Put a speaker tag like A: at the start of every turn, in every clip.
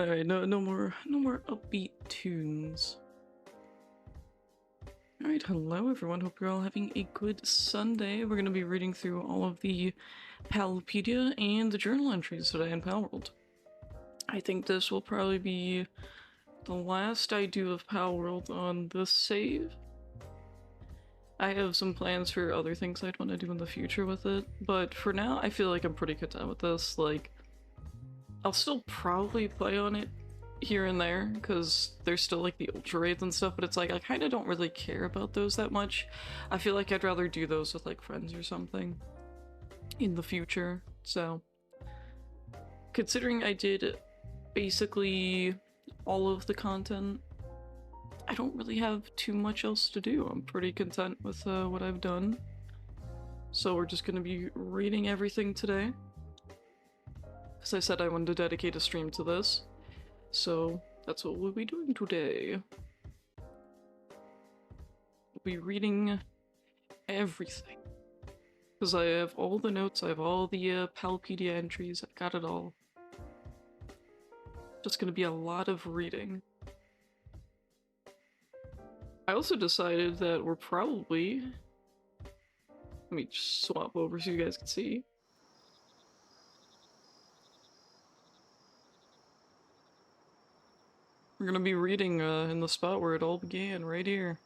A: Alright, no more upbeat tunes. Alright, hello everyone, hope you're all having a good Sunday. We're gonna be reading through all of the Palpedia and the journal entries today in Palworld. I think this will probably be the last I do of Palworld on this save. I have some plans for other things I'd want to do in the future with it, but for now I feel like I'm pretty content with this. Like, I'll still probably play on it here and there, because there's still like the ultra raids and stuff, but it's like I kind of don't really care about those that much. I feel like I'd rather do those with like friends or something in the future. So considering I did basically all of the content, I don't really have too much else to do. I'm pretty content with what I've done. So we're just gonna be reading everything today, because I said I wanted to dedicate a stream to this. So that's what we'll be doing today. We'll be reading everything. Because I have all the notes, I have all the Palpedia entries, I've got it all. Just gonna be a lot of reading. I also decided that we're probably... Let me just swap over so you guys can see. We're gonna be reading in the spot where it all began, right here.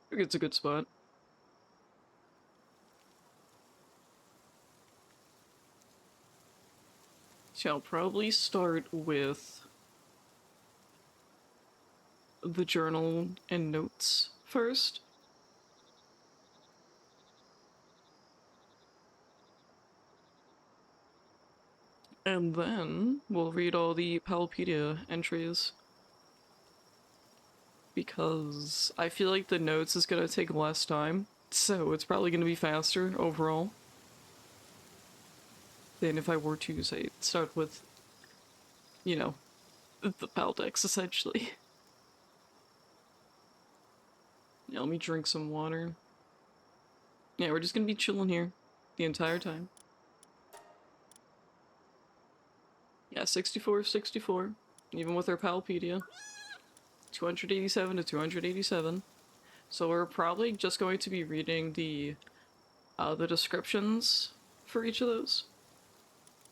A: I think it's a good spot. So I'll probably start with the journal and notes first. And then we'll read all the Palpedia entries. Because I feel like the notes is gonna take less time, so it's probably gonna be faster overall than if I were to, say, start with, you know, the Pal decks, essentially. Yeah, let me drink some water. Yeah, we're just gonna be chilling here the entire time. Yeah, 64, 64, even with our Palpedia. 287 to 287. So we're probably just going to be reading the descriptions for each of those,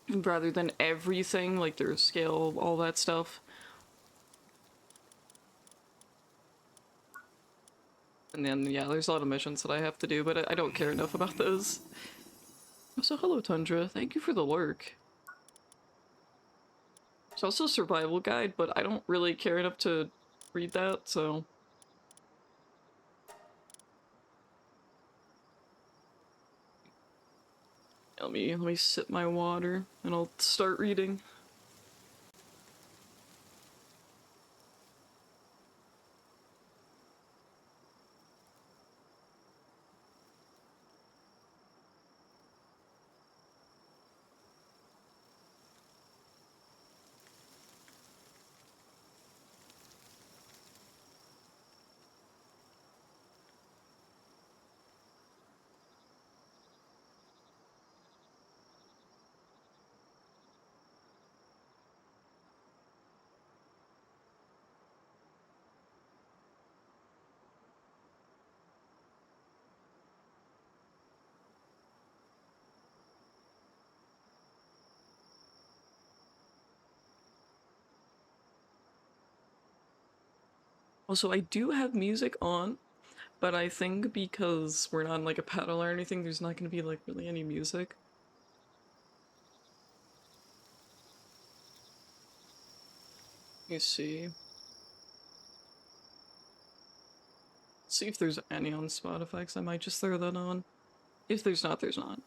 A: rather than everything, like their scale, all that stuff. And then, yeah, there's a lot of missions that I have to do, but I don't care enough about those. So hello, Tundra. Thank you for the lurk. It's also a survival guide, but I don't really care enough to read that, so... Let me sip my water, and I'll start reading. Also, I do have music on, but I think because we're not in like a paddle or anything, there's not gonna be like really any music. Let me see. See if there's any on Spotify, because I might just throw that on. If there's not, there's not.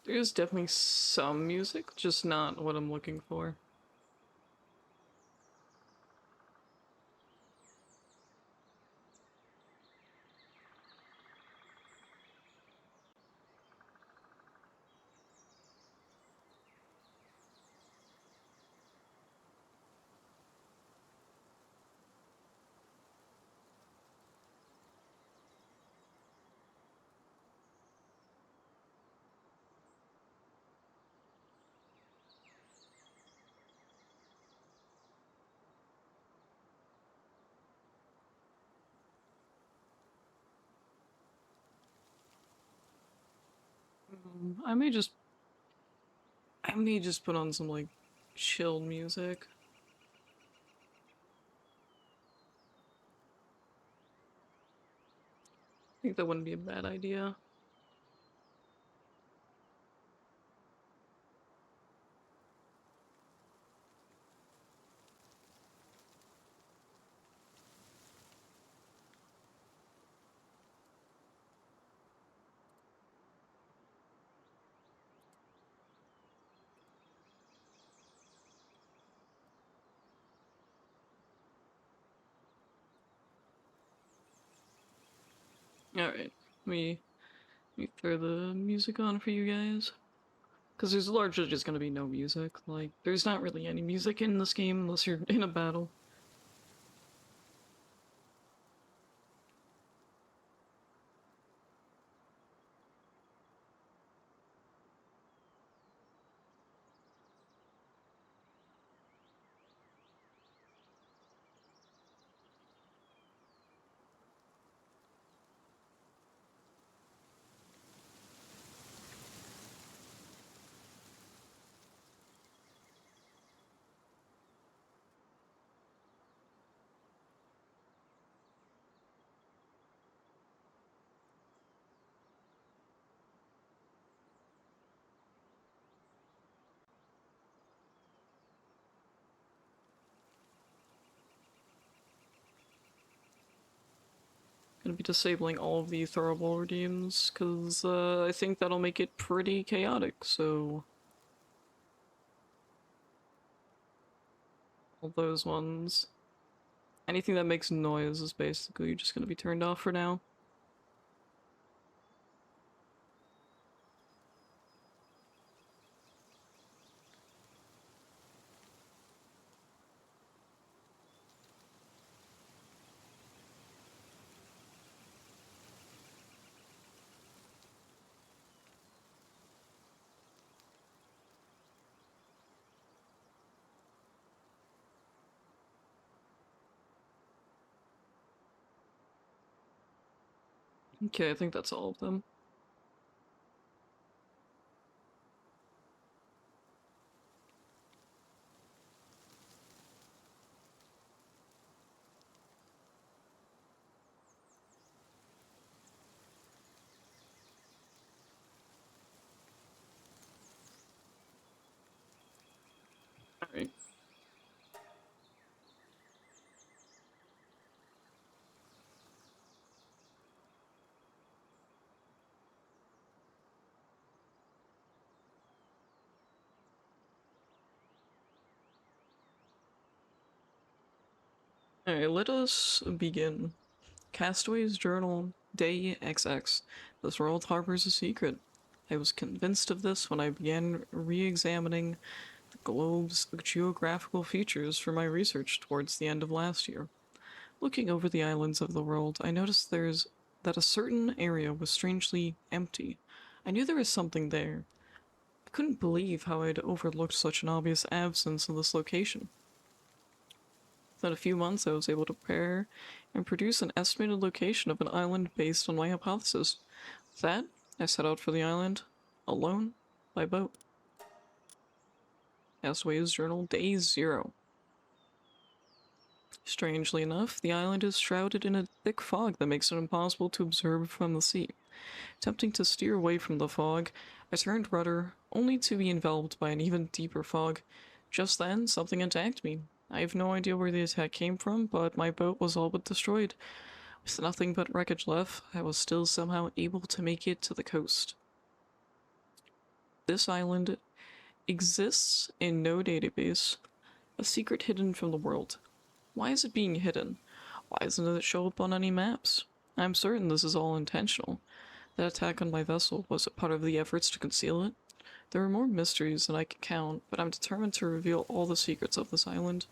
A: There's definitely some music, just not what I'm looking for. I may just put on some like chilled music. I think that wouldn't be a bad idea. Alright, let me throw the music on for you guys. Because there's largely just gonna be no music. Like, there's not really any music in this game unless you're in a battle. Gonna be disabling all of the throwable redeems, because I think that'll make it pretty chaotic, so... all those ones. Anything that makes noise is basically just gonna be turned off for now. Okay, I think that's all of them. Alright. Alright, let us begin. Castaway's Journal, Day XX. This world harbors a secret. I was convinced of this when I began re-examining the globe's geographical features for my research towards the end of last year. Looking over the islands of the world, I noticed that a certain area was strangely empty. I knew there was something there. I couldn't believe how I'd overlooked such an obvious absence in this location. Within a few months, I was able to prepare and produce an estimated location of an island based on my hypothesis. With that, I set out for the island, alone, by boat. Castaway's Journal, Day 0. Strangely enough, the island is shrouded in a thick fog that makes it impossible to observe from the sea. Attempting to steer away from the fog, I turned rudder, only to be enveloped by an even deeper fog. Just then, something attacked me. I have no idea where the attack came from, but my boat was all but destroyed. With nothing but wreckage left, I was still somehow able to make it to the coast. This island exists in no database, a secret hidden from the world. Why is it being hidden? Why doesn't it show up on any maps? I'm certain this is all intentional. That attack on my vessel was a part of the efforts to conceal it. There are more mysteries than I can count, but I'm determined to reveal all the secrets of this island.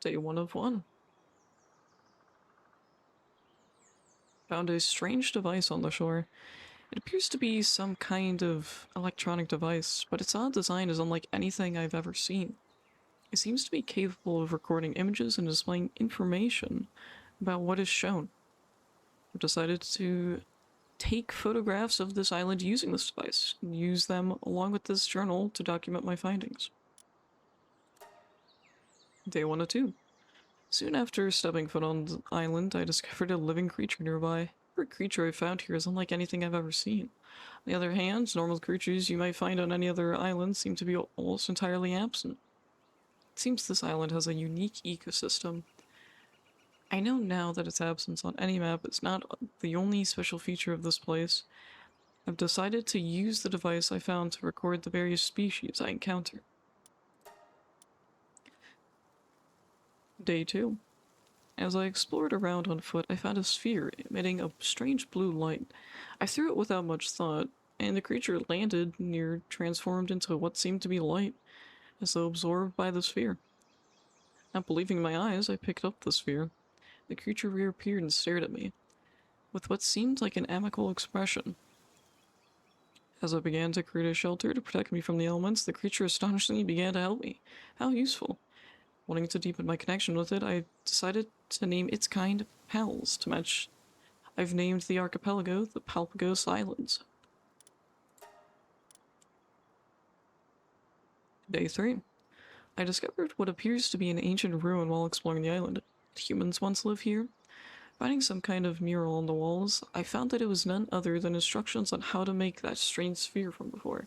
A: Day 1 of 1. Found a strange device on the shore. It appears to be some kind of electronic device, but its odd design is unlike anything I've ever seen. It seems to be capable of recording images and displaying information about what is shown. I've decided to take photographs of this island using this device, and use them along with this journal to document my findings. Day 102. Soon after stepping foot on the island, I discovered a living creature nearby. Every creature I found here is unlike anything I've ever seen. On the other hand, normal creatures you might find on any other island seem to be almost entirely absent. It seems this island has a unique ecosystem. I know now that its absence on any map is not the only special feature of this place. I've decided to use the device I found to record the various species I encounter. Day 2. As I explored around on foot, I found a sphere emitting a strange blue light. I threw it without much thought, and the creature landed near, transformed into what seemed to be light, as though absorbed by the sphere. Not believing my eyes, I picked up the sphere. The creature reappeared and stared at me, with what seemed like an amicable expression. As I began to create a shelter to protect me from the elements, the creature astonishingly began to help me. How useful. Wanting to deepen my connection with it, I decided to name its kind Pals to match. I've named the archipelago the Palpagos Islands. Day 3. I discovered what appears to be an ancient ruin while exploring the island. Did humans once live here? Finding some kind of mural on the walls, I found that it was none other than instructions on how to make that strange sphere from before.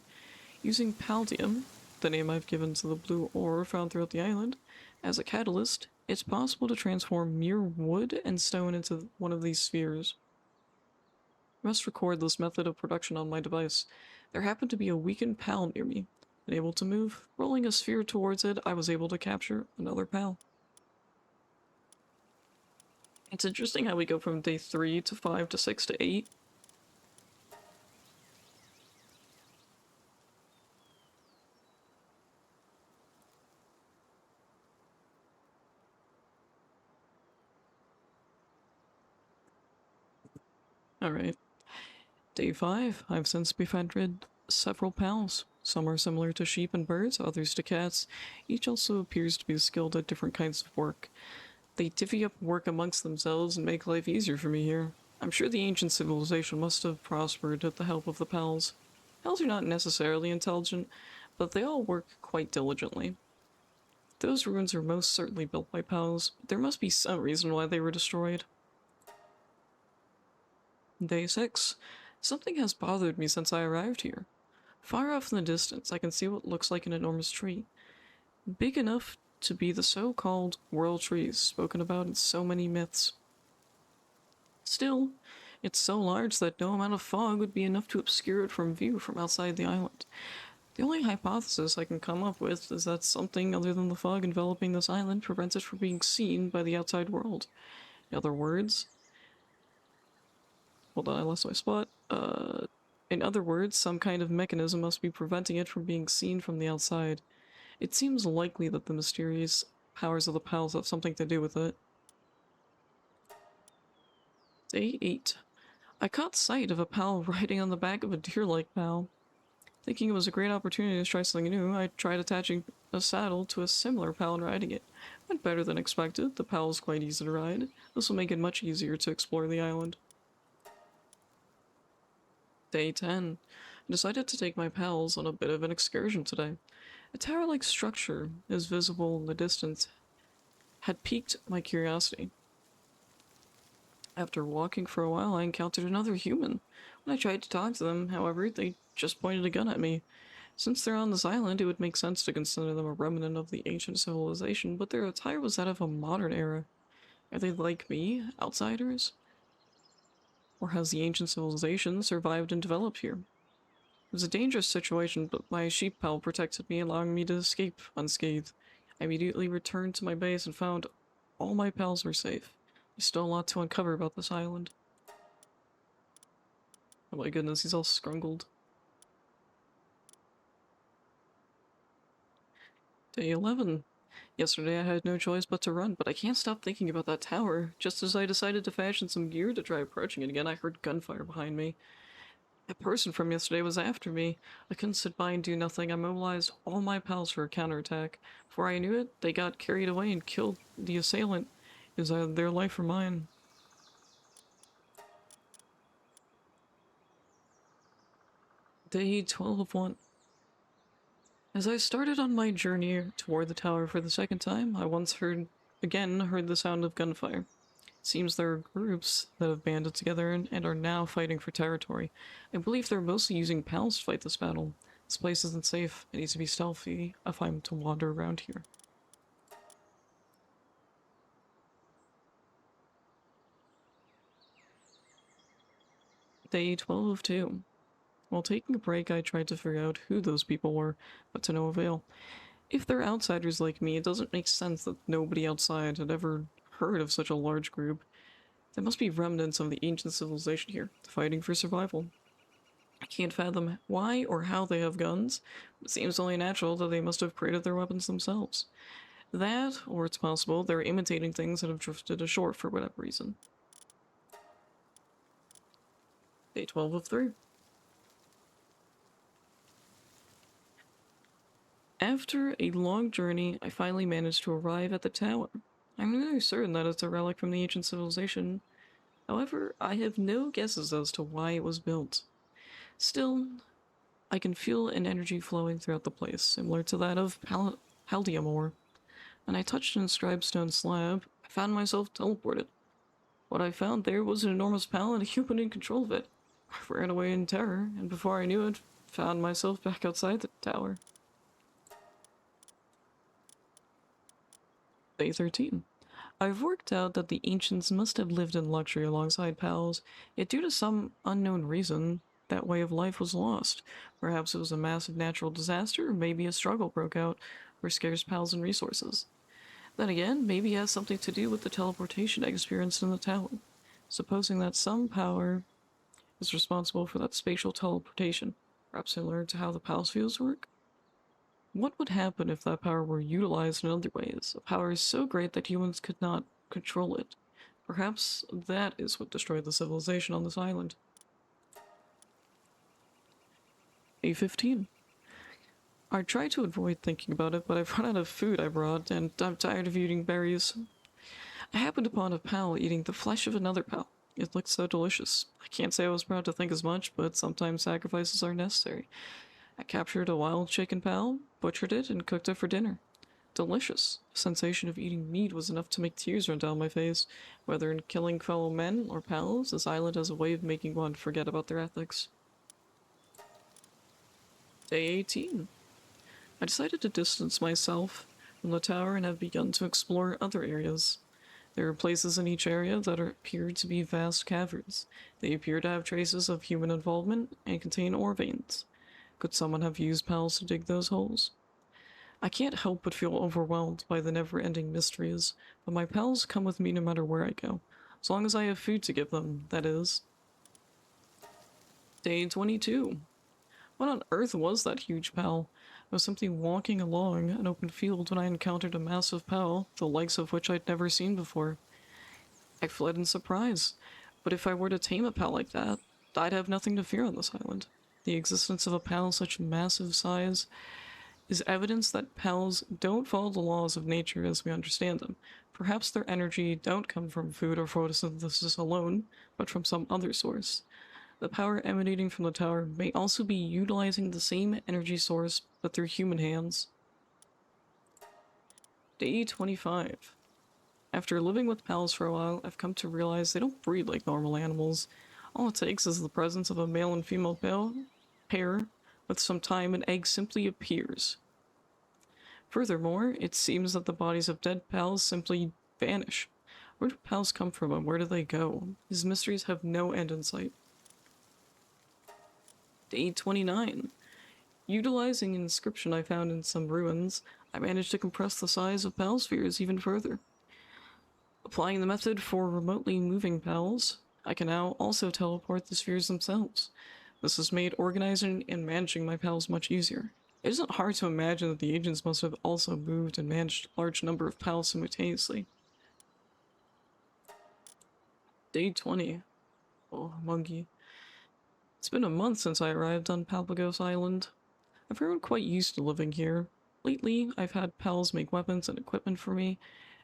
A: Using paldium, the name I've given to the blue ore found throughout the island, as a catalyst, it's possible to transform mere wood and stone into one of these spheres. I must record this method of production on my device. There happened to be a weakened pal near me. Unable to move, rolling a sphere towards it, I was able to capture another pal. It's interesting how we go from day 3 to 5 to 6 to 8. Alright. Day 5. I've since befriended several pals. Some are similar to sheep and birds, others to cats. Each also appears to be skilled at different kinds of work. They divvy up work amongst themselves and make life easier for me here. I'm sure the ancient civilization must have prospered with the help of the pals. Pals are not necessarily intelligent, but they all work quite diligently. Those ruins are most certainly built by pals, but there must be some reason why they were destroyed. Day 6. Something has bothered me since I arrived here. Far off in the distance, I can see what looks like an enormous tree. Big enough to be the so-called world trees spoken about in so many myths. Still, it's so large that no amount of fog would be enough to obscure it from view from outside the island. The only hypothesis I can come up with is that something other than the fog enveloping this island prevents it from being seen by the outside world. In other words, hold on, I lost my spot. In other words, some kind of mechanism must be preventing it from being seen from the outside. It seems likely that the mysterious powers of the pals have something to do with it. Day 8. I caught sight of a pal riding on the back of a deer-like pal. Thinking it was a great opportunity to try something new, I tried attaching a saddle to a similar pal and riding it. Went better than expected. The pal is quite easy to ride. This will make it much easier to explore the island. Day 10. I decided to take my pals on a bit of an excursion today. A tower-like structure is visible in the distance had piqued my curiosity. After walking for a while, I encountered another human. When I tried to talk to them, however, they just pointed a gun at me. Since they're on this island, it would make sense to consider them a remnant of the ancient civilization, but their attire was that of a modern era. Are they like me, outsiders? Or has the ancient civilization survived and developed here? It was a dangerous situation, but my sheep pal protected me, allowing me to escape unscathed. I immediately returned to my base and found all my pals were safe. There's still a lot to uncover about this island. Oh my goodness, he's all scrungled. Day 11. Yesterday I had no choice but to run, but I can't stop thinking about that tower. Just as I decided to fashion some gear to try approaching it again, I heard gunfire behind me. That person from yesterday was after me. I couldn't sit by and do nothing. I mobilized all my pals for a counterattack. Before I knew it, they got carried away and killed the assailant. It was either their life or mine. Day 12 of 1. As I started on my journey toward the tower for the second time, I once heard the sound of gunfire. It seems there are groups that have banded together and are now fighting for territory. I believe they're mostly using pals to fight this battle. This place isn't safe. It needs to be stealthy if I'm to wander around here. Day 12 of 2. While taking a break, I tried to figure out who those people were, but to no avail. If they're outsiders like me, it doesn't make sense that nobody outside had ever heard of such a large group. There must be remnants of the ancient civilization here, fighting for survival. I can't fathom why or how they have guns. It seems only natural that they must have created their weapons themselves. That, or it's possible they're imitating things that have drifted ashore for whatever reason. Day 12 of 3. After a long journey, I finally managed to arrive at the tower. I'm nearly certain that it's a relic from the ancient civilization. However, I have no guesses as to why it was built. Still, I can feel an energy flowing throughout the place, similar to that of Paldia. When I touched an inscribed stone slab, I found myself teleported. What I found there was an enormous pal and a human in control of it. I ran away in terror, and before I knew it, found myself back outside the tower. Day 13. I've worked out that the ancients must have lived in luxury alongside pals, yet due to some unknown reason, that way of life was lost. Perhaps it was a massive natural disaster, or maybe a struggle broke out for scarce pals and resources. Then again, maybe it has something to do with the teleportation I experienced in the tower. Supposing that some power is responsible for that spatial teleportation, perhaps similar to how the pals fields work? What would happen if that power were utilized in other ways? A power so great that humans could not control it. Perhaps that is what destroyed the civilization on this island. A15. I try to avoid thinking about it, but I've run out of food I brought, and I'm tired of eating berries. I happened upon a pal eating the flesh of another pal. It looked so delicious. I can't say I was proud to think as much, but sometimes sacrifices are necessary. I captured a wild chicken pal, butchered it, and cooked it for dinner. Delicious. The sensation of eating meat was enough to make tears run down my face. Whether in killing fellow men or pals, this island has a way of making one forget about their ethics. Day 18. I decided to distance myself from the tower and have begun to explore other areas. There are places in each area that appear to be vast caverns. They appear to have traces of human involvement and contain ore veins. Could someone have used pals to dig those holes? I can't help but feel overwhelmed by the never-ending mysteries, but my pals come with me no matter where I go. As long as I have food to give them, that is. Day 22. What on earth was that huge pal? I was simply walking along an open field when I encountered a massive pal, the likes of which I'd never seen before. I fled in surprise, but if I were to tame a pal like that, I'd have nothing to fear on this island. The existence of a pal such massive size is evidence that pals don't follow the laws of nature as we understand them. Perhaps their energy don't come from food or photosynthesis alone, but from some other source. The power emanating from the tower may also be utilizing the same energy source, but through human hands. Day 25. After living with pals for a while, I've come to realize they don't breed like normal animals. All it takes is the presence of a male and female pair. With some time, an egg simply appears. Furthermore, it seems that the bodies of dead pals simply vanish. Where do pals come from and where do they go? These mysteries have no end in sight. Day 29. Utilizing an inscription I found in some ruins, I managed to compress the size of pal spheres even further. Applying the method for remotely moving pals, I can now also teleport the spheres themselves. This has made organizing and managing my pals much easier. It isn't hard to imagine that the agents must have also moved and managed a large number of pals simultaneously. Day 20. Oh, Mungie. It's been a month since I arrived on Palpagos Island. I've grown quite used to living here. Lately, I've had pals make weapons and equipment for me.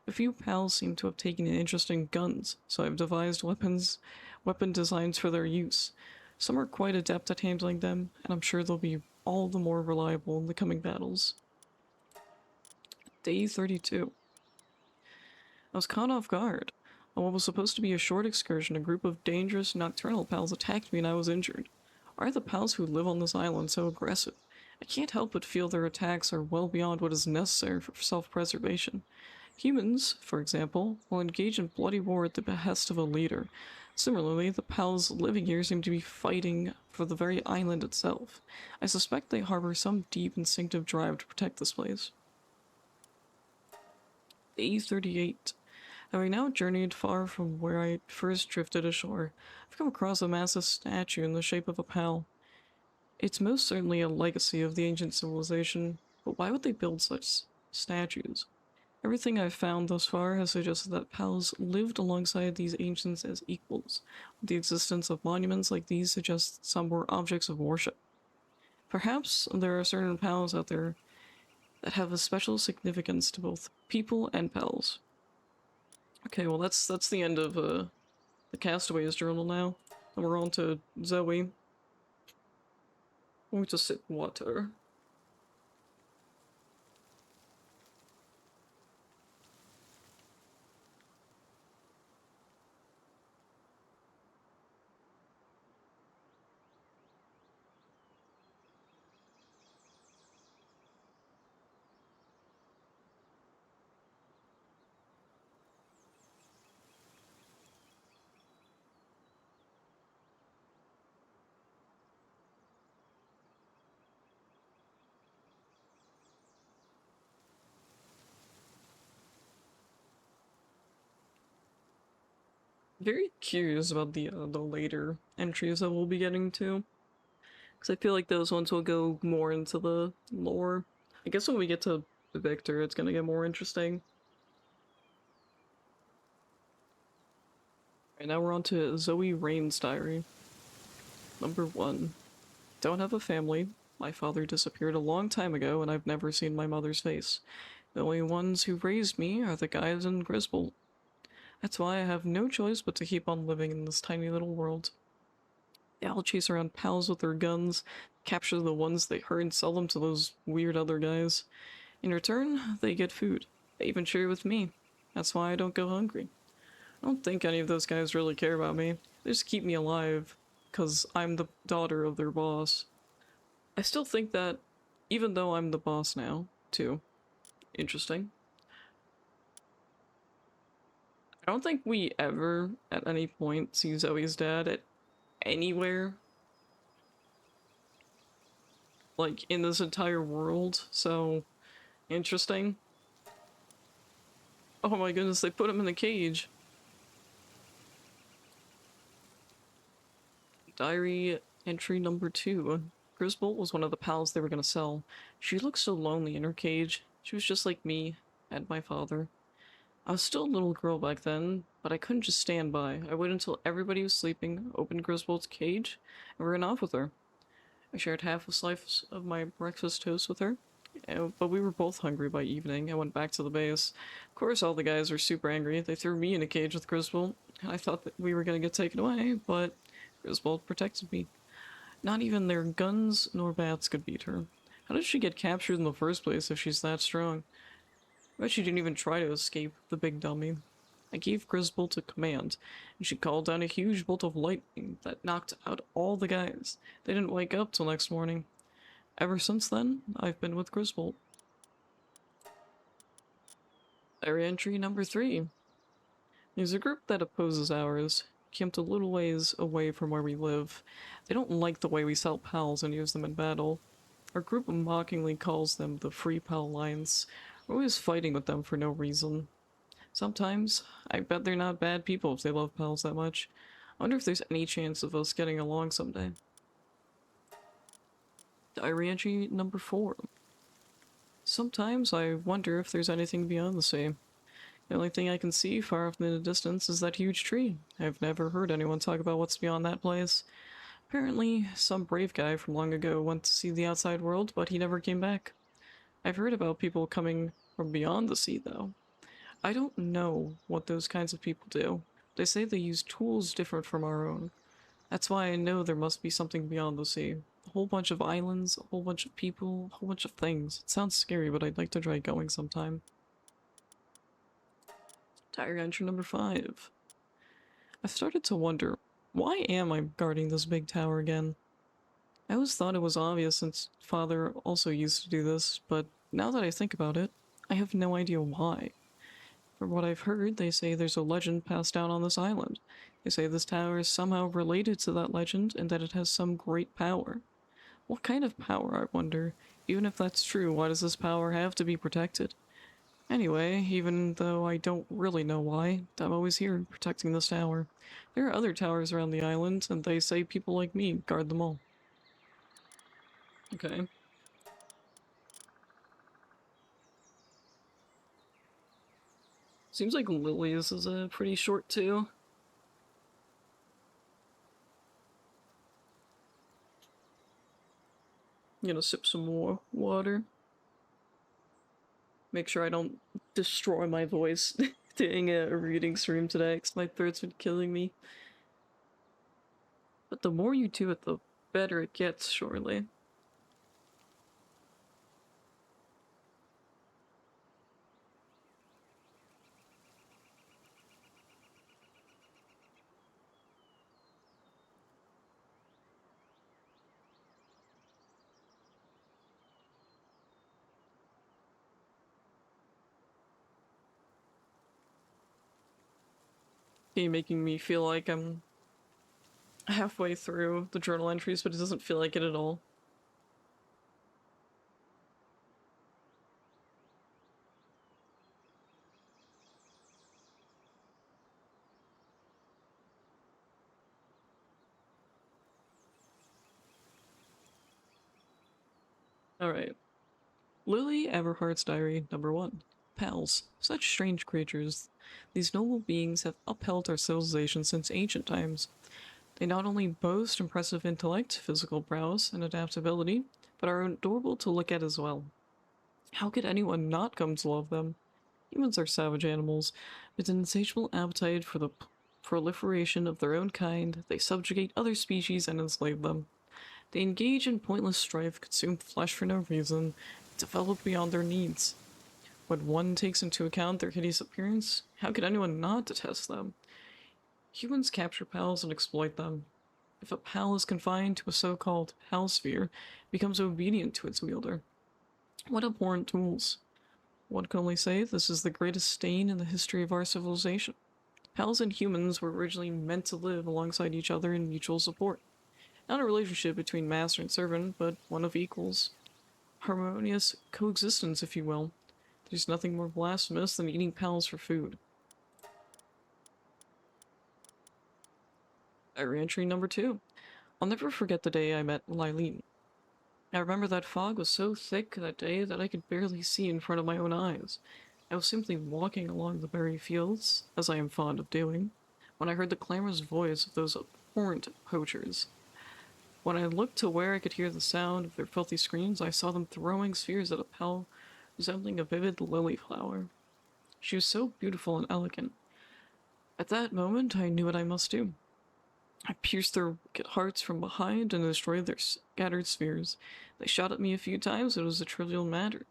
A: A few pals seem to have taken an interest in guns, so I've devised weapon designs for their use. Some are quite adept at handling them, and I'm sure they'll be all the more reliable in the coming battles. Day 32. I was caught off guard. On what was supposed to be a short excursion, a group of dangerous nocturnal pals attacked me and I was injured. Why are the pals who live on this island so aggressive? I can't help but feel their attacks are well beyond what is necessary for self-preservation. Humans, for example, will engage in bloody war at the behest of a leader. Similarly, the pals living here seem to be fighting for the very island itself. I suspect they harbor some deep instinctive drive to protect this place. Day 38. Having now journeyed far from where I first drifted ashore, I've come across a massive statue in the shape of a pal. It's most certainly a legacy of the ancient civilization, but why would they build such statues? Everything I've found thus far has suggested that pals lived alongside these ancients as equals. The existence of monuments like these suggests some were objects of worship. Perhaps there are certain pals out there that have a special significance to both people and pals. Okay, well that's the end of the Castaway's journal now. And we're on to Zoe. Let me just sip water. Very curious about the later entries that we'll be getting to, because I feel like those ones will go more into the lore. I guess when we get to Victor, it's gonna get more interesting. Right now we're on to Zoe Rain's diary. Number 1. Don't have a family. My father disappeared a long time ago, and I've never seen my mother's face. The only ones who raised me are the guys in Griswold. That's why I have no choice but to keep on living in this tiny little world. They all chase around pals with their guns, capture the ones they hurt and sell them to those weird other guys. In return, they get food. They even share with me. That's why I don't go hungry. I don't think any of those guys really care about me. They just keep me alive, because I'm the daughter of their boss. I still think that, even though I'm the boss now, too. Interesting. I don't think we ever, at any point, see Zoe's dad at anywhere, like, in this entire world, so interesting. Oh my goodness, they put him in a cage. Diary entry number 2. Griswold was one of the pals they were gonna sell. She looked so lonely in her cage. She was just like me and my father. I was still a little girl back then, but I couldn't just stand by. I waited until everybody was sleeping, opened Griswold's cage, and ran off with her. I shared half a slice of my breakfast toast with her, but we were both hungry by evening. I went back to the base. Of course, all the guys were super angry. They threw me in a cage with Griswold, and I thought that we were going to get taken away, but Griswold protected me. Not even their guns nor bats could beat her. How did she get captured in the first place if she's that strong? I bet she didn't even try to escape, the big dummy. I gave Griswold a command, and she called down a huge bolt of lightning that knocked out all the guys. They didn't wake up till next morning. Ever since then, I've been with Griswold. Diary entry number 3. There's a group that opposes ours, camped a little ways away from where we live. They don't like the way we sell pals and use them in battle. Our group mockingly calls them the Free Pal Alliance. We're always fighting with them for no reason. Sometimes, I bet they're not bad people if they love pals that much. I wonder if there's any chance of us getting along someday. Diary entry number 4. Sometimes I wonder if there's anything beyond the sea. The only thing I can see far off in the distance is that huge tree. I've never heard anyone talk about what's beyond that place. Apparently, some brave guy from long ago went to see the outside world, but he never came back. I've heard about people coming from beyond the sea, though. I don't know what those kinds of people do. They say they use tools different from our own. That's why I know there must be something beyond the sea. A whole bunch of islands, a whole bunch of people, a whole bunch of things. It sounds scary, but I'd like to try going sometime. Diary entry number 5. I started to wonder, why am I guarding this big tower again? I always thought it was obvious since father also used to do this, but now that I think about it, I have no idea why. From what I've heard, they say there's a legend passed down on this island. They say this tower is somehow related to that legend and that it has some great power. What kind of power, I wonder? Even if that's true, why does this power have to be protected? Anyway, even though I don't really know why, I'm always here protecting this tower. There are other towers around the island, and they say people like me guard them all. Okay. Seems like Lily's is pretty short too. I'm gonna sip some more water. Make sure I don't destroy my voice doing a reading stream today, because my throat's been killing me. But the more you do it, the better it gets, surely. You're making me feel like I'm halfway through the journal entries, but it doesn't feel like it at all. Alright. Lily Everhart's Diary, number 1. Pals. Such strange creatures. These noble beings have upheld our civilization since ancient times. They not only boast impressive intellect, physical prowess, and adaptability, but are adorable to look at as well. How could anyone not come to love them? Humans are savage animals, with an insatiable appetite for the proliferation of their own kind. They subjugate other species and enslave them. They engage in pointless strife, consume flesh for no reason, develop beyond their needs. When one takes into account their hideous appearance, how could anyone not detest them? Humans capture pals and exploit them. If a pal is confined to a so-called pal sphere, it becomes obedient to its wielder. What abhorrent tools. One can only say this is the greatest stain in the history of our civilization. Pals and humans were originally meant to live alongside each other in mutual support. Not a relationship between master and servant, but one of equals. Harmonious coexistence, if you will. There's nothing more blasphemous than eating pals for food. Diary entry number 2. I'll never forget the day I met Lylene. I remember that fog was so thick that day that I could barely see in front of my own eyes. I was simply walking along the berry fields, as I am fond of doing, when I heard the clamorous voice of those abhorrent poachers. When I looked to where I could hear the sound of their filthy screams, I saw them throwing spheres at a pal resembling a vivid lily flower. She was so beautiful and elegant. At that moment, I knew what I must do. I pierced their hearts from behind and destroyed their scattered spheres. They shot at me a few times, but it was a trivial matter.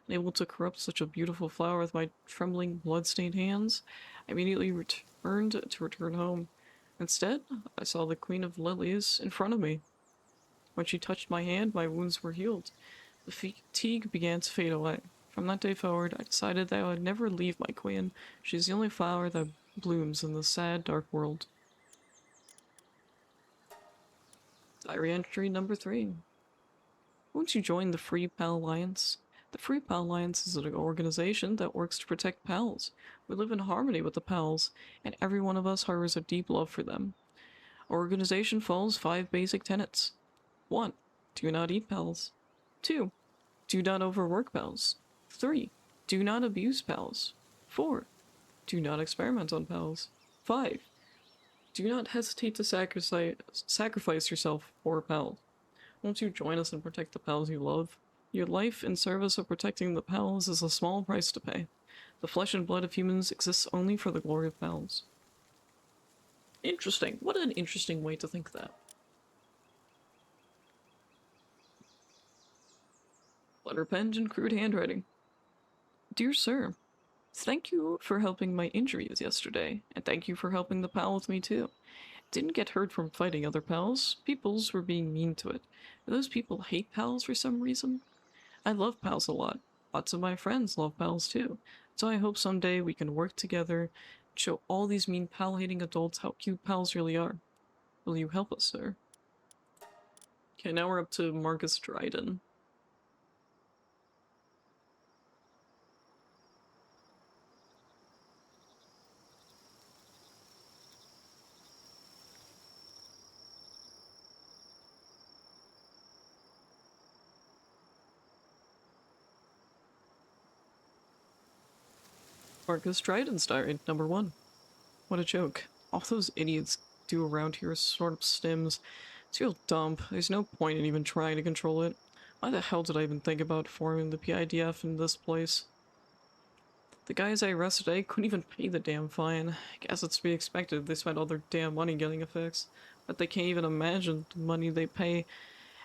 A: Unable to corrupt such a beautiful flower with my trembling, blood-stained hands, I immediately returned to return home. Instead, I saw the Queen of Lilies in front of me. When she touched my hand, my wounds were healed. The fatigue began to fade away. From that day forward, I decided that I would never leave my queen. She is the only flower that blooms in this sad, dark world. Diary entry number 3. Won't you join the Free Pal Alliance? The Free Pal Alliance is an organization that works to protect pals. We live in harmony with the pals, and every one of us harbors a deep love for them. Our organization follows 5 basic tenets. 1. Do not eat pals. 2. Do not overwork pals. 3. Do not abuse pals. 4. Do not experiment on pals. 5. Do not hesitate to sacrifice yourself for a pal. Won't you join us and protect the pals you love? Your life in service of protecting the pals is a small price to pay. The flesh and blood of humans exists only for the glory of pals. Interesting. What an interesting way to think that. Letter penned in crude handwriting. Dear sir, thank you for helping my injuries yesterday, and thank you for helping the pal with me too. Didn't get hurt from fighting other pals. Peoples were being mean to it. Those people hate pals for some reason. I love pals a lot. Lots of my friends love pals too. So I hope someday we can work together and show all these mean pal-hating adults how cute pals really are. Will you help us, sir? Okay, now we're up to Marcus Dryden. Marcus Dryden's diary, number 1. What a joke. All those idiots do around here is sort of stims. It's real dumb. There's no point in even trying to control it. Why the hell did I even think about forming the PIDF in this place? The guys I arrested today couldn't even pay the damn fine. Guess it's to be expected. They spent all their damn money getting a fix. But they can't even imagine the money they pay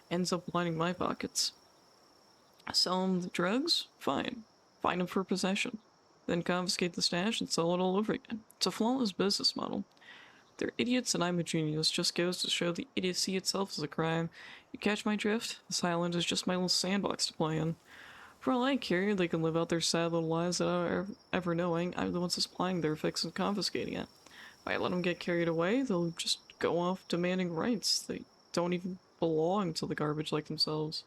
A: ends up lining my pockets. Sell them the drugs? Fine. Fine them for possession. Then confiscate the stash and sell it all over again. It's a flawless business model. They're idiots and I'm a genius. Just goes to show the idiocy itself is a crime. You catch my drift? This island is just my little sandbox to play in. For all I care, they can live out their sad little lives without ever knowing I'm the one supplying their fix and confiscating it. If I let them get carried away, they'll just go off demanding rights. They don't even belong to the garbage like themselves.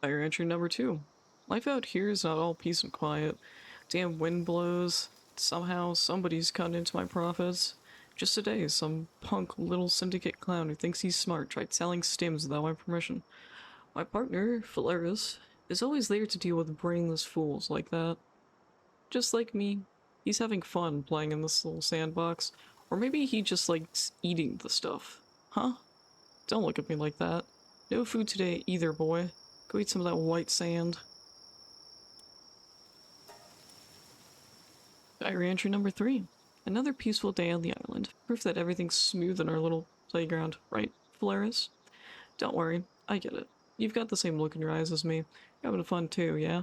A: Fire entry number 2. Life out here is not all peace and quiet. Damn wind blows. Somehow somebody's cutting into my profits. Just today, some punk little syndicate clown who thinks he's smart tried selling stims without my permission. My partner, Phalaris, is always there to deal with brainless fools like that. Just like me, he's having fun playing in this little sandbox. Or maybe he just likes eating the stuff. Huh? Don't look at me like that. No food today either, boy. Go eat some of that white sand. Diary entry number 3. Another peaceful day on the island. Proof that everything's smooth in our little playground, right, Phalaris? Don't worry, I get it. You've got the same look in your eyes as me. You're having fun too, yeah?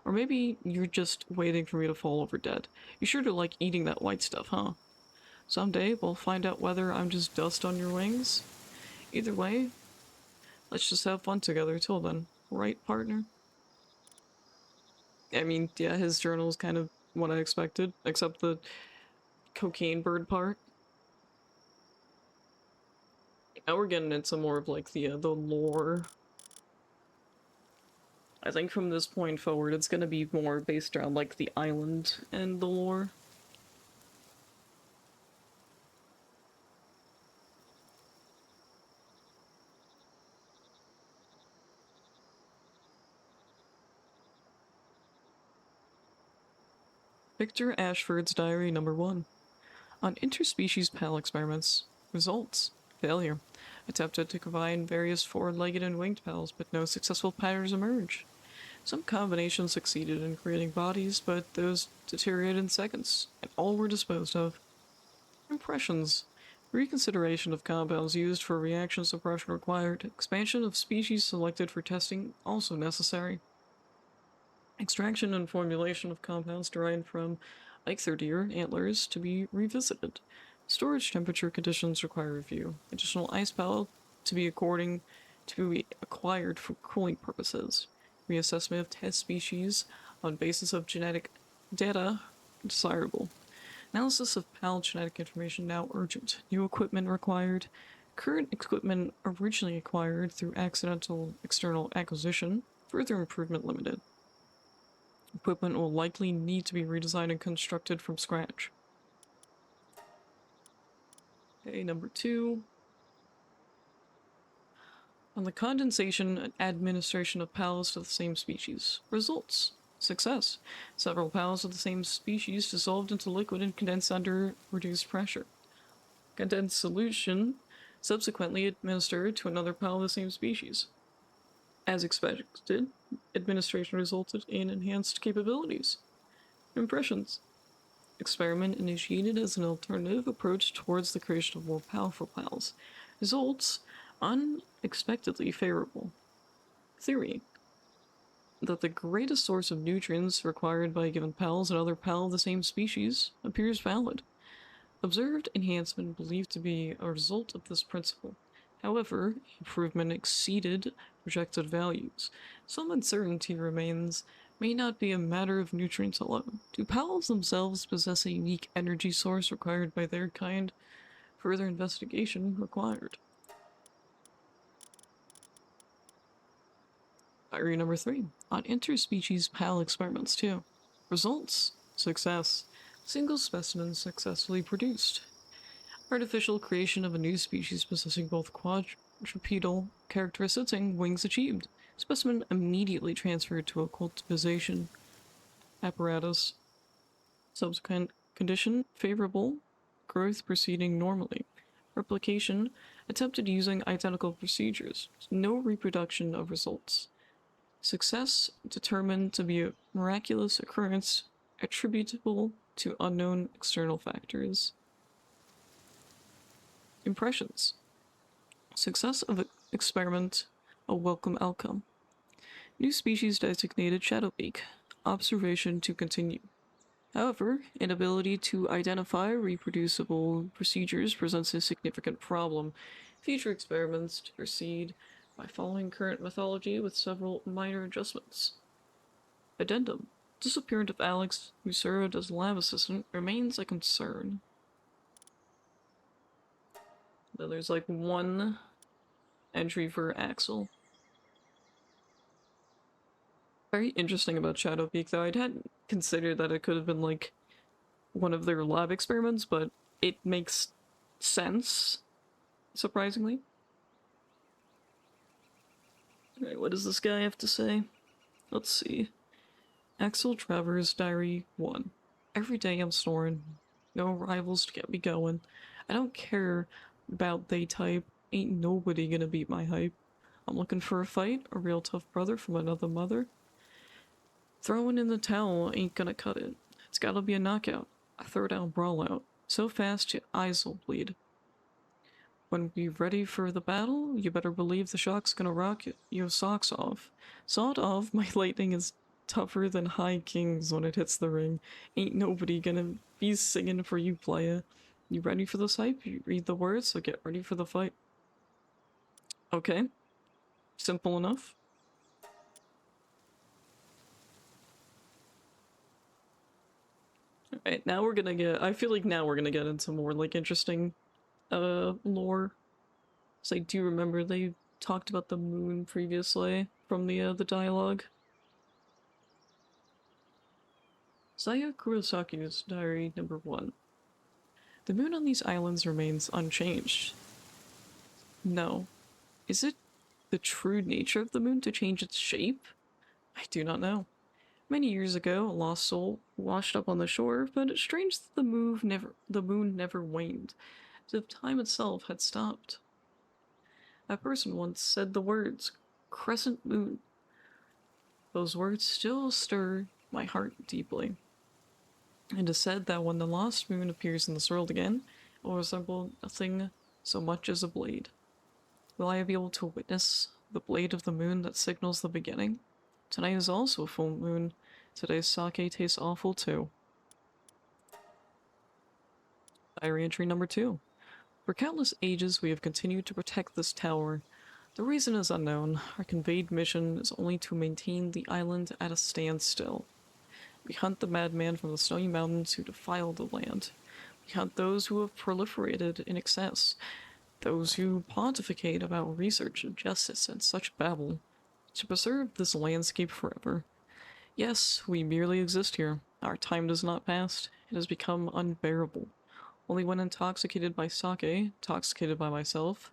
A: Or maybe you're just waiting for me to fall over dead. You sure do like eating that white stuff, huh? Someday we'll find out whether I'm just dust on your wings. Either way, let's just have fun together till then. Right, partner? I mean, yeah, his journal is kind of what I expected, except the cocaine bird part. Now we're getting into more of like the lore. I think from this point forward, it's gonna be more based around like the island and the lore. Victor Ashford's diary number 1. On interspecies pal experiments. Results. Failure. Attempted to combine various four-legged and winged pals, but no successful patterns emerge. Some combinations succeeded in creating bodies, but those deteriorated in seconds, and all were disposed of. Impressions. Reconsideration of compounds used for reaction suppression required. Expansion of species selected for testing also necessary. Extraction and formulation of compounds derived from ichthyodeer antlers to be revisited. Storage temperature conditions require review. Additional ice pellet to be acquired for cooling purposes. Reassessment of test species on basis of genetic data desirable. Analysis of PAL genetic information now urgent. New equipment required. Current equipment originally acquired through accidental external acquisition. Further improvement limited. Equipment will likely need to be redesigned and constructed from scratch. Okay, number 2. On the condensation and administration of pals to the same species. Results. Success. Several pals of the same species dissolved into liquid and condensed under reduced pressure. Condensed solution subsequently administered to another pal of the same species. As expected, administration resulted in enhanced capabilities. Impressions. experiment initiated as an alternative approach towards the creation of more powerful pals. Results unexpectedly favorable. Theory that the greatest source of nutrients required by a given pal is another pal of the same species appears valid. Observed enhancement believed to be a result of this principle. However, improvement exceeded projected values. Some uncertainty remains. May not be a matter of nutrients alone. Do pals themselves possess a unique energy source required by their kind? Further investigation required. Diary number 3. On interspecies pal experiments 2. Results. Success. Single specimen successfully produced. Artificial creation of a new species possessing both quadrupedal characteristics and wings achieved. Specimen immediately transferred to a cultivation apparatus. Subsequent condition favorable. Growth proceeding normally. Replication attempted using identical procedures. No reproduction of results. Success determined to be a miraculous occurrence attributable to unknown external factors. Impressions. Success of experiment, a welcome outcome. New species designated shadowbeak. Observation to continue. However, inability to identify reproducible procedures presents a significant problem. Future experiments to proceed by following current methodology with several minor adjustments. Addendum. Disappearance of Alex, who served as lab assistant, remains a concern. Then there's like one entry for Axel. Very interesting about Shadowpeak, though. I hadn't considered that it could have been like one of their lab experiments, but it makes sense, surprisingly. Alright, what does this guy have to say? Let's see. Axel Travers Diary 1. Every day I'm snoring. No rivals to get me going. I don't care about they type. Ain't nobody gonna beat my hype. I'm looking for a fight, a real tough brother from another mother. Throwing in the towel ain't gonna cut it. It's gotta be a knockout. I throw down brawl out. So fast your eyes'll bleed. When we ready for the battle, you better believe the shock's gonna rock your socks off. Sawed off, my lightning is tougher than high kings when it hits the ring. Ain't nobody gonna be singing for you, playa. You ready for this hype? You read the words, so get ready for the fight. Okay. Simple enough. Alright, now we're gonna get... I feel like now we're gonna get into more, like, interesting, lore. So I do remember they talked about the moon previously from the dialogue. Saya Kurosaki's Diary number 1. The moon on these islands remains unchanged. No. Is it the true nature of the moon to change its shape? I do not know. Many years ago, a lost soul washed up on the shore, but it's strange that the moon never waned, as if time itself had stopped. That person once said the words, crescent moon. Those words still stir my heart deeply. It is said that when the lost moon appears in this world again, it will resemble nothing so much as a blade. Will I be able to witness the blade of the moon that signals the beginning? Tonight is also a full moon. Today's sake tastes awful too. Diary entry number 2. For countless ages we have continued to protect this tower. The reason is unknown. Our conveyed mission is only to maintain the island at a standstill. We hunt the madman from the snowy mountains who defile the land. We hunt those who have proliferated in excess, those who pontificate about research and justice and such babble, to preserve this landscape forever. Yes, we merely exist here. Our time does not pass. It has become unbearable. Only when intoxicated by sake, intoxicated by myself,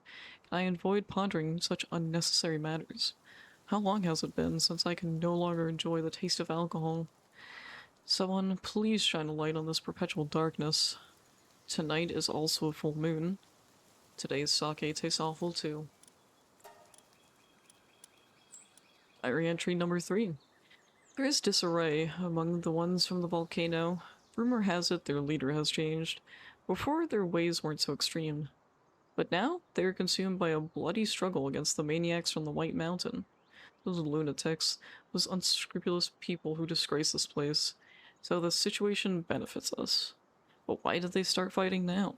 A: can I avoid pondering such unnecessary matters. How long has it been since I can no longer enjoy the taste of alcohol? Someone, please shine a light on this perpetual darkness. Tonight is also a full moon. Today's sake tastes awful too. Diary entry number 3. There is disarray among the ones from the volcano. Rumor has it their leader has changed. Before, their ways weren't so extreme. But now, they are consumed by a bloody struggle against the maniacs from the White Mountain. Those lunatics, those unscrupulous people who disgrace this place. So the situation benefits us. But why did they start fighting now?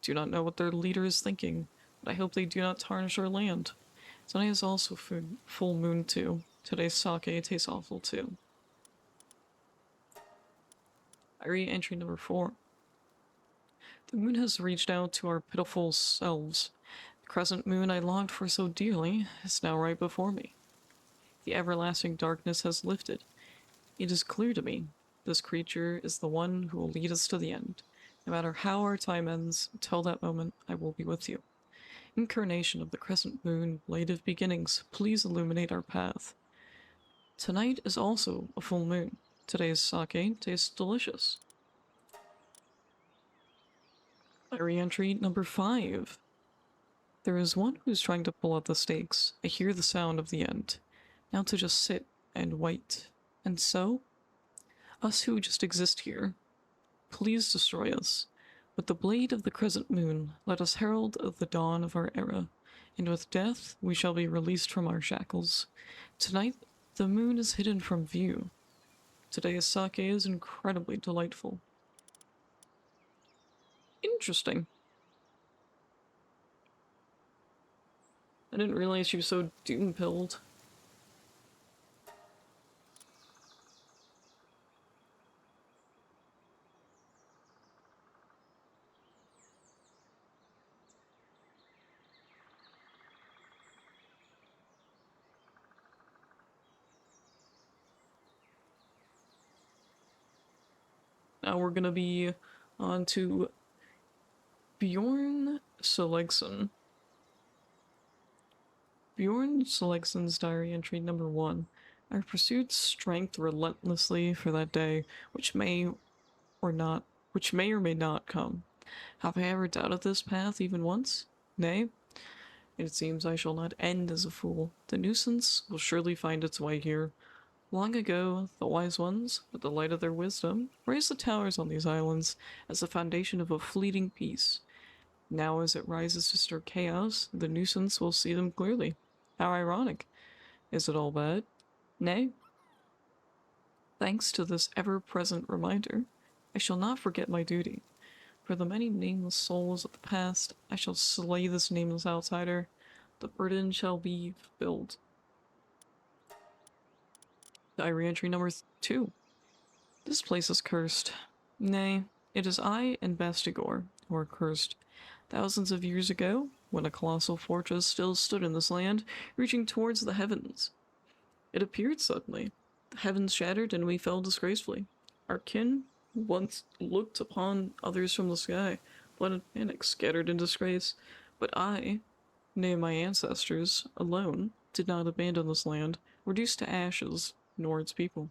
A: Do not know what their leader is thinking, but I hope they do not tarnish our land. Tonight is also full moon too. Today's sake tastes awful too. Diary entry number 4. The moon has reached out to our pitiful selves. The crescent moon I longed for so dearly is now right before me. The everlasting darkness has lifted. It is clear to me this creature is the one who will lead us to the end. No matter how our time ends, until that moment, I will be with you. Incarnation of the crescent moon, blade of beginnings, please illuminate our path. Tonight is also a full moon. Today's sake tastes delicious. Diary entry number 5. There is one who's trying to pull out the stakes. I hear the sound of the end. Now to just sit and wait. And so, us who just exist here, please destroy us. With the blade of the crescent moon, let us herald the dawn of our era, and with death we shall be released from our shackles. Tonight, the moon is hidden from view. Today's sake is incredibly delightful. Interesting. I didn't realize she was so doom-pilled. Now we're gonna be on to Bjorn Seligson. Bjorn Seligson's diary entry number 1. I pursued strength relentlessly for that day, which may or may not come. Have I ever doubted this path even once? Nay, it seems I shall not end as a fool. The nuisance will surely find its way here. Long ago, the wise ones, with the light of their wisdom, raised the towers on these islands as the foundation of a fleeting peace. Now, as it rises to stir chaos, the nuisance will see them clearly. How ironic. Is it all bad? Nay. Thanks to this ever-present reminder, I shall not forget my duty. For the many nameless souls of the past, I shall slay this nameless outsider. The burden shall be fulfilled. Diary entry number 2. This place is cursed. Nay, it is I and Bastigor who are cursed. Thousands of years ago, when a colossal fortress still stood in this land, reaching towards the heavens. It appeared suddenly. The heavens shattered and we fell disgracefully. Our kin once looked upon others from the sky, fled in panic, scattered in disgrace. But I, nay, my ancestors, alone, did not abandon this land, reduced to ashes, nor its people.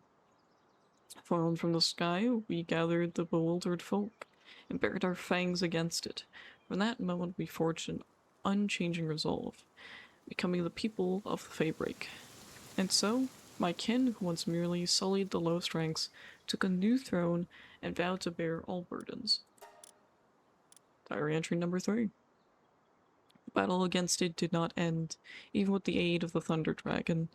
A: Fallen from the sky, we gathered the bewildered folk, and bared our fangs against it. From that moment we forged an unchanging resolve, becoming the people of the Faebreak. And so, my kin, who once merely sullied the lowest ranks, took a new throne and vowed to bear all burdens. Diary entry number 3. The battle against it did not end, even with the aid of the Thunder Dragon,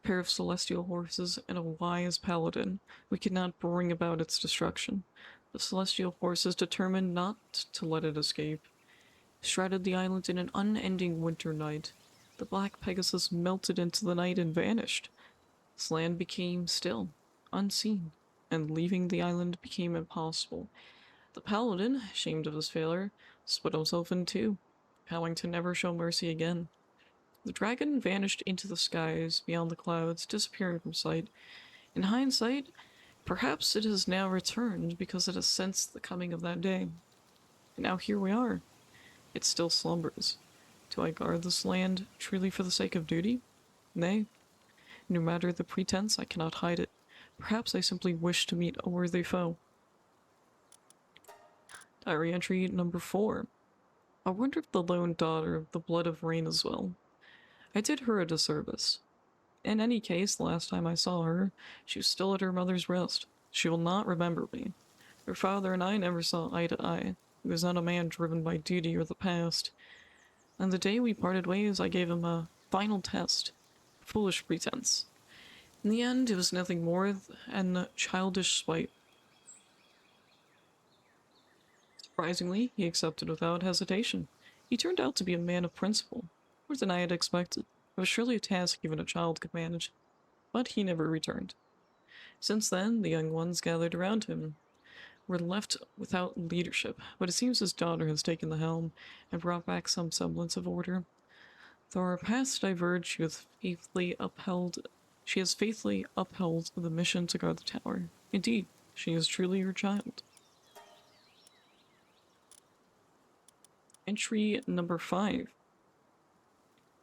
A: a pair of celestial horses, and a wise paladin. We could not bring about its destruction. The celestial horses, determined not to let it escape, shrouded the island in an unending winter night. The black Pegasus melted into the night and vanished. This land became still, unseen, and leaving the island became impossible. The paladin, ashamed of his failure, split himself in two, vowing to never show mercy again. The dragon vanished into the skies beyond the clouds, disappearing from sight. In hindsight, perhaps it has now returned because it has sensed the coming of that day. And now here we are. It still slumbers. Do I guard this land truly for the sake of duty? Nay. No matter the pretense, I cannot hide it. Perhaps I simply wish to meet a worthy foe. Diary entry number 4. I wonder if the lone daughter of the blood of rain is well. I did her a disservice. In any case, the last time I saw her, she was still at her mother's breast. She will not remember me. Her father and I never saw eye to eye. He was not a man driven by duty or the past. And the day we parted ways, I gave him a final test. Foolish pretense. In the end, it was nothing more than childish spite. Surprisingly, he accepted without hesitation. He turned out to be a man of principle, more than I had expected. It was surely a task even a child could manage. But he never returned. Since then, the young ones gathered around him were left without leadership, but it seems his daughter has taken the helm and brought back some semblance of order. Though our paths diverged, she has faithfully upheld the mission to guard the tower. Indeed, she is truly your child. Entry number 5.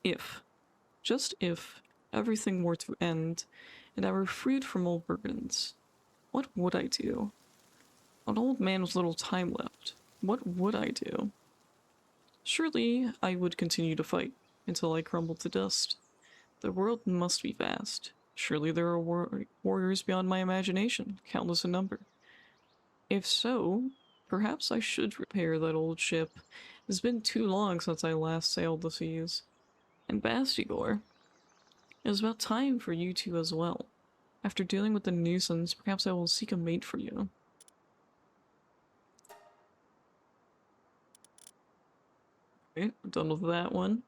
A: If, just if, everything were to end, and I were freed from all burdens, what would I do? An old man with little time left. What would I do? Surely I would continue to fight until I crumbled to dust. The world must be vast. Surely there are warriors beyond my imagination, countless in number. If so, perhaps I should repair that old ship. It has been too long since I last sailed the seas. And Bastigor, it is about time for you two as well. After dealing with the nuisance, perhaps I will seek a mate for you. Okay, I'm done with that one.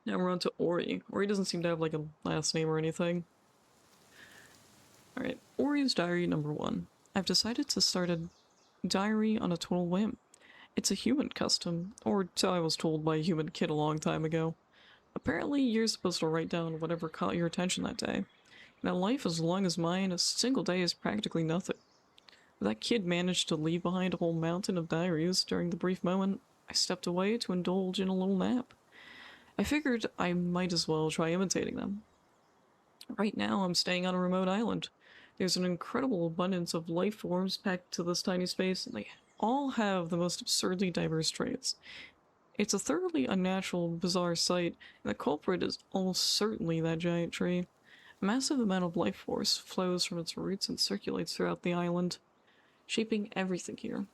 A: Now we're on to Ori. Ori doesn't seem to have like a last name or anything. Alright, Ori's diary number 1. I've decided to start a diary on a total whim. It's a human custom, or so I was told by a human kid a long time ago. Apparently, you're supposed to write down whatever caught your attention that day. In a life as long as mine, a single day is practically nothing. That kid managed to leave behind a whole mountain of diaries during the brief moment I stepped away to indulge in a little nap. I figured I might as well try imitating them. Right now, I'm staying on a remote island. There's an incredible abundance of life forms packed to this tiny space, and they all have the most absurdly diverse traits. It's a thoroughly unnatural, bizarre sight, and the culprit is almost certainly that giant tree. A massive amount of life force flows from its roots and circulates throughout the island, shaping everything here.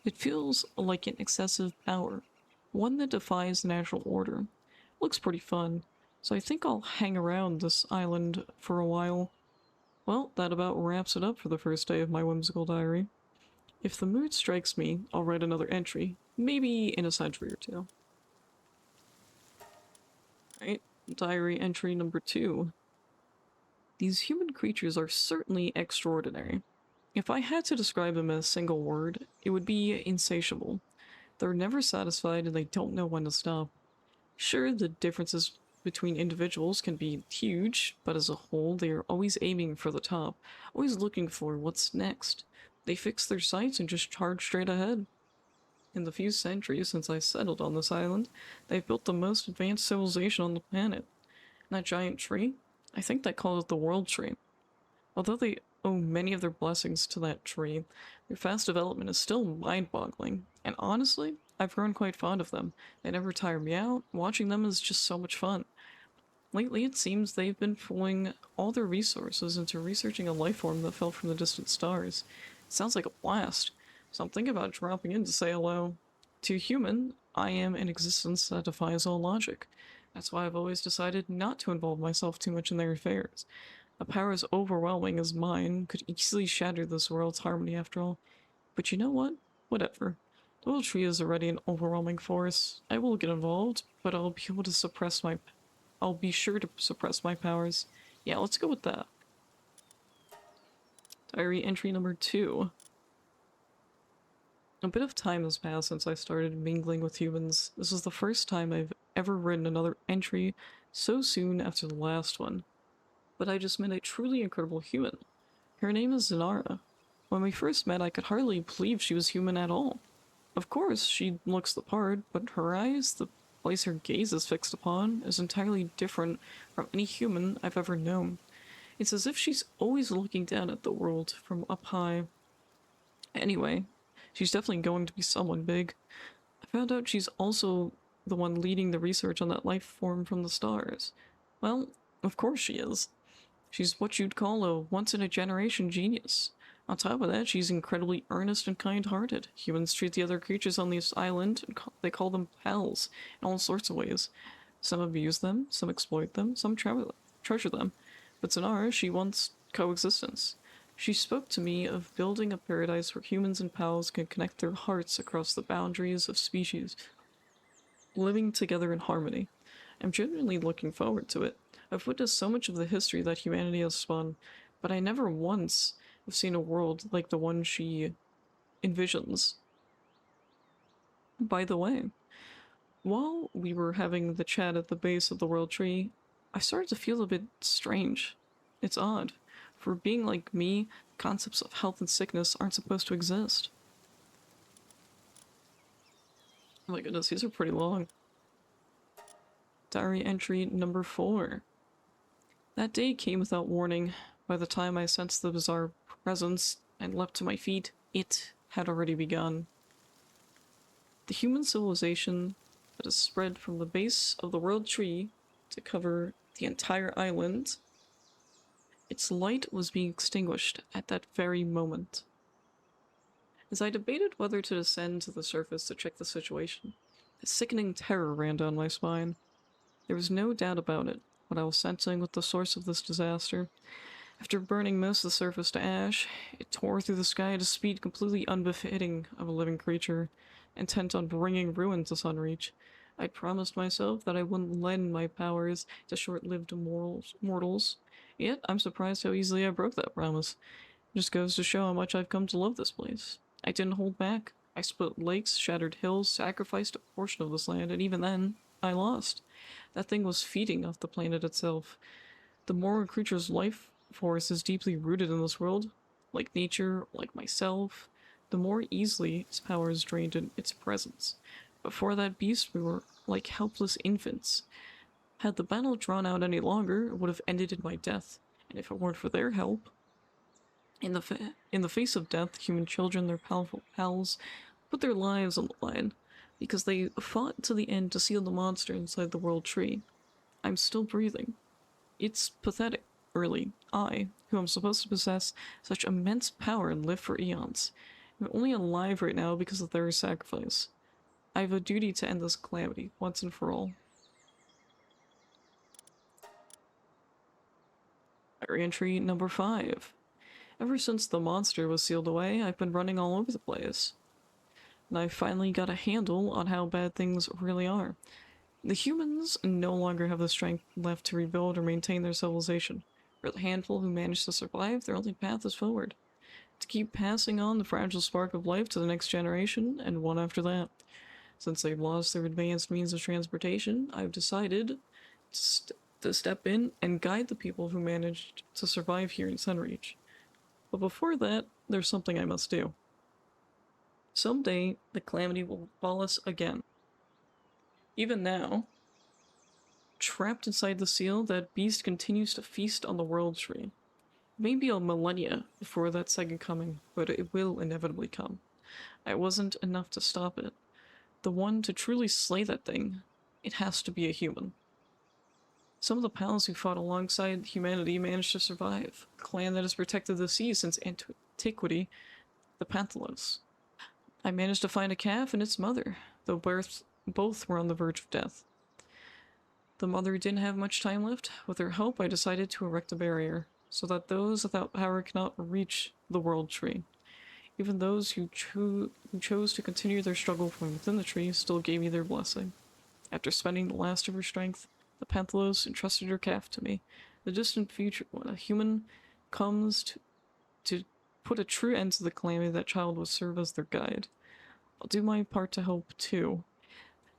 A: It feels like an excessive power, one that defies the natural order. Looks pretty fun, so I think I'll hang around this island for a while. Well, that about wraps it up for the first day of my whimsical diary. If the mood strikes me, I'll write another entry, maybe in a century or two. Right, diary entry number 2. These human creatures are certainly extraordinary. If I had to describe them in a single word, it would be insatiable. They're never satisfied and they don't know when to stop. Sure, the differences between individuals can be huge, but as a whole, they are always aiming for the top, always looking for what's next. They fix their sights and just charge straight ahead. In the few centuries since I settled on this island, they've built the most advanced civilization on the planet. And that giant tree? I think they call it the World Tree. Although they owe many of their blessings to that tree, their fast development is still mind-boggling. And honestly, I've grown quite fond of them. They never tire me out. Watching them is just so much fun. Lately, it seems they've been pouring all their resources into researching a life form that fell from the distant stars. It sounds like a blast, so I'm thinking about dropping in to say hello. To human, I am an existence that defies all logic. That's why I've always decided not to involve myself too much in their affairs. A power as overwhelming as mine could easily shatter this world's harmony after all. But you know what? Whatever. The whole tree is already an overwhelming force. I will get involved, but I'll be sure to suppress my powers. Yeah, let's go with that. Diary entry number 2. A bit of time has passed since I started mingling with humans. This is the first time I've ever written another entry so soon after the last one. But I just met a truly incredible human. Her name is Zenara. When we first met, I could hardly believe she was human at all. Of course, she looks the part, but her eyes, the place her gaze is fixed upon, is entirely different from any human I've ever known. It's as if she's always looking down at the world from up high. Anyway, she's definitely going to be someone big. I found out she's also the one leading the research on that life form from the stars. Well, of course she is. She's what you'd call a once-in-a-generation genius. On top of that, she's incredibly earnest and kind-hearted. Humans treat the other creatures on this island, and they call them pals in all sorts of ways. Some abuse them, some exploit them, some treasure them. But Zanara, she wants coexistence. She spoke to me of building a paradise where humans and pals can connect their hearts across the boundaries of species, living together in harmony. I'm genuinely looking forward to it. I've witnessed so much of the history that humanity has spun, but I never once have seen a world like the one she envisions. By the way, while we were having the chat at the base of the world tree, I started to feel a bit strange. It's odd. For being like me, concepts of health and sickness aren't supposed to exist. Oh my goodness, these are pretty long. Diary entry number 4. That day came without warning. By the time I sensed the bizarre presence and leapt to my feet, it had already begun. The human civilization that has spread from the base of the world tree to cover the entire island, its light was being extinguished at that very moment. As I debated whether to descend to the surface to check the situation, a sickening terror ran down my spine. There was no doubt about it. What I was sensing was the source of this disaster. After burning most of the surface to ash, it tore through the sky at a speed completely unbefitting of a living creature, intent on bringing ruin to Sunreach. I'd promised myself that I wouldn't lend my powers to short-lived mortals. Yet, I'm surprised how easily I broke that promise. It just goes to show how much I've come to love this place. I didn't hold back. I split lakes, shattered hills, sacrificed a portion of this land, and even then, I lost. That thing was feeding off the planet itself. The more a creature's life force is deeply rooted in this world, like nature, like myself, the more easily its power is drained in its presence. Before that beast, we were like helpless infants. Had the battle drawn out any longer, it would have ended in my death, and if it weren't for their help, in the face of death, human children, their powerful pals, put their lives on the line, because they fought to the end to seal the monster inside the world tree. I'm still breathing. It's pathetic, really. I, who am supposed to possess such immense power and live for eons, am only alive right now because of their sacrifice. I have a duty to end this calamity, once and for all. Diary entry number 5. Ever since the monster was sealed away, I've been running all over the place. And I finally got a handle on how bad things really are. The humans no longer have the strength left to rebuild or maintain their civilization. For the handful who manage to survive, their only path is forward. To keep passing on the fragile spark of life to the next generation, and one after that. Since they've lost their advanced means of transportation, I've decided to step in and guide the people who managed to survive here in Sunreach. But before that, there's something I must do. Someday, the calamity will befall us again. Even now, trapped inside the seal, that beast continues to feast on the world tree. Maybe a millennia before that second coming, but it will inevitably come. I wasn't enough to stop it. The one to truly slay that thing, it has to be a human. Some of the pals who fought alongside humanity managed to survive. A clan that has protected the sea since antiquity, the Panthalos. I managed to find a calf and its mother, though both were on the verge of death. The mother didn't have much time left. With her help, I decided to erect a barrier, so that those without power cannot reach the world tree. Even those who chose to continue their struggle from within the tree still gave me their blessing. After spending the last of her strength, the Panthalos entrusted her calf to me. The distant future, when a human comes to put a true end to the calamity, that child will serve as their guide. I'll do my part to help, too.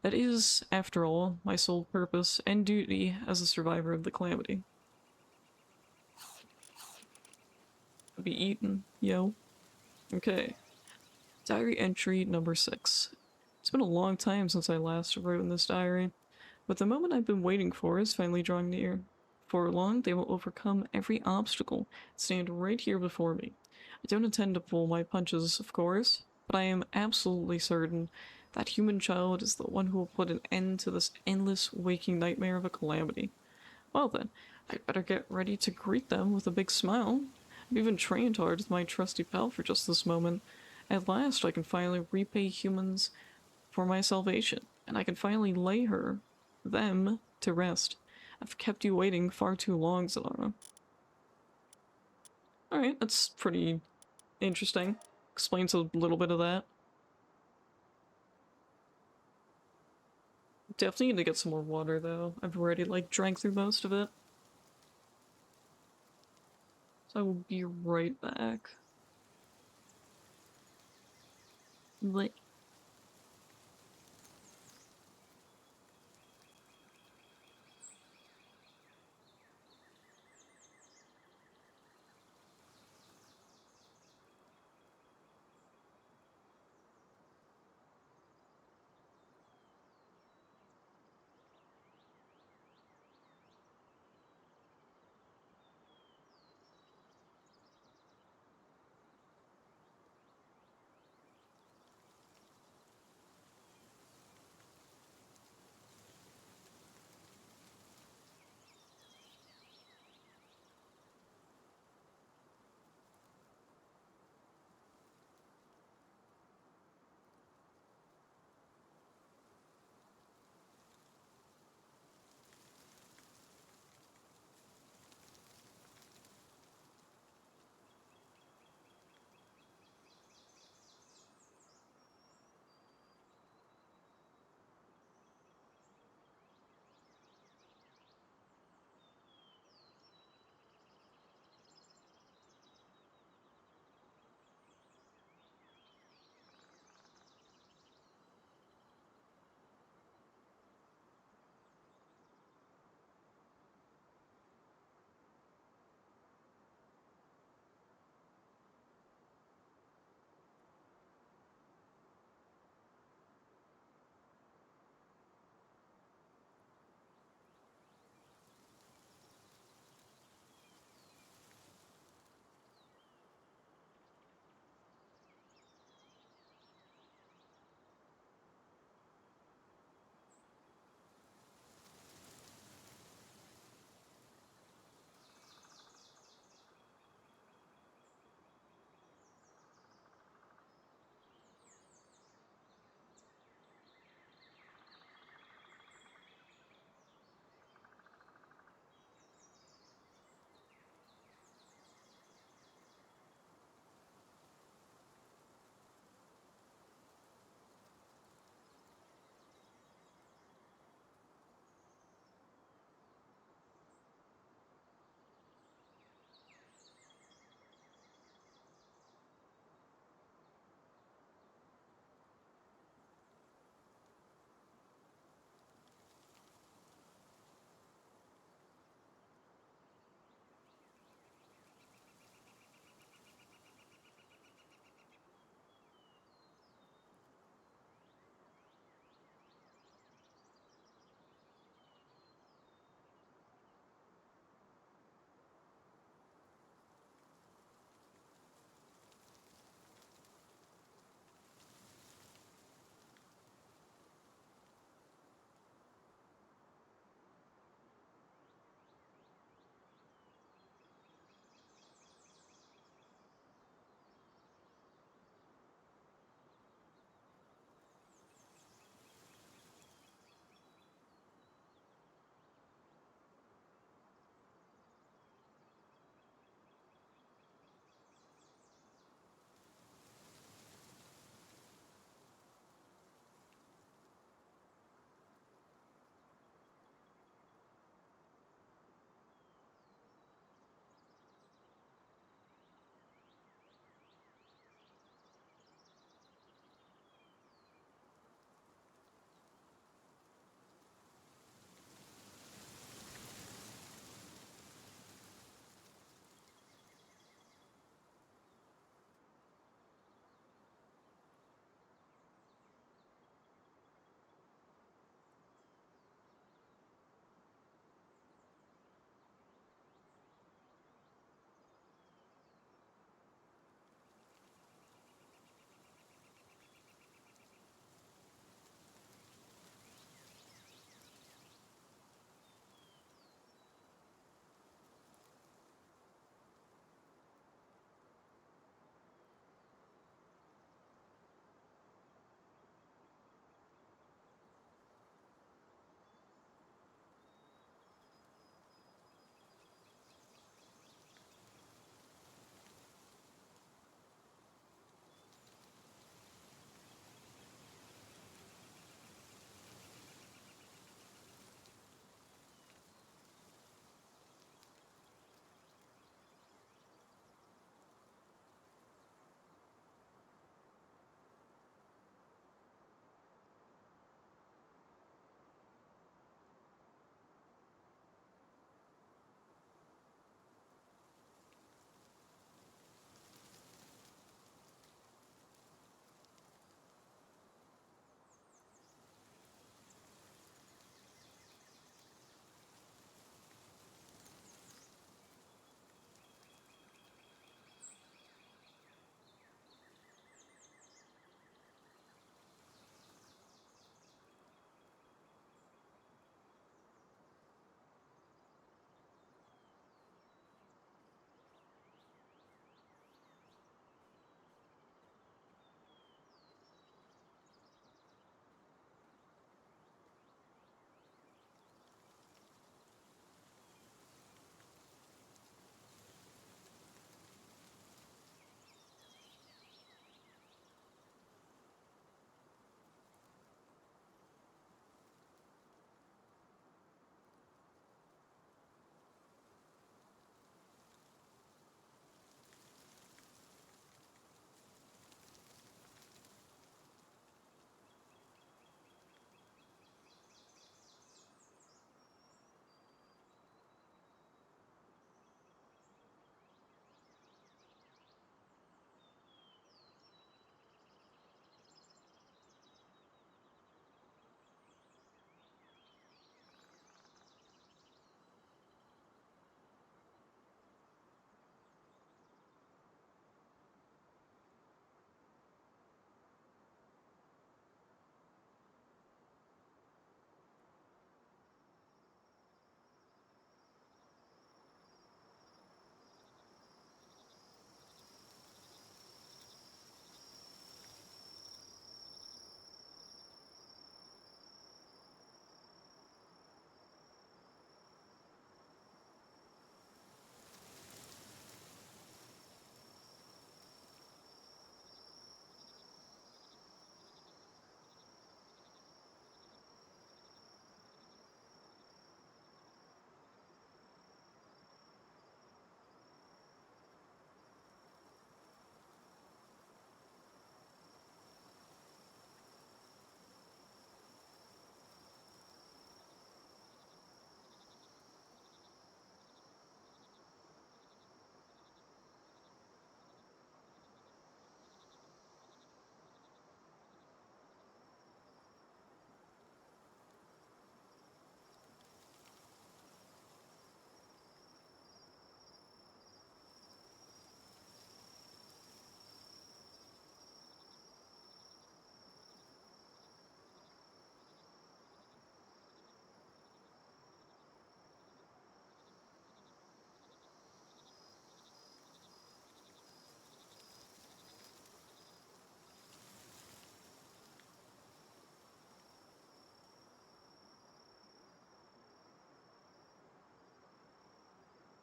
A: That is, after all, my sole purpose and duty as a survivor of the calamity. I'll be eaten, yo. Okay. Diary entry number 6. It's been a long time since I last wrote in this diary, but the moment I've been waiting for is finally drawing near. Before long, they will overcome every obstacle and stand right here before me. I don't intend to pull my punches, of course, but I am absolutely certain that human child is the one who will put an end to this endless waking nightmare of a calamity. Well then, I'd better get ready to greet them with a big smile. I've even trained hard with my trusty pal for just this moment. At last, I can finally repay humans for my salvation, and I can finally lay them, to rest. I've kept you waiting far too long, Zalara. Alright, that's pretty interesting. Explains a little bit of that. Definitely need to get some more water, though. I've already, like, drank through most of it. So I will be right back. Blech.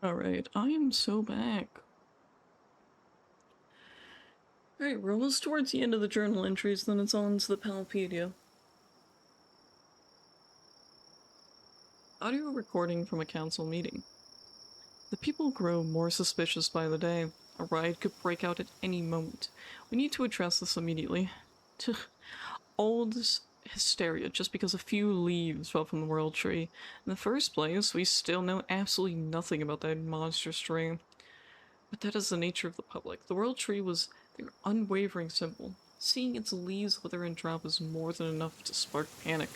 A: Alright, I am so back. Alright, we're almost towards the end of the journal entries, then it's on to the Palpedia. Audio recording from a council meeting. The people grow more suspicious by the day. A riot could break out at any moment. We need to address this immediately. All this hysteria just because a few leaves fell from the world tree. In the first place, we still know absolutely nothing about that monstrous tree. But that is the nature of the public. The world tree was their unwavering symbol. Seeing its leaves wither and drop is more than enough to spark panic.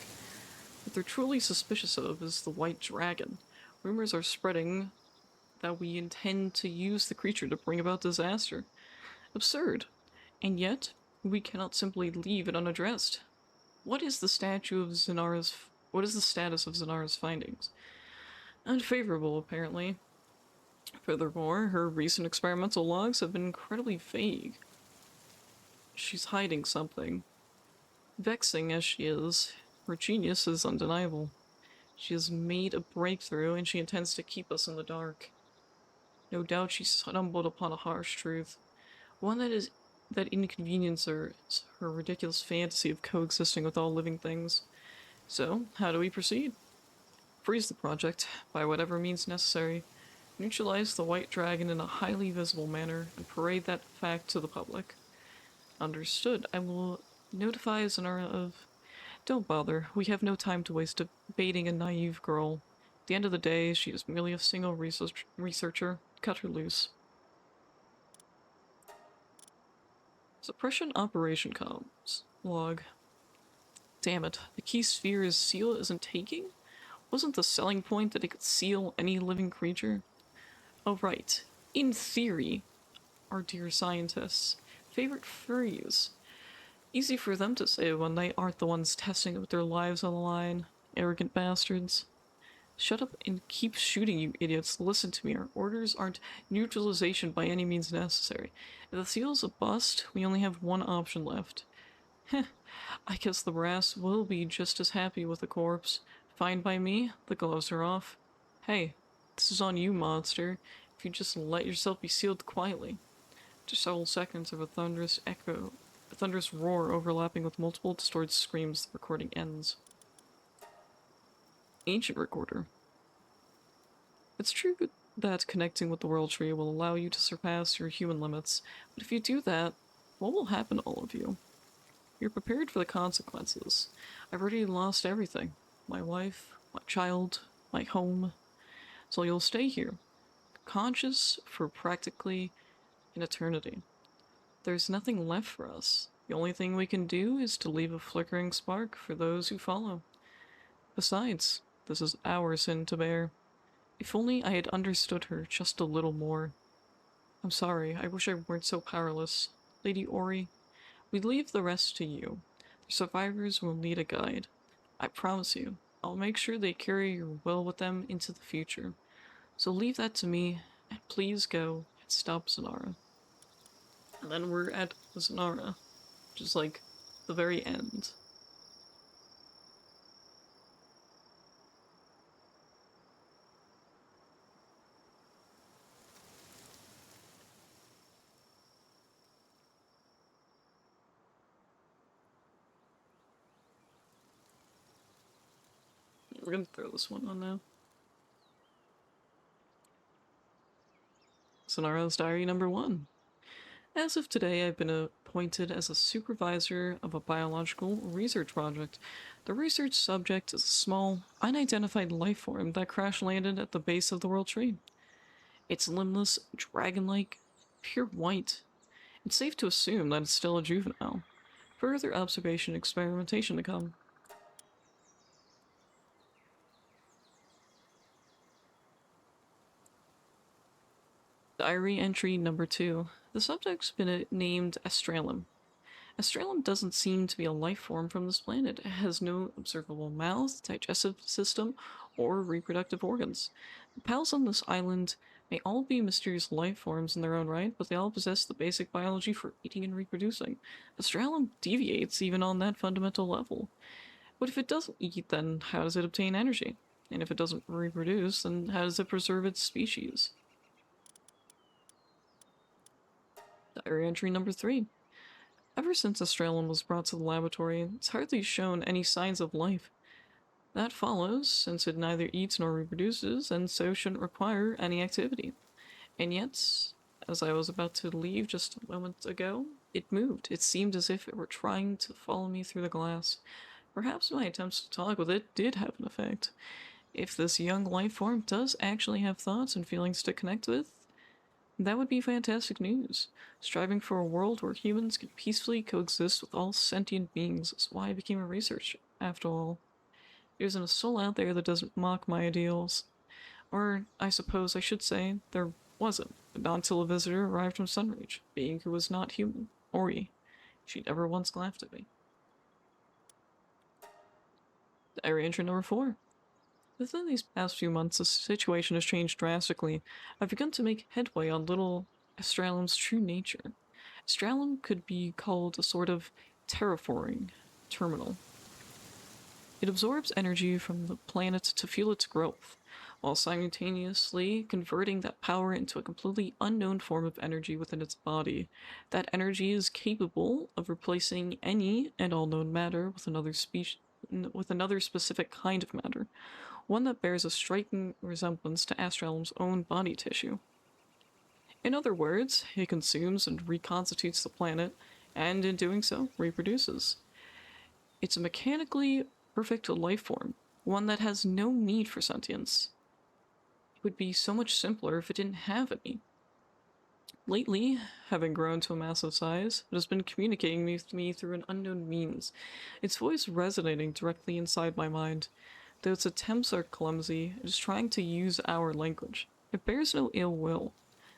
A: What they're truly suspicious of is the white dragon. Rumors are spreading that we intend to use the creature to bring about disaster. Absurd. And yet, we cannot simply leave it unaddressed. What is the what is the status of Zanara's findings? Unfavorable, apparently. Furthermore, her recent experimental logs have been incredibly vague. She's hiding something. Vexing as she is, her genius is undeniable. She has made a breakthrough and she intends to keep us in the dark. No doubt she stumbled upon a harsh truth, one that inconveniences her ridiculous fantasy of coexisting with all living things. So, how do we proceed? Freeze the project, by whatever means necessary, neutralize the white dragon in a highly visible manner, and parade that fact to the public. Understood. I will notify Zanara of... Don't bother. We have no time to waste debating a naive girl. At the end of the day, she is merely a single researcher. Cut her loose. Suppression operation comms. Log. Damn it. The key sphere's seal isn't taking? Wasn't the selling point that it could seal any living creature? Oh, right. In theory, our dear scientists' favorite furries. Easy for them to say when they aren't the ones testing it with their lives on the line. Arrogant bastards. Shut up and keep shooting, you idiots. Listen to me. Our orders aren't neutralization by any means necessary. If the seal's a bust, we only have one option left. Heh, I guess the brass will be just as happy with the corpse. Fine by me, the gloves are off. Hey, this is on you, monster, if you just let yourself be sealed quietly. After several seconds of a thunderous roar overlapping with multiple distorted screams, the recording ends. Ancient recorder. It's true that connecting with the world tree will allow you to surpass your human limits, but if you do that, what will happen to all of you? You're prepared for the consequences. I've already lost everything. My wife, my child, my home. So you'll stay here, conscious for practically an eternity. There's nothing left for us. The only thing we can do is to leave a flickering spark for those who follow. Besides, this is our sin to bear. If only I had understood her just a little more. I'm sorry, I wish I weren't so powerless. Lady Ori, we leave the rest to you. The survivors will need a guide. I promise you, I'll make sure they carry your will with them into the future. So leave that to me, and please go and stop Zanara. And then we're at Zanara, which is like the very end. We're gonna throw this one on now. Zanara's Diary number 1. As of today, I've been appointed as a supervisor of a biological research project. The research subject is a small, unidentified life form that crash landed at the base of the world tree. It's limbless, dragon-like, pure white. It's safe to assume that it's still a juvenile. Further observation and experimentation to come. Diary entry number 2. The subject's been named Astralum. Astralum doesn't seem to be a life form from this planet. It has no observable mouth, digestive system, or reproductive organs. The pals on this island may all be mysterious life forms in their own right, but they all possess the basic biology for eating and reproducing. Astralum deviates even on that fundamental level. But if it doesn't eat, then how does it obtain energy? And if it doesn't reproduce, then how does it preserve its species? Diary entry number 3. Ever since Australian was brought to the laboratory, it's hardly shown any signs of life. That follows, since it neither eats nor reproduces, and so shouldn't require any activity. And yet, as I was about to leave just a moment ago, it moved. It seemed as if it were trying to follow me through the glass. Perhaps my attempts to talk with it did have an effect. If this young life form does actually have thoughts and feelings to connect with, that would be fantastic news. Striving for a world where humans can peacefully coexist with all sentient beings is why I became a researcher, after all. There isn't a soul out there that doesn't mock my ideals. Or, I suppose I should say, there wasn't, but not until a visitor arrived from Sunreach, being who was not human, Ori. She never once laughed at me. Diary entry number 4. Within these past few months, the situation has changed drastically. I've begun to make headway on little Astralam's true nature. Astralam could be called a sort of terraforming terminal. It absorbs energy from the planet to fuel its growth, while simultaneously converting that power into a completely unknown form of energy within its body. That energy is capable of replacing any and all known matter with another species, with another specific kind of matter, one that bears a striking resemblance to Astralam's own body tissue. In other words, it consumes and reconstitutes the planet, and in doing so, reproduces. It's a mechanically perfect life form, one that has no need for sentience. It would be so much simpler if it didn't have any. Lately, having grown to a massive size, it has been communicating with me through an unknown means, its voice resonating directly inside my mind. Though its attempts are clumsy, it is trying to use our language. It bears no ill will.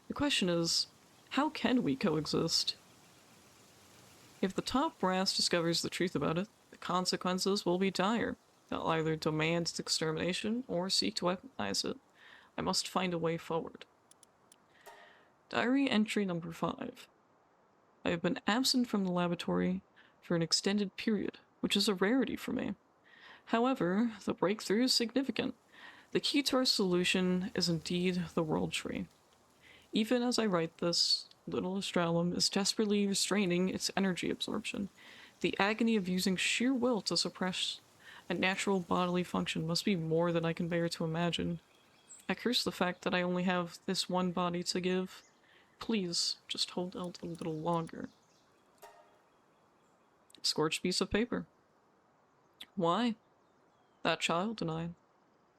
A: The question is, how can we coexist? If the top brass discovers the truth about it, the consequences will be dire. They'll either demand its extermination or seek to weaponize it. I must find a way forward. Diary entry number 5. I have been absent from the laboratory for an extended period, which is a rarity for me. However, the breakthrough is significant. The key to our solution is indeed the World Tree. Even as I write this, little Astralum is desperately restraining its energy absorption. The agony of using sheer will to suppress a natural bodily function must be more than I can bear to imagine. I curse the fact that I only have this one body to give. Please, just hold out a little longer. Scorched piece of paper. Why? That child and I.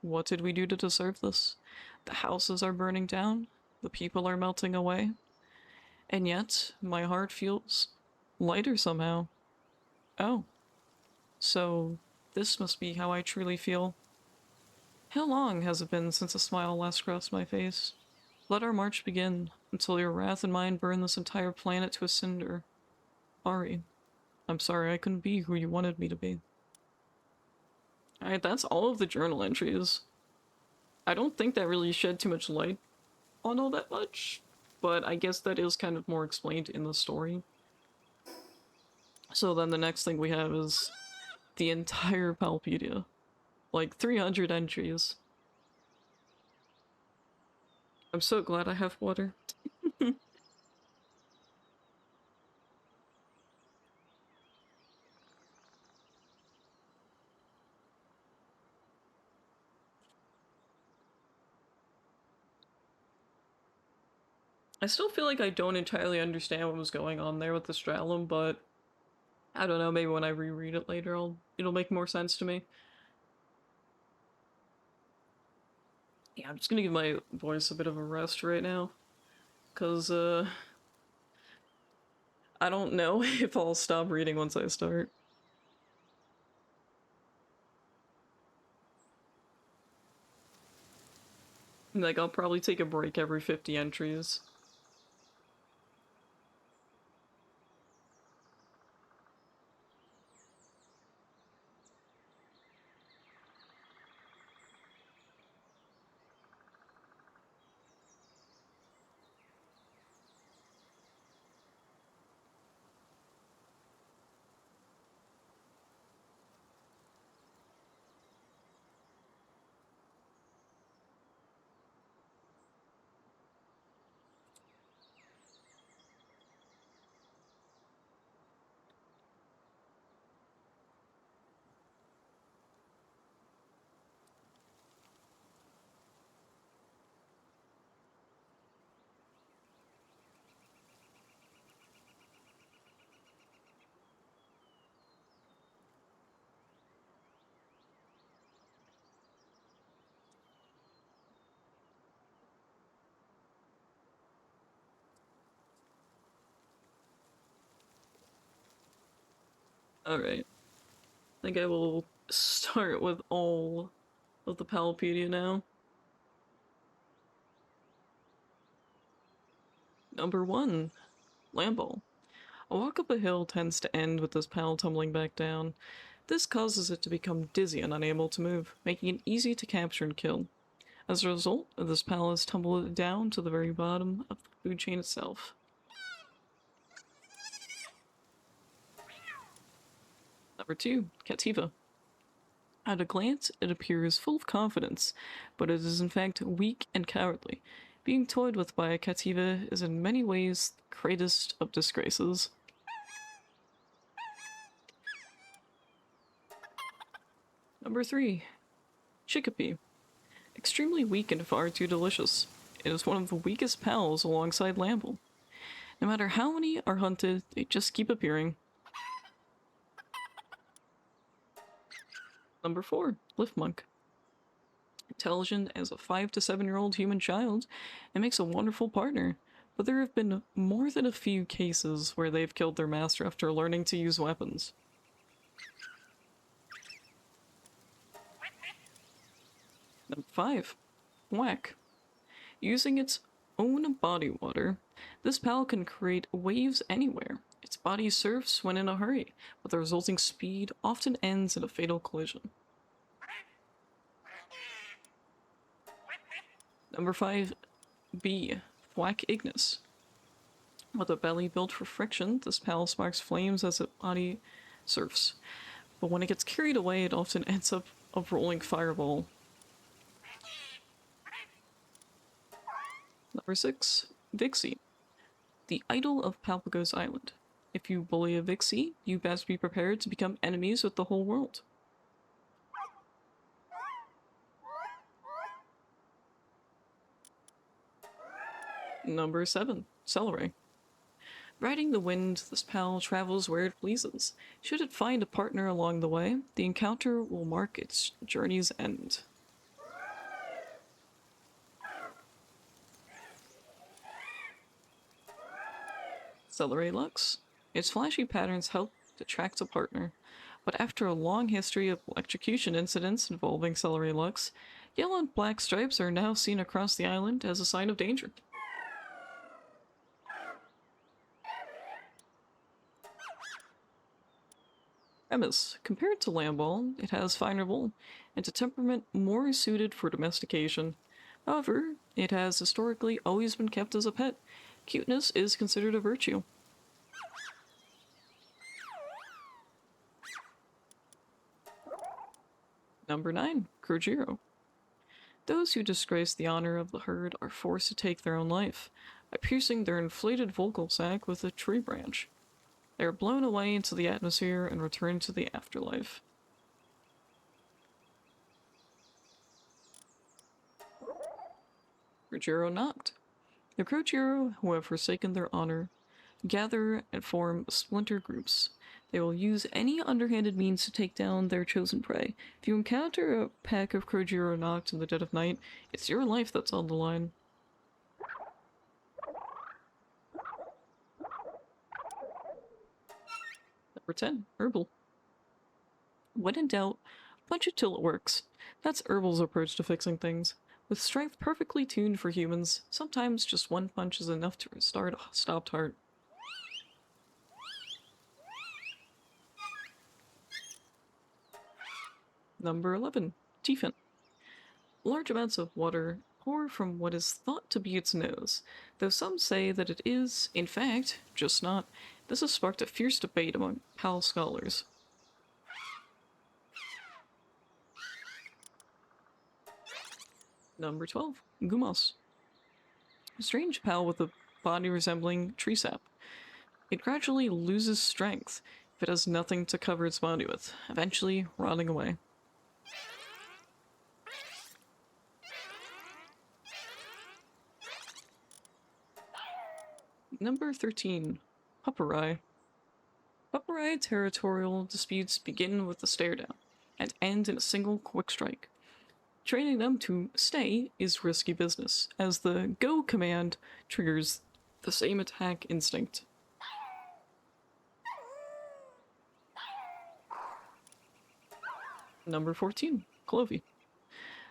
A: What did we do to deserve this? The houses are burning down. The people are melting away. And yet, my heart feels lighter somehow. Oh, so this must be how I truly feel. How long has it been since a smile last crossed my face? Let our march begin, until your wrath and mine burn this entire planet to a cinder. Ari, I'm sorry I couldn't be who you wanted me to be. Alright, that's all of the journal entries. I don't think that really shed too much light on all that much, but I guess that is kind of more explained in the story. So then the next thing we have is the entire Palpedia. Like 300 entries. I'm so glad I have water. I still feel like I don't entirely understand what was going on there with the Stralum, but I don't know, maybe when I reread it later it'll make more sense to me. Yeah, I'm just gonna give my voice a bit of a rest right now. Cause I don't know if I'll stop reading once I start. Like I'll probably take a break every 50 entries. Alright. I think I will start with all of the Palpedia now. Number 1. Lamball. A walk up a hill tends to end with this pal tumbling back down. This causes it to become dizzy and unable to move, making it easy to capture and kill. As a result, this pal is tumbled down to the very bottom of the food chain itself. Number 2. Cativa. At a glance, it appears full of confidence, but it is in fact weak and cowardly. Being toyed with by a Cativa is in many ways the greatest of disgraces. Number 3. Chicopee. Extremely weak and far too delicious. It is one of the weakest pals alongside Lamble. No matter how many are hunted, they just keep appearing. Number 4. Liftmonk. Intelligent as a 5 to 7-year-old human child, it makes a wonderful partner. But there have been more than a few cases where they've killed their master after learning to use weapons. Number 5. Whack. Using its own body water, this pal can create waves anywhere. Its body surfs when in a hurry, but the resulting speed often ends in a fatal collision. Number 5. B. Thwack Ignis. With a belly built for friction, this pal sparks flames as its body surfs. But when it gets carried away, it often ends up a rolling fireball. Number 6. Vixie. The idol of Palpagos Island. If you bully a Vixie, you best be prepared to become enemies with the whole world. Number 7. Celery. Riding the wind, this pal travels where it pleases. Should it find a partner along the way, the encounter will mark its journey's end. Celery Lux. Its flashy patterns help attract a partner, but after a long history of electrocution incidents involving Celery Lux, yellow and black stripes are now seen across the island as a sign of danger. Premise. Compared to Lamball, it has finer wool, and a temperament more suited for domestication. However, it has historically always been kept as a pet. Cuteness is considered a virtue. Number 9. Krojiro. Those who disgrace the honor of the herd are forced to take their own life by piercing their inflated vocal sac with a tree branch. They are blown away into the atmosphere and return to the afterlife. Krojiro Noct. The Krojiro who have forsaken their honor gather and form splinter groups. They will use any underhanded means to take down their chosen prey. If you encounter a pack of Krojiro Noct in the dead of night, it's your life that's on the line. Number 10. Herbal. When in doubt, punch it till it works. That's Herbal's approach to fixing things. With strength perfectly tuned for humans, sometimes just one punch is enough to restart a stopped heart. Number 11. Tiefin. Large amounts of water pour from what is thought to be its nose, though some say that it is, in fact, just not. This has sparked a fierce debate among PAL scholars. Number 12. Gumos. A strange pal with a body resembling tree sap. It gradually loses strength if it has nothing to cover its body with, eventually rotting away. Number 13. Pupperai. Pupperai territorial disputes begin with a stare down and end in a single quick strike. Training them to stay is risky business, as the go command triggers the same attack instinct. Number 14. Clovey.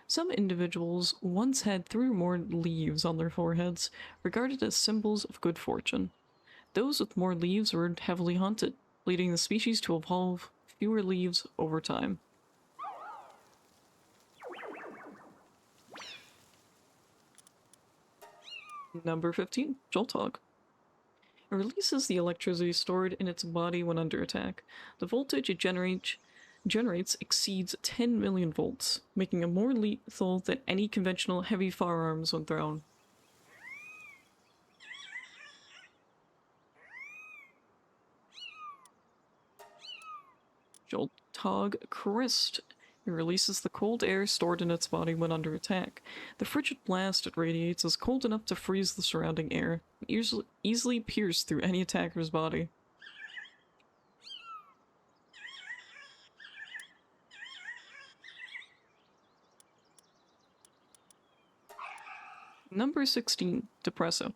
A: Some individuals once had 3 or more leaves on their foreheads, regarded as symbols of good fortune. Those with more leaves were heavily hunted, leading the species to evolve fewer leaves over time. Number 15. Jolthog. It releases the electricity stored in its body when under attack. The voltage it generates exceeds 10 million volts, making it more lethal than any conventional heavy firearms when thrown. Jolthog Crist. It releases the cold air stored in its body when under attack. The frigid blast it radiates is cold enough to freeze the surrounding air, easily pierce through any attacker's body. Number 16. Depresso.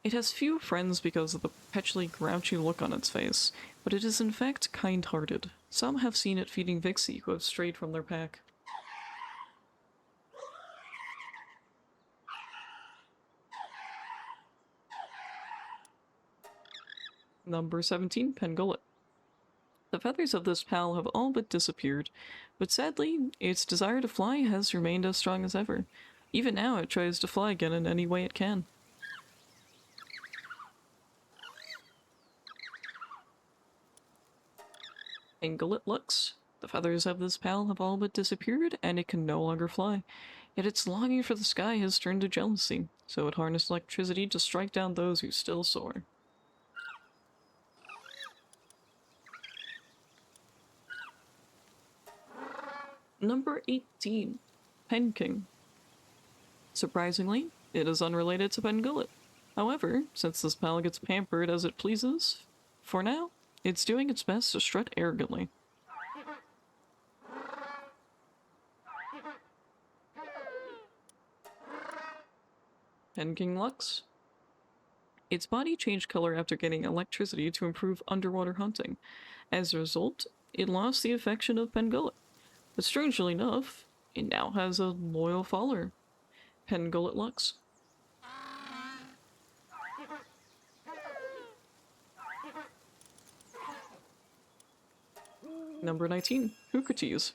A: It has few friends because of the perpetually grouchy look on its face, but it is in fact kind-hearted. Some have seen it feeding Vixie who have strayed from their pack. Number 17. Pangolin. The feathers of this pal have all but disappeared, but sadly, its desire to fly has remained as strong as ever. Even now, it tries to fly again in any way it can. Pangolin Lux. The feathers of this pal have all but disappeared, and it can no longer fly. Yet its longing for the sky has turned to jealousy, so it harnessed electricity to strike down those who still soar. Number 18. Penking. Surprisingly, it is unrelated to Pangolin. However, since this pal gets pampered as it pleases, for now, it's doing its best to strut arrogantly. Penking Lux. Its body changed color after getting electricity to improve underwater hunting. As a result, it lost the affection of Pangolin. But strangely enough, it now has a loyal follower, Pangolin Lux. Number 19. Hookatees.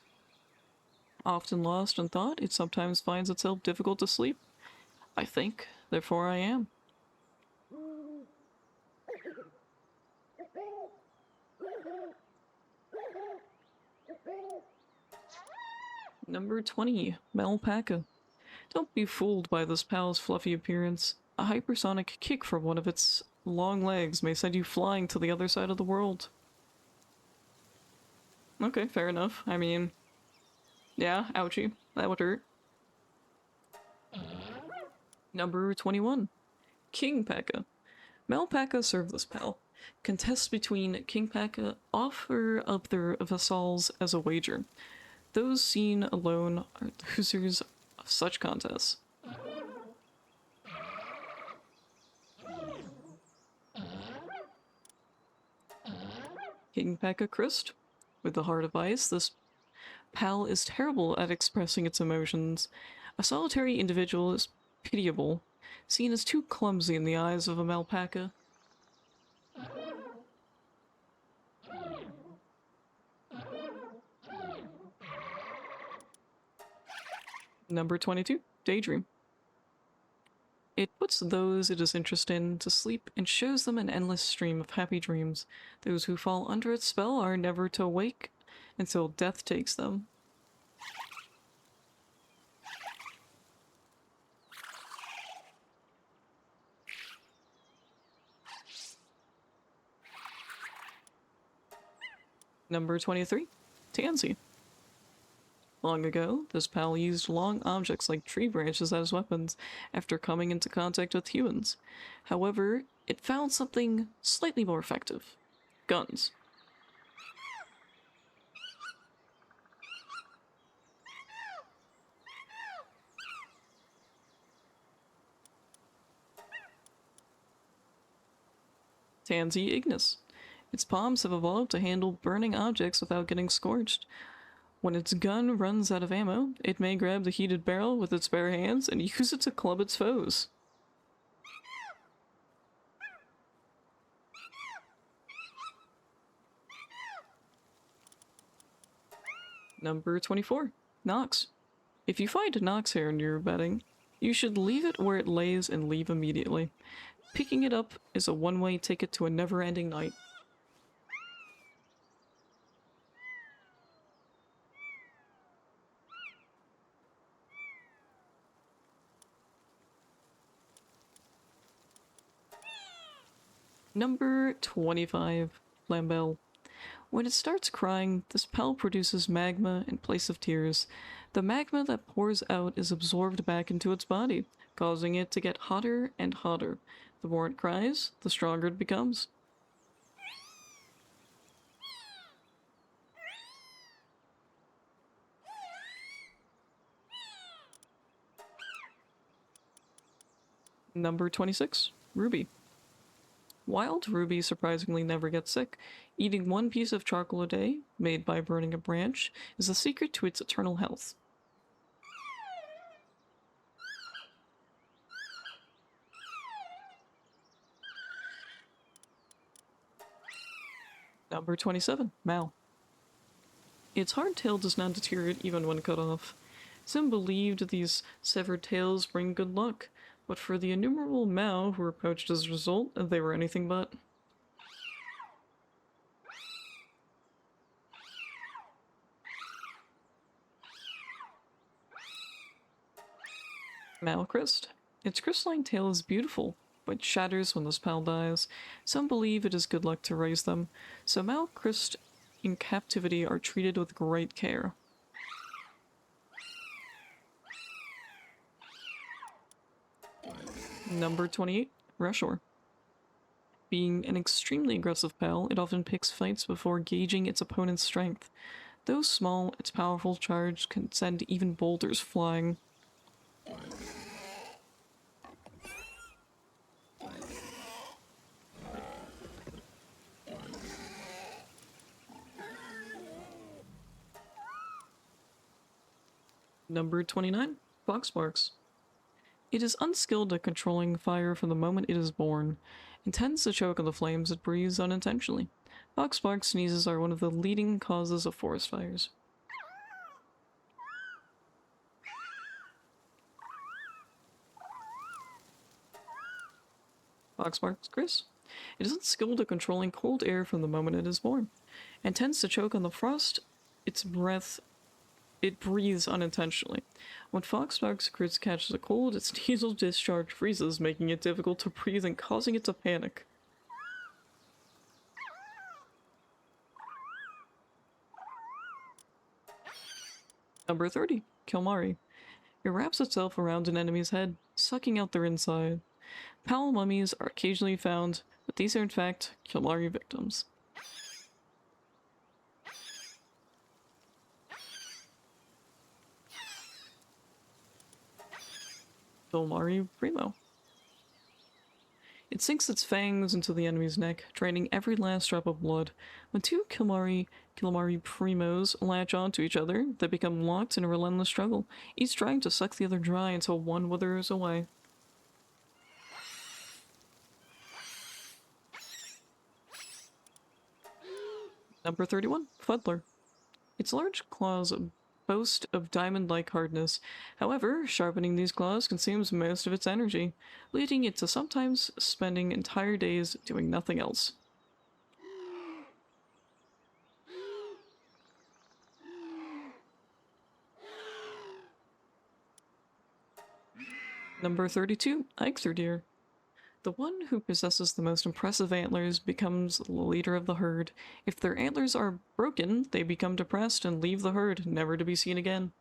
A: Often lost in thought, it sometimes finds itself difficult to sleep. I think, therefore I am. Number 20. Malpaca. Don't be fooled by this pal's fluffy appearance. A hypersonic kick from one of its long legs may send you flying to the other side of the world. Okay, fair enough. I mean, yeah, ouchie. That would hurt. Number 21. King Pekka. Malpaca serve this pal. Contests between King Pekka offer up their vassals as a wager. Those seen alone are losers of such contests. King Pekka Christ. With the heart of ice, this pal is terrible at expressing its emotions. A solitary individual is pitiable, seen as too clumsy in the eyes of a Malpaca. Number 22. Daydream. It puts those it is interested in to sleep and shows them an endless stream of happy dreams. Those who fall under its spell are never to awake until death takes them. Number 23. Tansy. Long ago, this pal used long objects like tree branches as weapons after coming into contact with humans. However, it found something slightly more effective. Guns. Tansy Ignis. Its palms have evolved to handle burning objects without getting scorched. When its gun runs out of ammo, it may grab the heated barrel with its bare hands and use it to club its foes. Number 24. Nox. If you find a Nox hair in your bedding, you should leave it where it lays and leave immediately. Picking it up is a one-way ticket to a never-ending night. Number 25. Lambel. When it starts crying, this pal produces magma in place of tears. The magma that pours out is absorbed back into its body, causing it to get hotter and hotter. The more it cries, the stronger it becomes. Number 26. Ruby. Wild ruby surprisingly never gets sick. Eating one piece of charcoal a day, made by burning a branch, is the secret to its eternal health. Number 27. Mal. Its hard tail does not deteriorate even when cut off. Some believed these severed tails bring good luck, but for the innumerable Mao who were poached as a result, they were anything but. Malchrist. Its crystalline tail is beautiful, but shatters when this pal dies. Some believe it is good luck to raise them, so Malchrist in captivity are treated with great care. Number 28. Reshor. Being an extremely aggressive pal, it often picks fights before gauging its opponent's strength. Though small, its powerful charge can send even boulders flying. Number 29. Foxbarks. It is unskilled at controlling fire from the moment it is born, and tends to choke on the flames it breathes unintentionally. Foxbark sneezes are one of the leading causes of forest fires. Foxbark's Chris. It is unskilled at controlling cold air from the moment it is born, and tends to choke on the frost it breathes unintentionally. When Foxbark's Chris catches a cold, its nasal discharge freezes, making it difficult to breathe and causing it to panic. Number 30. Kilmari. It wraps itself around an enemy's head, sucking out their inside. Pal mummies are occasionally found, but these are in fact Kilmari victims. Kilmari Primo. It sinks its fangs into the enemy's neck, draining every last drop of blood. When two Kilmari Primos latch onto each other, they become locked in a relentless struggle, each trying to suck the other dry until one withers away. Number 31. Fuddler. Its large claws boast of diamond-like hardness. However, sharpening these claws consumes most of its energy, leading it to sometimes spending entire days doing nothing else. Number 32. Eichthurdeer. The one who possesses the most impressive antlers becomes the leader of the herd. If their antlers are broken, they become depressed and leave the herd, never to be seen again.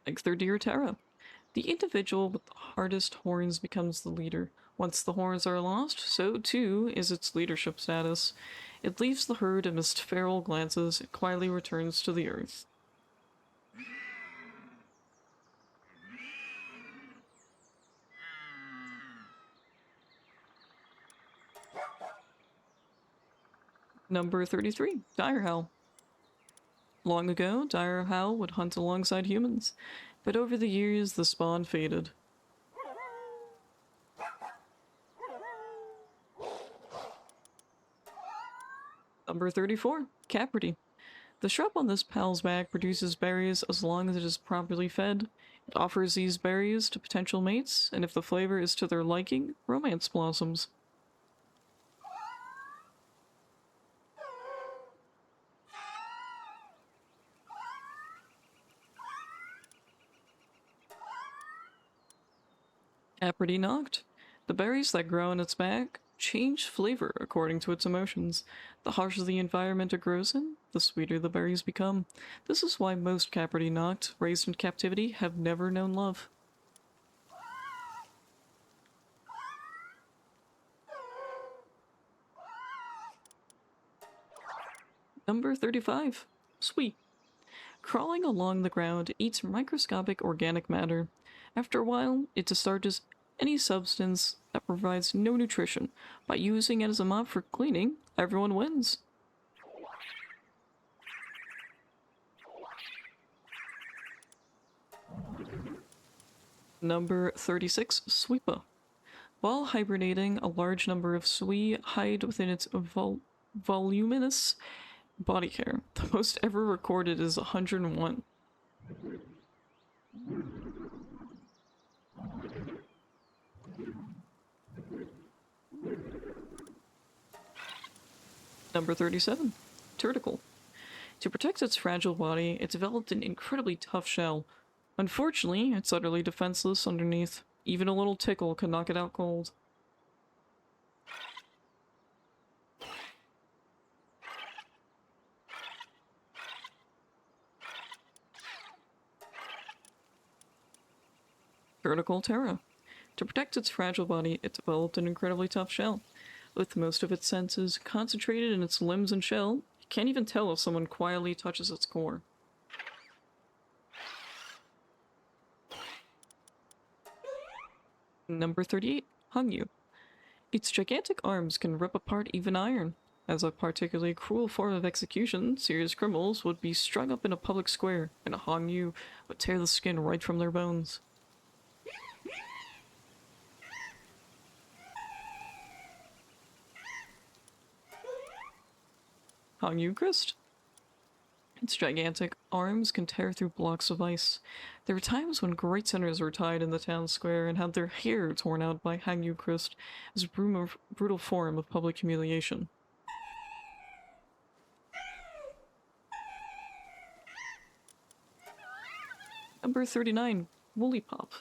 A: Eichthurdeer Terra. The individual with the hardest horns becomes the leader. Once the horns are lost, so too is its leadership status. It leaves the herd amidst feral glances and quietly returns to the earth. Number 33, Direhow. Long ago, Direhow would hunt alongside humans, but over the years the spawn faded. Number 34, Caperty. The shrub on this pal's back produces berries as long as it is properly fed. It offers these berries to potential mates, and if the flavor is to their liking, romance blossoms. Caperty knocked. The berries that grow on its back change flavor according to its emotions. The harsher the environment it grows in, the sweeter the berries become. This is why most Caperty knocked, raised in captivity, have never known love. Number 35. Sweet. Crawling along the ground, it eats microscopic organic matter. After a while, it discharges any substance that provides no nutrition. By using it as a mop for cleaning, everyone wins. Number 36, Sweepa. While hibernating, a large number of Sui hide within its voluminous body hair. The most ever recorded is 101. Number 37, Turticle. To protect its fragile body, it developed an incredibly tough shell. Unfortunately, it's utterly defenseless underneath. Even a little tickle can knock it out cold. Turticle Terra. To protect its fragile body, it developed an incredibly tough shell. With most of its senses concentrated in its limbs and shell, you can't even tell if someone quietly touches its core. Number 38, Hangyu. Its gigantic arms can rip apart even iron. As a particularly cruel form of execution, serious criminals would be strung up in a public square, and a Hangyu would tear the skin right from their bones. Hangyu Christ. Its gigantic arms can tear through blocks of ice. There were times when great sinners were tied in the town square and had their hair torn out by Hangyu Christ as a brutal form of public humiliation. Number 39, Woolly Pop.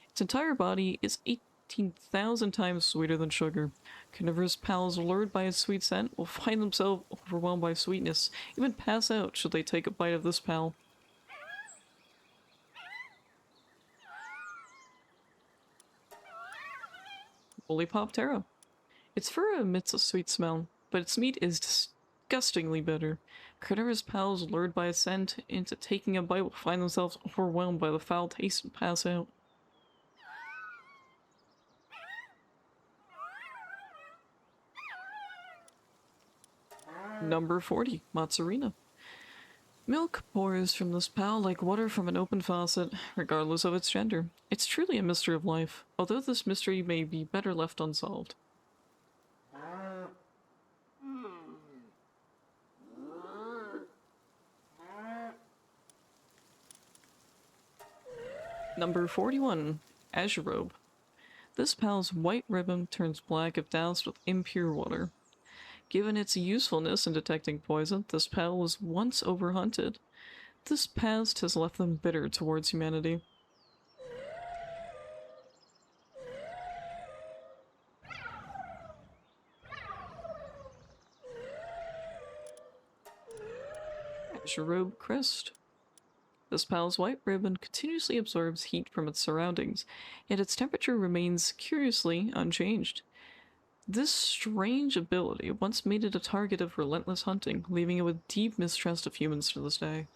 A: Its entire body is 18,000 times sweeter than sugar. Carnivorous pals lured by its sweet scent will find themselves overwhelmed by sweetness, even pass out should they take a bite of this pal. Woolly Pop Terra. Its fur emits a sweet smell, but its meat is disgustingly bitter. Carnivorous pals lured by its scent into taking a bite will find themselves overwhelmed by the foul taste and pass out. Number 40, Mozzarina. Milk pours from this pal like water from an open faucet, regardless of its gender. It's truly a mystery of life, although this mystery may be better left unsolved. Number 41, Azurobe. This pal's white ribbon turns black if doused with impure water. Given its usefulness in detecting poison, this pal was once overhunted. This past has left them bitter towards humanity. Azurobe Crest. This pal's white ribbon continuously absorbs heat from its surroundings, yet its temperature remains curiously unchanged. This strange ability once made it a target of relentless hunting, leaving it with deep mistrust of humans to this day.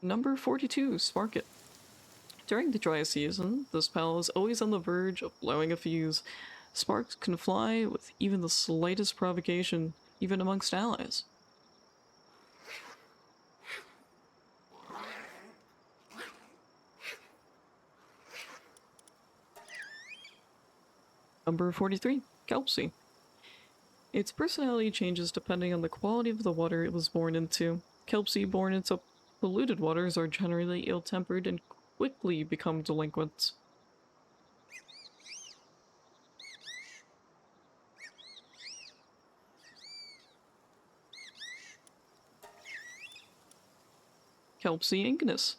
A: Number 42, Spark It. During the dry season, this pal is always on the verge of blowing a fuse. Sparks can fly with even the slightest provocation, even amongst allies. Number 43, Kelpsie. Its personality changes depending on the quality of the water it was born into. Kelpsie born into polluted waters are generally ill-tempered and quickly become delinquents. Kelpsie Ignis.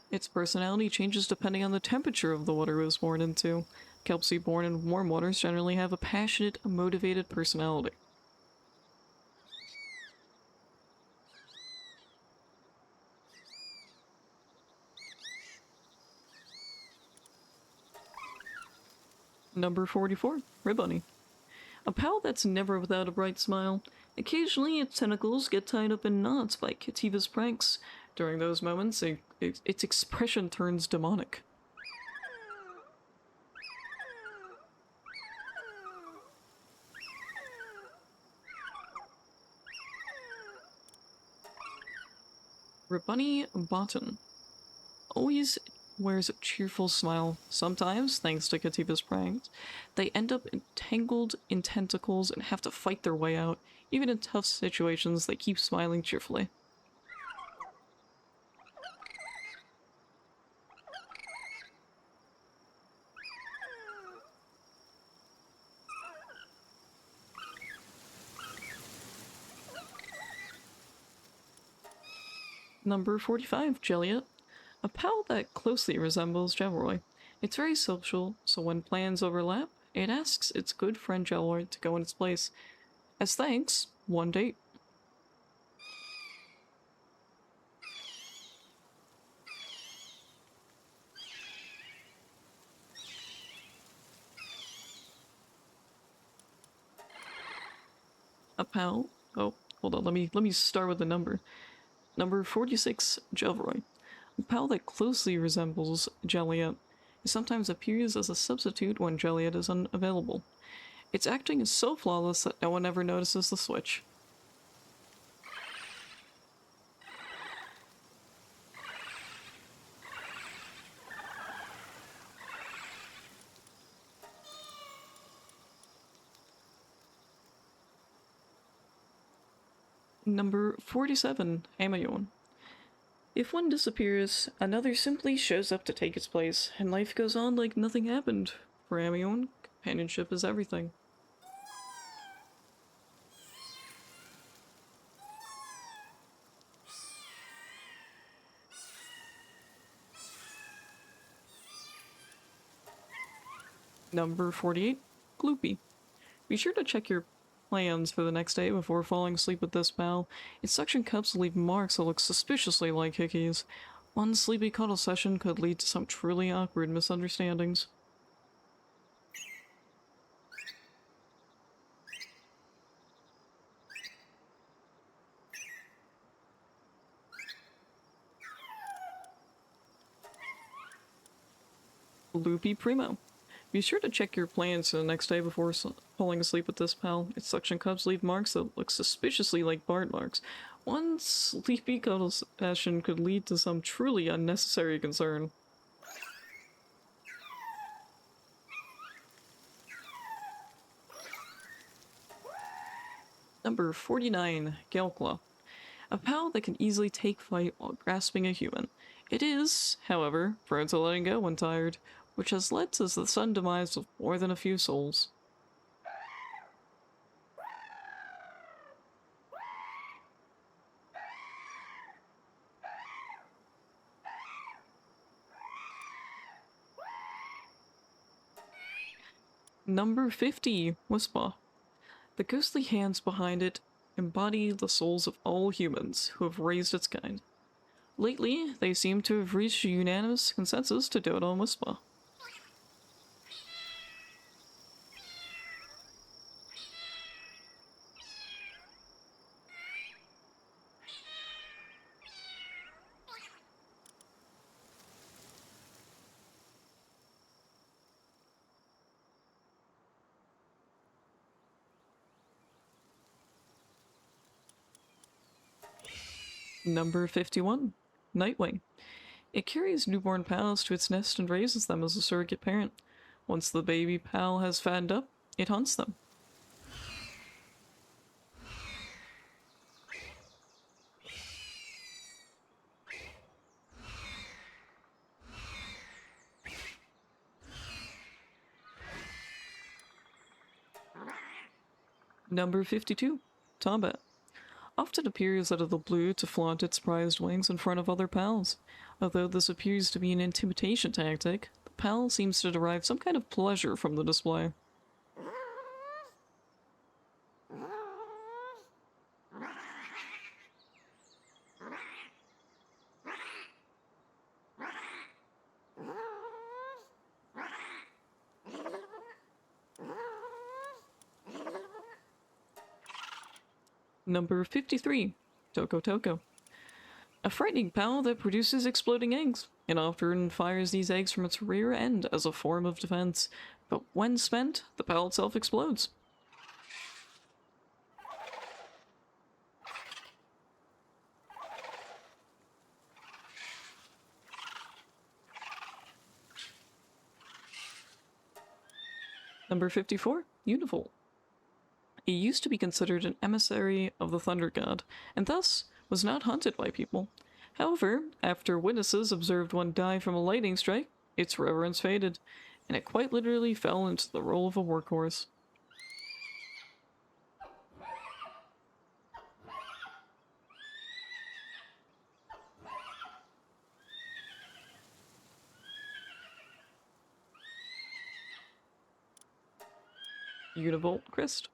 A: Its personality changes depending on the temperature of the water it was born into. Kelpsie born in warm waters generally have a passionate, motivated personality. Number 44, Ribbonny. A pal that's never without a bright smile. Occasionally, its tentacles get tied up in knots by Kativa's pranks. During those moments, its expression turns demonic. Ribbonny Bottom always wears a cheerful smile. Sometimes, thanks to Katiba's pranks, they end up entangled in tentacles and have to fight their way out. Even in tough situations, they keep smiling cheerfully. Number 45, Jelliet. A pal that closely resembles Jelroy. It's very social, so when plans overlap, it asks its good friend Jelroy to go in its place. As thanks, one date. A pal. Oh, hold on. Let me start with the number. Number 46, Jelroy. A pal that closely resembles Jelliet. It sometimes appears as a substitute when Jelliet is unavailable. Its acting is so flawless that no one ever notices the switch. Number 47, Amayon. If one disappears, another simply shows up to take its place, and life goes on like nothing happened. For Amion, companionship is everything. Number 48, Gloopy. Be sure to check your plans for the next day before falling asleep with this pal. Its suction cups leave marks that look suspiciously like hickeys. One sleepy cuddle session could lead to some truly awkward misunderstandings. Loopy Primo. Be sure to check your plans for the next day before falling asleep with this pal. Its suction cups leave marks that look suspiciously like Bart marks. One sleepy cuddle session could lead to some truly unnecessary concern. Number 49, Galclaw. A pal that can easily take flight while grasping a human. It is, however, prone to letting go when tired, which has led to the sudden demise of more than a few souls. Number 50, Whisper. The ghostly hands behind it embody the souls of all humans who have raised its kind. Lately, they seem to have reached a unanimous consensus to dote on Whisper. Number 51. Nightwing. It carries newborn pals to its nest and raises them as a surrogate parent. Once the baby pal has fattened up, it hunts them. Number 52. Tombat. Often appears out of the blue to flaunt its prized wings in front of other pals. Although this appears to be an intimidation tactic, the pal seems to derive some kind of pleasure from the display. Number 53. Toko Toko. A frightening pal that produces exploding eggs. It often fires these eggs from its rear end as a form of defense, but when spent, the pal itself explodes. Number 54. Univolt. It used to be considered an emissary of the Thunder God, and thus was not hunted by people. However, after witnesses observed one die from a lightning strike, its reverence faded, and it quite literally fell into the role of a workhorse. Univolt Christ.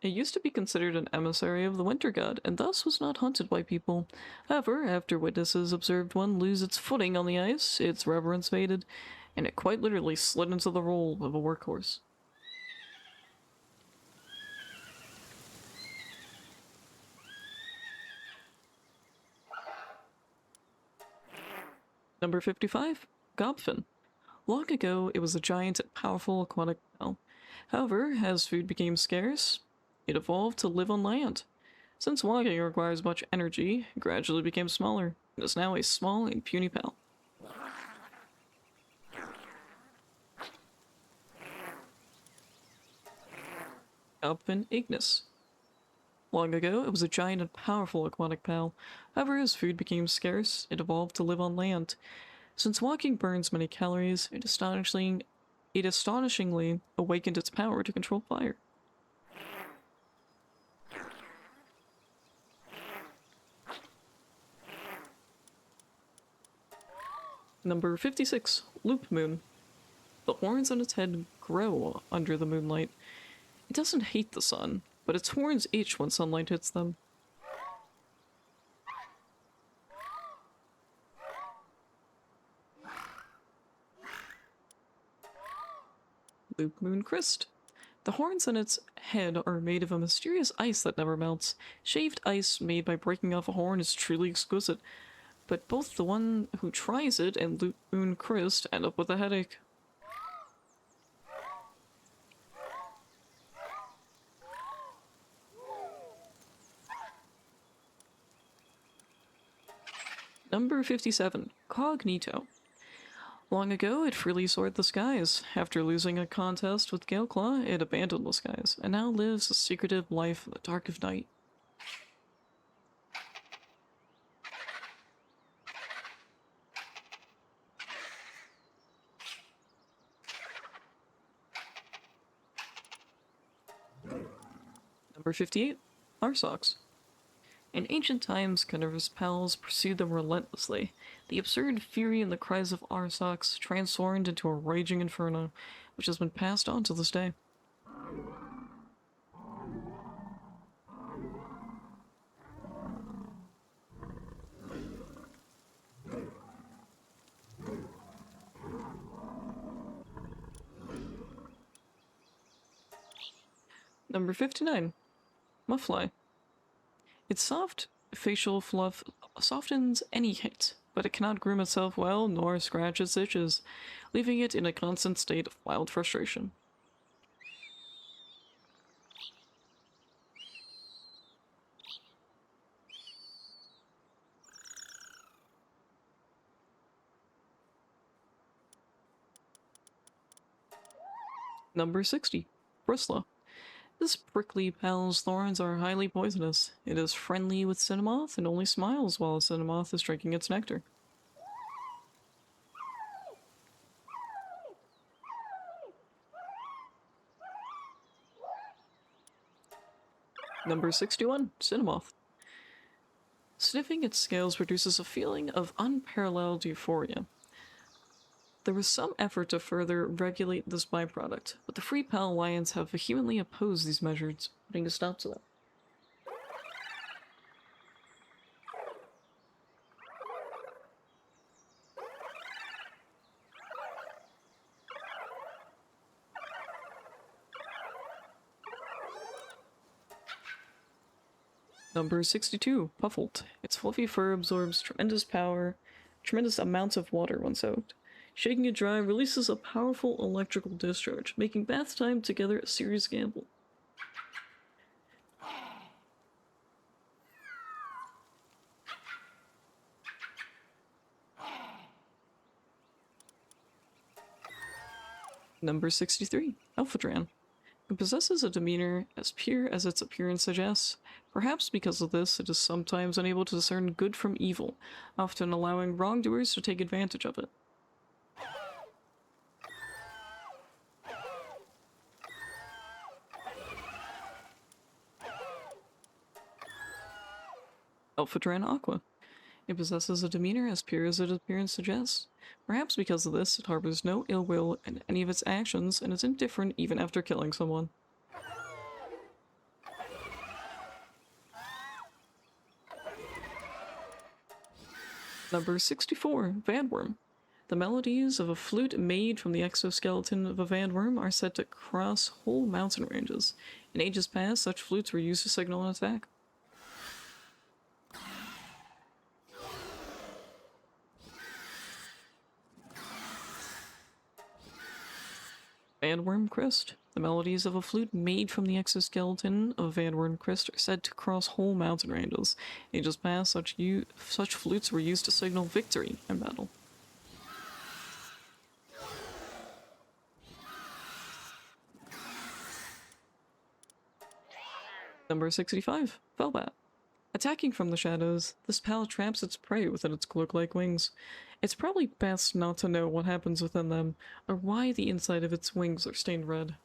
A: It used to be considered an emissary of the Winter God, and thus was not hunted by people. However, after witnesses observed one lose its footing on the ice, its reverence faded, and it quite literally slid into the role of a workhorse. Number 55. Gobfin. Long ago, it was a giant and powerful aquatic mammal. However, as food became scarce, it evolved to live on land. Since walking requires much energy, it gradually became smaller, and is now a small and puny pal. Gobfin Ignis. Long ago, it was a giant and powerful aquatic pal. However, as food became scarce, it evolved to live on land. Since walking burns many calories, it astonishingly awakened its power to control fire. Number 56. Loop Moon. The horns on its head grow under the moonlight. It doesn't hate the sun, but its horns itch when sunlight hits them. Loop Moon Christ. The horns on its head are made of a mysterious ice that never melts. Shaved ice made by breaking off a horn is truly exquisite, but both the one who tries it and Loop Moon Christ end up with a headache. Number 57. Cognito. Long ago, it freely soared the skies. After losing a contest with Galeclaw, it abandoned the skies, and now lives a secretive life in the dark of night. Number 58. Arsox. In ancient times, carnivorous pals pursued them relentlessly. The absurd fury and the cries of Arsox transformed into a raging inferno, which has been passed on to this day. Number 59. Muffly. Its soft facial fluff softens any hit, but it cannot groom itself well nor scratch its itches, leaving it in a constant state of wild frustration. Number 60. Bristla. This prickly pal's thorns are highly poisonous. It is friendly with Cinnamoth and only smiles while a Cinnamoth is drinking its nectar. Number 61. Cinnamoth. Sniffing its scales produces a feeling of unparalleled euphoria. There was some effort to further regulate this byproduct, but the Free Pal Alliance have vehemently opposed these measures, putting a stop to them. Number 62, Puffled. Its fluffy fur absorbs tremendous amounts of water when soaked. Shaking it dry releases a powerful electrical discharge, making bath time together a serious gamble. Number 63, Alphadran. It possesses a demeanor as pure as its appearance suggests. Perhaps because of this, it is sometimes unable to discern good from evil, often allowing wrongdoers to take advantage of it. Alphadran Aqua. It possesses a demeanor as pure as its appearance suggests. Perhaps because of this, it harbors no ill will in any of its actions and is indifferent even after killing someone. Number 64, Vandworm. The melodies of a flute made from the exoskeleton of a vandworm are said to cross whole mountain ranges. In ages past, such flutes were used to signal an attack. Vandworm Crest. The melodies of a flute made from the exoskeleton of a Vandworm Crest are said to cross whole mountain ranges. In ages past, such flutes were used to signal victory in battle. Number 65, Felbat. Attacking from the shadows, this pal traps its prey within its cloak-like wings. It's probably best not to know what happens within them, or why the inside of its wings are stained red.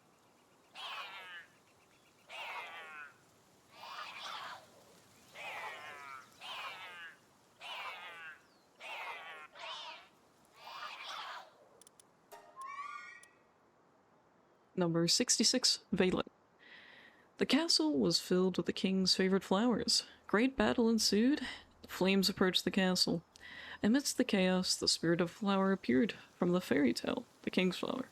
A: Number 66, Valen. The castle was filled with the king's favorite flowers. Great battle ensued. The flames approached the castle. Amidst the chaos, the spirit of flower appeared from the fairy tale, the king's flower.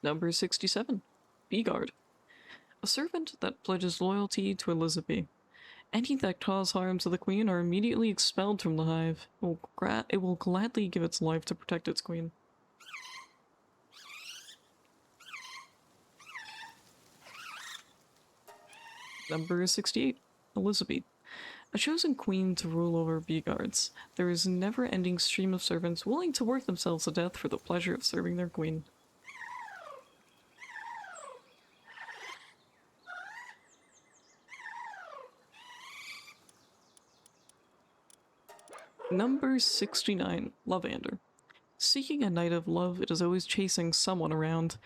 A: Number 67, Beegard. A servant that pledges loyalty to Elizabeth. Any that cause harm to the queen are immediately expelled from the hive. It will gladly give its life to protect its queen. Number 68, Elizabeth. A chosen queen to rule over Beegards. There is a never-ending stream of servants willing to work themselves to death for the pleasure of serving their queen. Number 69, Lovander. Seeking a knight of love, it is always chasing someone around.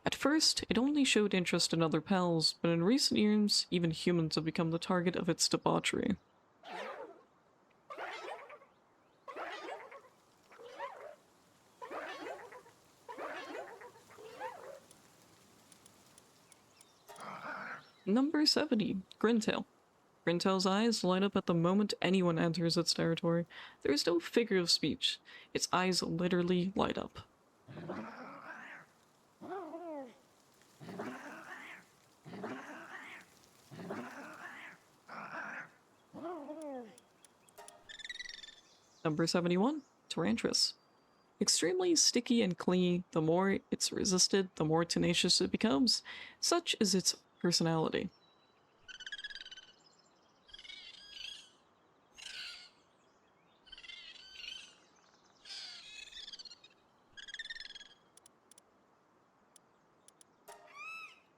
A: At first, it only showed interest in other pals, but in recent years, even humans have become the target of its debauchery. Number 70, Grintail. Grintail's eyes light up at the moment anyone enters its territory. There is no figure of speech. Its eyes literally light up. Number 71, Tarantras. Extremely sticky and clingy, the more it's resisted, the more tenacious it becomes. Such is its personality.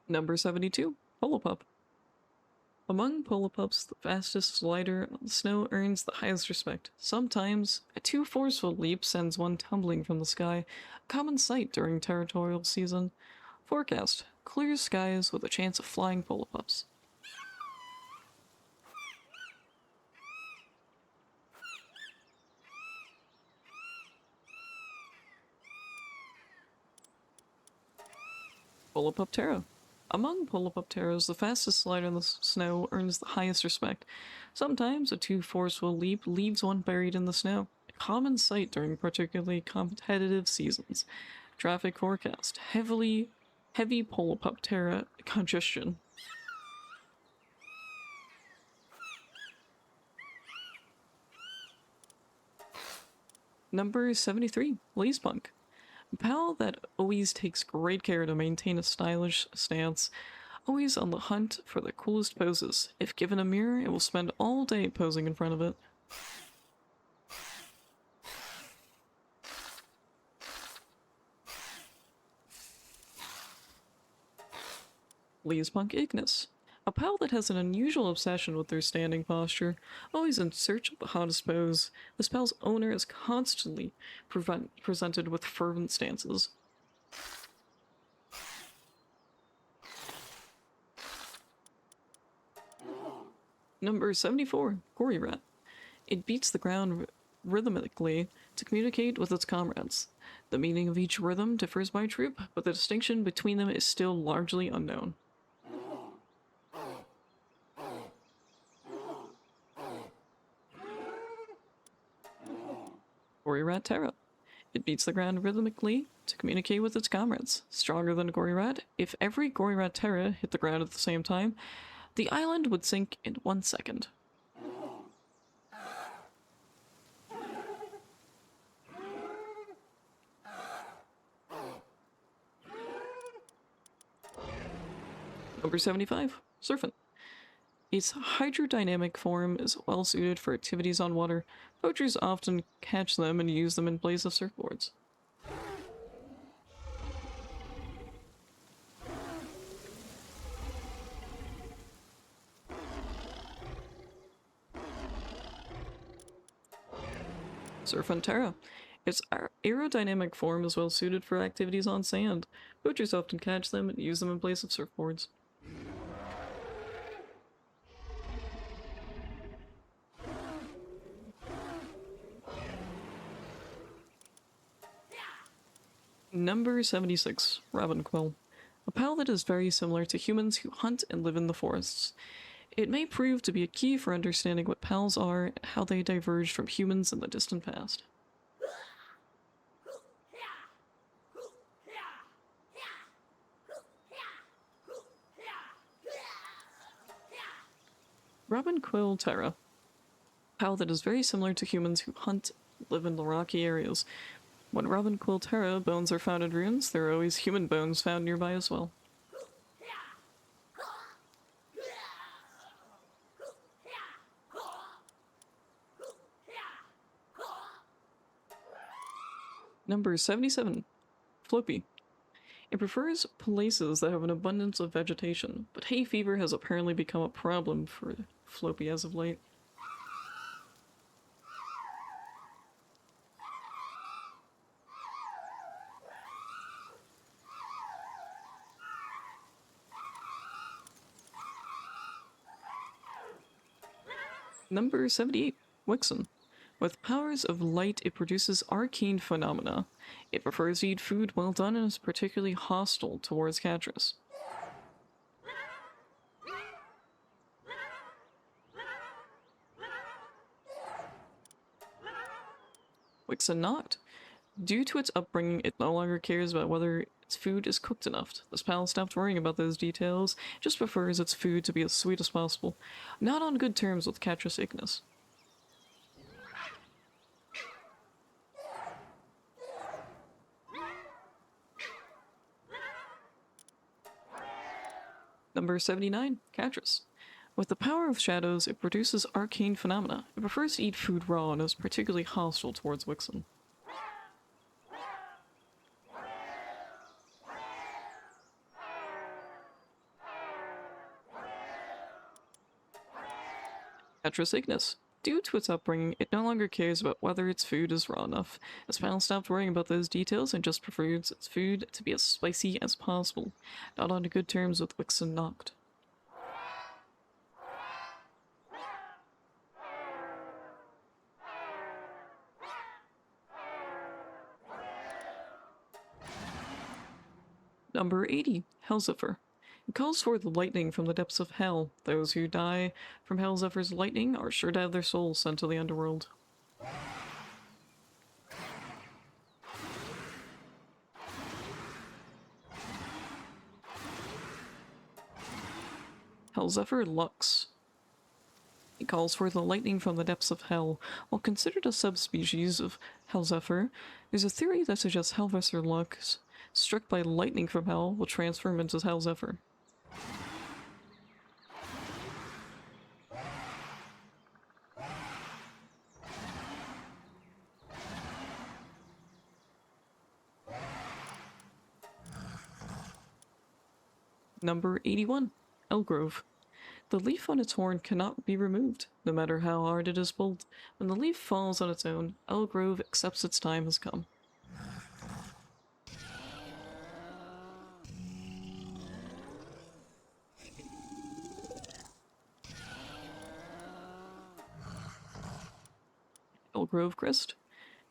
A: Number 72, Polo Among Polo-pups, the fastest slider on the snow earns the highest respect. Sometimes, a too forceful leap sends one tumbling from the sky, a common sight during territorial season. Forecast: clear skies with a chance of flying Polo-pups. Polopoptera. Among Polopopteras, the fastest slider in the snow earns the highest respect. Sometimes a too forceful leap leaves one buried in the snow, a common sight during particularly competitive seasons. Traffic forecast: heavy Polopoptera congestion. Number 73, Lacepunk. A pal that always takes great care to maintain a stylish stance, always on the hunt for the coolest poses. If given a mirror, it will spend all day posing in front of it. Leespunk Ignis. A pal that has an unusual obsession with their standing posture, always in search of the hottest pose. This pal's owner is constantly presented with fervent stances. Number 74, Gory Rat. It beats the ground rhythmically to communicate with its comrades. The meaning of each rhythm differs by troop, but the distinction between them is still largely unknown. Gory Rat Terra. It beats the ground rhythmically to communicate with its comrades. Stronger than a Gory Rat, if every Gory Rat Terra hit the ground at the same time, the island would sink in 1 second. Number 75, Surfin. Its hydrodynamic form is well suited for activities on water. Poachers often catch them and use them in place of surfboards. Surfantera. Its aerodynamic form is well suited for activities on sand. Poachers often catch them and use them in place of surfboards. Number 76, Robinquill. A pal that is very similar to humans who hunt and live in the forests. It may prove to be a key for understanding what pals are and how they diverged from humans in the distant past. Robinquill Terra. Pal that is very similar to humans who hunt and live in the rocky areas. When Robinquill Terra bones are found in ruins, there are always human bones found nearby as well. Number 77, Floppy. It prefers places that have an abundance of vegetation, but hay fever has apparently become a problem for Floppy as of late. Number 78, Wixen. With powers of light, it produces arcane phenomena. It prefers to eat food well done and is particularly hostile towards Catras. Wixen not. Due to its upbringing, it no longer cares about whether its food is cooked enough. This pal stopped worrying about those details, just prefers its food to be as sweet as possible. Not on good terms with Catras Ignis. Number 79, Catrus. With the power of shadows, it produces arcane phenomena. It prefers to eat food raw and is particularly hostile towards Wixen. Catrus ignis. Due to its upbringing, it no longer cares about whether its food is raw enough. Its pal stopped worrying about those details and just prefers its food to be as spicy as possible. Not on good terms with Wixen Noct. Number 80, Hellzephyr. It calls forth lightning from the depths of hell. Those who die from Hellzephyr's lightning are sure to have their souls sent to the underworld. Hellzephyr Lux. It calls forth the lightning from the depths of hell. While considered a subspecies of Hellzephyr, there's a theory that suggests Hellzephyr Lux, struck by lightning from hell, will transform into Hellzephyr. Number 81, Elgrove. The leaf on its horn cannot be removed, no matter how hard it is pulled. When the leaf falls on its own, Elgrove accepts its time has come. Elgrove Crest.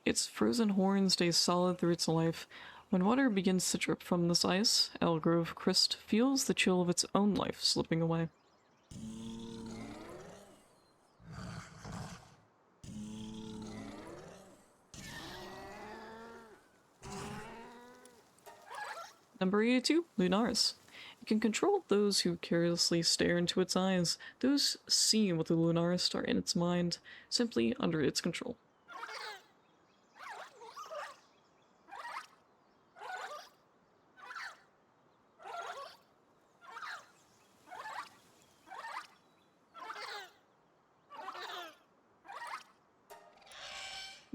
A: Its frozen horn stays solid through its life. When water begins to drip from this ice, Elgrove Crest feels the chill of its own life slipping away. Number 82, Lunaris. It can control those who carelessly stare into its eyes. Those see what the Lunaris are in its mind, simply under its control.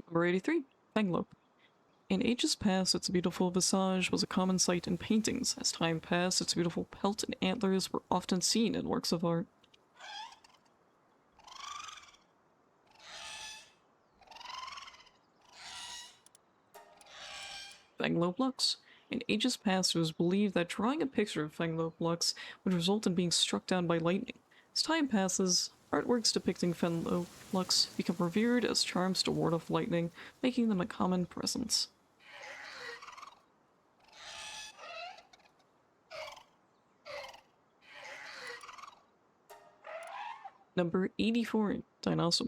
A: Number 83, Fanglope. In ages past, its beautiful visage was a common sight in paintings. As time passed, its beautiful pelt and antlers were often seen in works of art. Fanglope Lux. In ages past, it was believed that drawing a picture of Fanglope Lux would result in being struck down by lightning. As time passes, artworks depicting Fanglope Lux become revered as charms to ward off lightning, making them a common presence. Number 84, Dinosaur.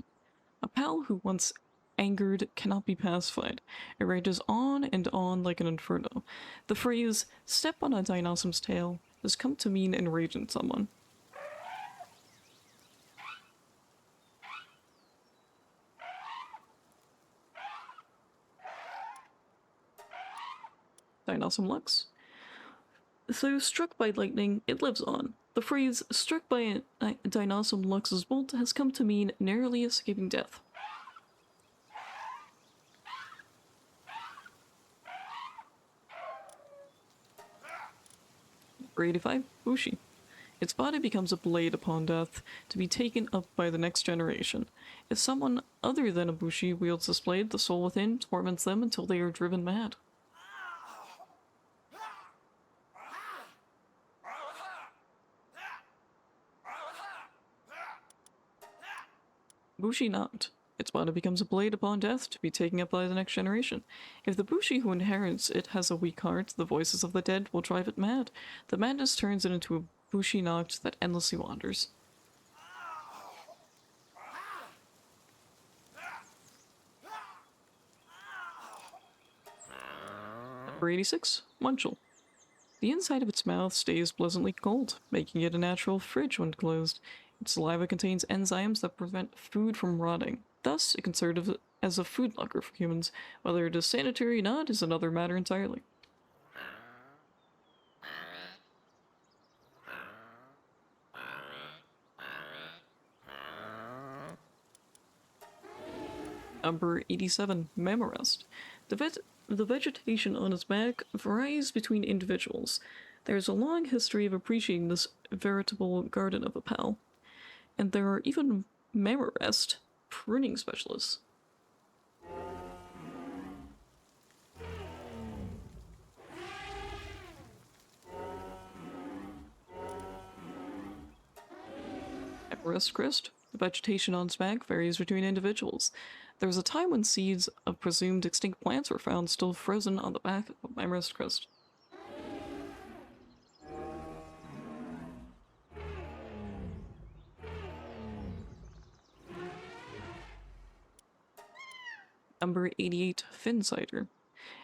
A: A pal who once angered cannot be pacified. It rages on and on like an inferno. The phrase, step on a dinosaur's tail, has come to mean enraging someone. Dinosaur Lux. So, struck by lightning, it lives on. The phrase, struck by a Dinosaur Lux's bolt, has come to mean narrowly escaping death. Number 85, Bushi. Its body becomes a blade upon death, to be taken up by the next generation. If someone other than a Bushi wields this blade, the soul within torments them until they are driven mad. Bushi not. Its body becomes a blade upon death, to be taken up by the next generation. If the Bushi who inherits it has a weak heart, the voices of the dead will drive it mad. The madness turns it into a Bushi Noct that endlessly wanders. Number 86, Munchel. The inside of its mouth stays pleasantly cold, making it a natural fridge when closed. Its saliva contains enzymes that prevent food from rotting. Thus, it can serve as a food locker for humans. Whether it is sanitary or not is another matter entirely. Number 87, Mammorest. The, the vegetation on its back varies between individuals. There's a long history of appreciating this veritable garden of a pal, and there are even Mammorest pruning specialists. Everest crest. The vegetation on its back varies between individuals. There was a time when seeds of presumed extinct plants were found still frozen on the back of Everest crest. Number 88, Fin Cider.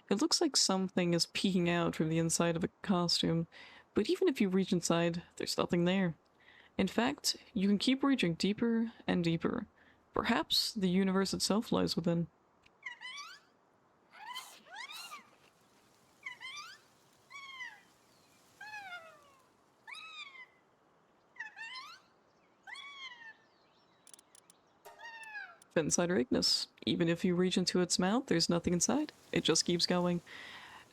A: It looks like something is peeking out from the inside of a costume, but even if you reach inside, there's nothing there. In fact, you can keep reaching deeper and deeper. Perhaps the universe itself lies within. Finsider Ignis. Even if you reach into its mouth, there's nothing inside. It just keeps going.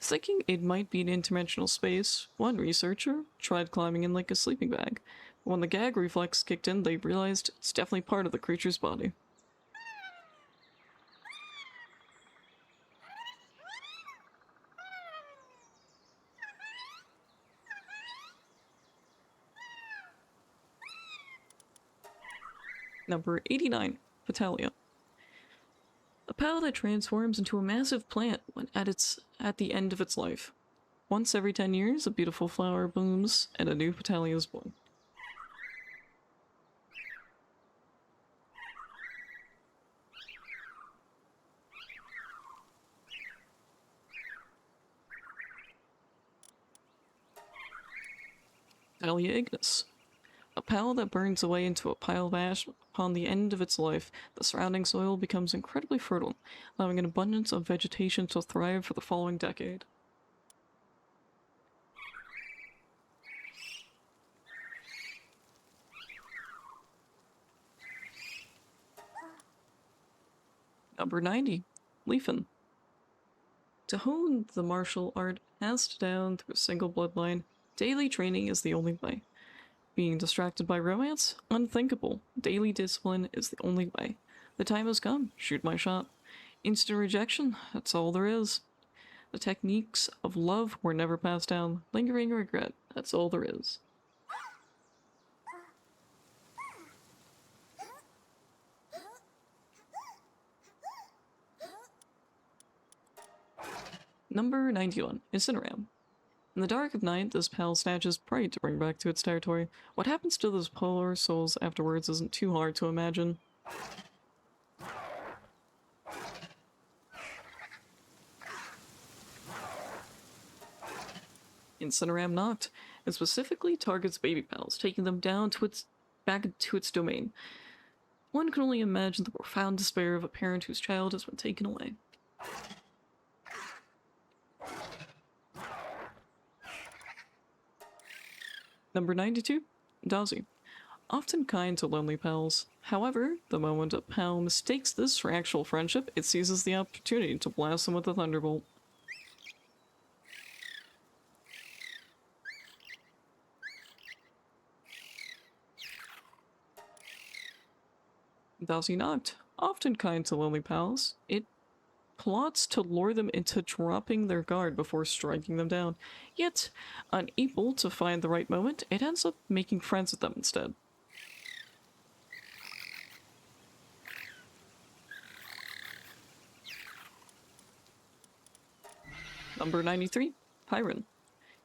A: Thinking it might be an interdimensional space, one researcher tried climbing in like a sleeping bag. When the gag reflex kicked in, they realized it's definitely part of the creature's body. Number 89, Petalia. A pal that transforms into a massive plant when at the end of its life. Once every 10 years, a beautiful flower blooms and a new Petalia is born. Petalia ignis. A pal that burns away into a pile of ash upon the end of its life, the surrounding soil becomes incredibly fertile, allowing an abundance of vegetation to thrive for the following decade. Number 90, Leafin. To hone the martial art passed down through a single bloodline, daily training is the only way. Being distracted by romance? Unthinkable. Daily discipline is the only way. The time has come. Shoot my shot. Instant rejection? That's all there is. The techniques of love were never passed down. Lingering regret? That's all there is. Number 91, Incineram. In the dark of night, this pal snatches prey to bring back to its territory. What happens to those polar souls afterwards isn't too hard to imagine. Incineram knocked. It specifically targets baby pals, taking them down to its back to its domain. One can only imagine the profound despair of a parent whose child has been taken away. Number 92, Dazi. Often kind to lonely pals. However, the moment a pal mistakes this for actual friendship, it seizes the opportunity to blast them with a thunderbolt. Dazi knocked. Often kind to lonely pals, it plots to lure them into dropping their guard before striking them down. Yet, unable to find the right moment, it ends up making friends with them instead. Number 93, Pyron.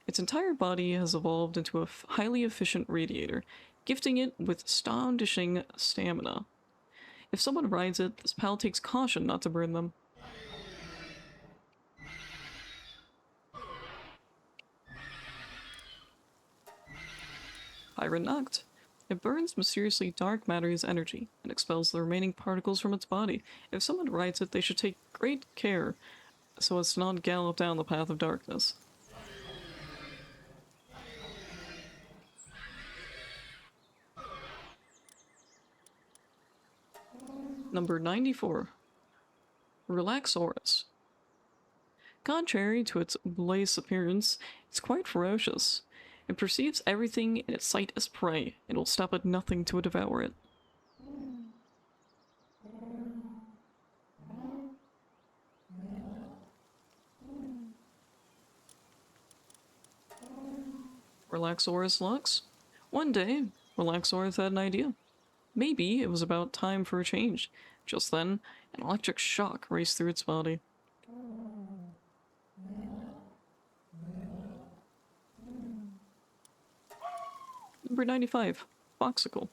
A: Its entire body has evolved into a highly efficient radiator, gifting it with astonishing stamina. If someone rides it, this pal takes caution not to burn them. Pyron knocked. It burns mysteriously dark matter's energy and expels the remaining particles from its body. If someone rides it, they should take great care so as to not gallop down the path of darkness. Number 94, Relaxaurus. Contrary to its blaze appearance, it's quite ferocious. It perceives everything in its sight as prey, and will stop at nothing to devour it. Relaxaurus Lux. One day, Relaxaurus had an idea. Maybe it was about time for a change. Just then, an electric shock raced through its body. Number 95. Foxicle.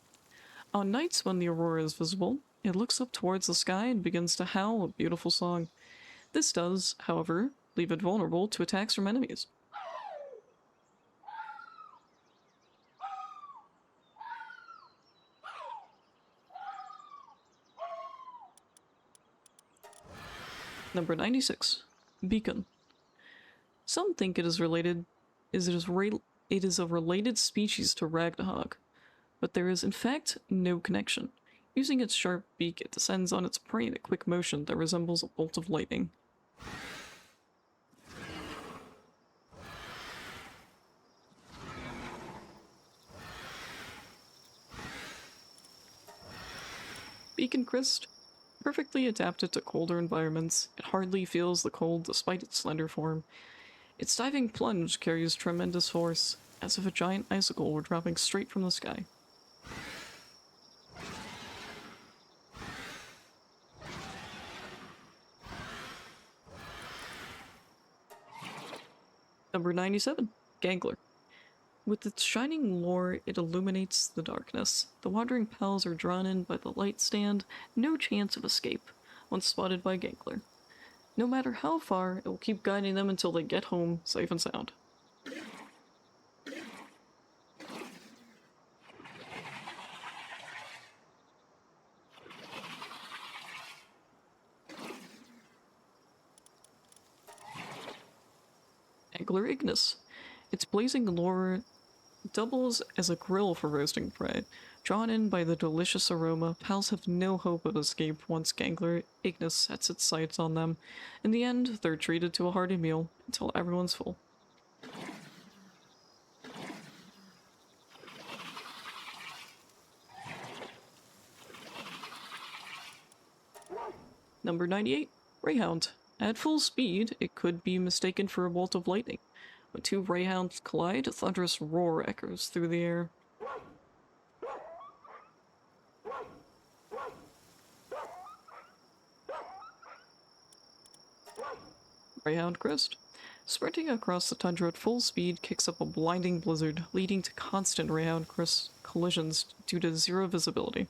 A: On nights when the aurora is visible, it looks up towards the sky and begins to howl a beautiful song. This does, however, leave it vulnerable to attacks from enemies. Number 96. Beacon. Some think it is a related species to Ragnarok, but there is in fact no connection. Using its sharp beak, it descends on its prey in a quick motion that resembles a bolt of lightning. Beacon Crest. Perfectly adapted to colder environments, it hardly feels the cold despite its slender form. Its diving plunge carries tremendous force, as if a giant icicle were dropping straight from the sky. Number 97. Gangler. With its shining lure, it illuminates the darkness. The wandering pals are drawn in by the light stand, no chance of escape once spotted by Gangler. No matter how far, it will keep guiding them until they get home safe and sound. Angler Ignis. Its blazing lure doubles as a grill for roasting prey. Drawn in by the delicious aroma, pals have no hope of escape once Gangler Ignis sets its sights on them. In the end, they're treated to a hearty meal until everyone's full. Number 98. Greyhound. At full speed, it could be mistaken for a bolt of lightning. When two greyhounds collide, a thunderous roar echoes through the air. Greyhound Crest. Sprinting across the tundra at full speed kicks up a blinding blizzard, leading to constant Greyhound Crest collisions due to zero visibility.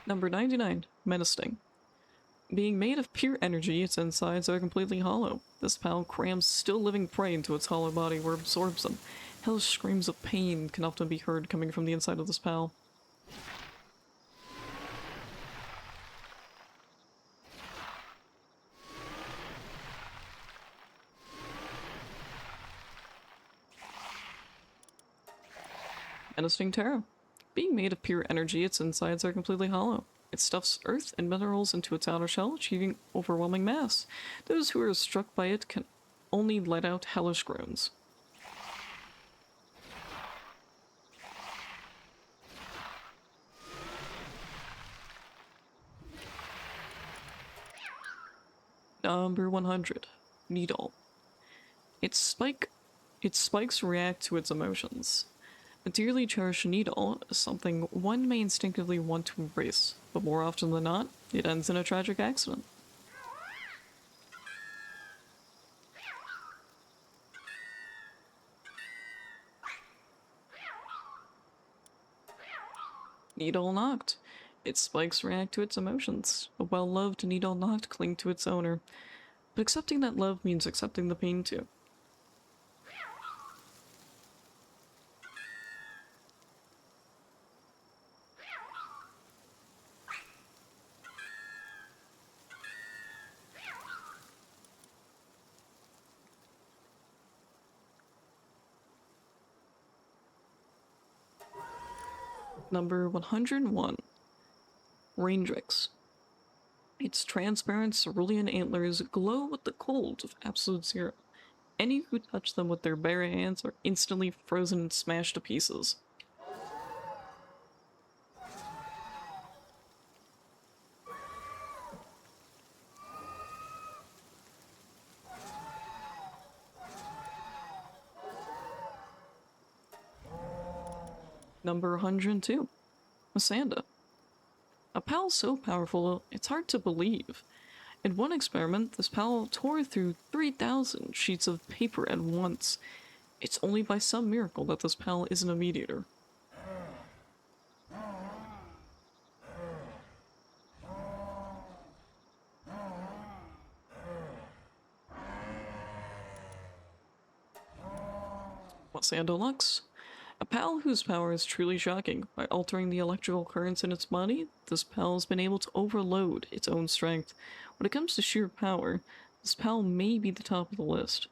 A: Number 99. Menacing. Being made of pure energy, its insides are completely hollow. This pal crams still living prey into its hollow body where it absorbs them. Hellish screams of pain can often be heard coming from the inside of this pal. Menacing Tarot. Being made of pure energy, its insides are completely hollow. It stuffs earth and minerals into its outer shell, achieving overwhelming mass. Those who are struck by it can only let out hellish groans. Number 100. Needle. Its spikes react to its emotions. A dearly cherished needle is something one may instinctively want to embrace, but more often than not, it ends in a tragic accident. Needle knocked. Its spikes react to its emotions. A well-loved needle knocked cling to its owner, but accepting that love means accepting the pain too. Number 101. Raindrix. Its transparent cerulean antlers glow with the cold of absolute zero. Any who touch them with their bare hands are instantly frozen and smashed to pieces. Number 102. Masanda. A pal so powerful it's hard to believe. In one experiment, this pal tore through 3,000 sheets of paper at once. It's only by some miracle that this pal isn't a mediator. Masanda Lux. A pal whose power is truly shocking. By altering the electrical currents in its body, this pal has been able to overload its own strength. When it comes to sheer power, this pal may be the top of the list.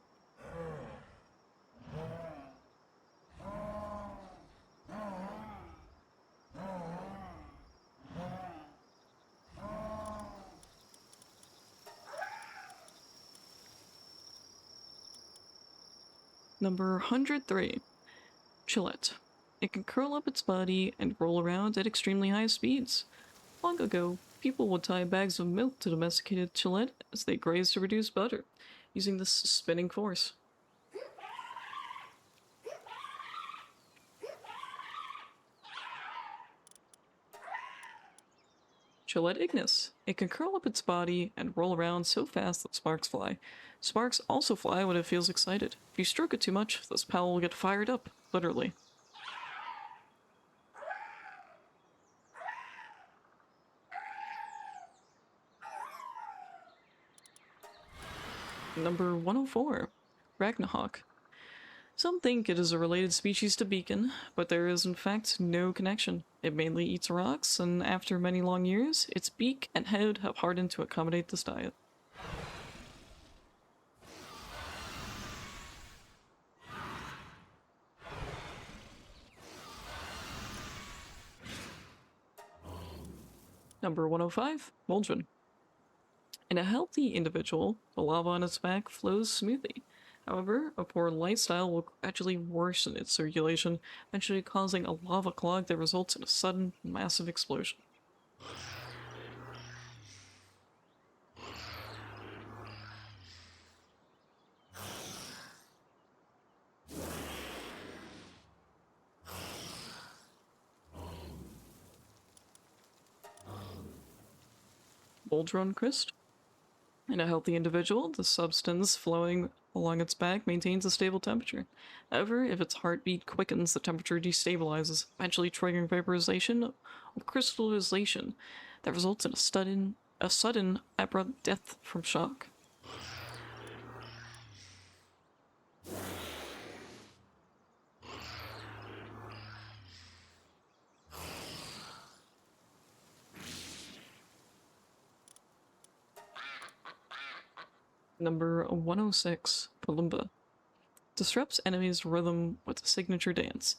A: Number 103. Chillette. It can curl up its body and roll around at extremely high speeds. Long ago, people would tie bags of milk to domesticated Chillette as they grazed to reduce butter, using this spinning force. Chillette Ignis. It can curl up its body and roll around so fast that sparks fly. Sparks also fly when it feels excited. If you stroke it too much, this pal will get fired up, literally. Number 104. Ragnahawk. Some think it is a related species to Beacon, but there is in fact no connection. It mainly eats rocks, and after many long years, its beak and head have hardened to accommodate this diet. Number 105. Moldrin. In a healthy individual, the lava on its back flows smoothly. However, a poor lifestyle will gradually worsen its circulation, eventually causing a lava clog that results in a sudden, massive explosion. Boldron Crest. In a healthy individual, the substance flowing along its back maintains a stable temperature. However, if its heartbeat quickens, the temperature destabilizes, eventually triggering vaporization or crystallization that results in a sudden abrupt death from shock. Number 106. Palumba. Disrupts enemies' rhythm with a signature dance.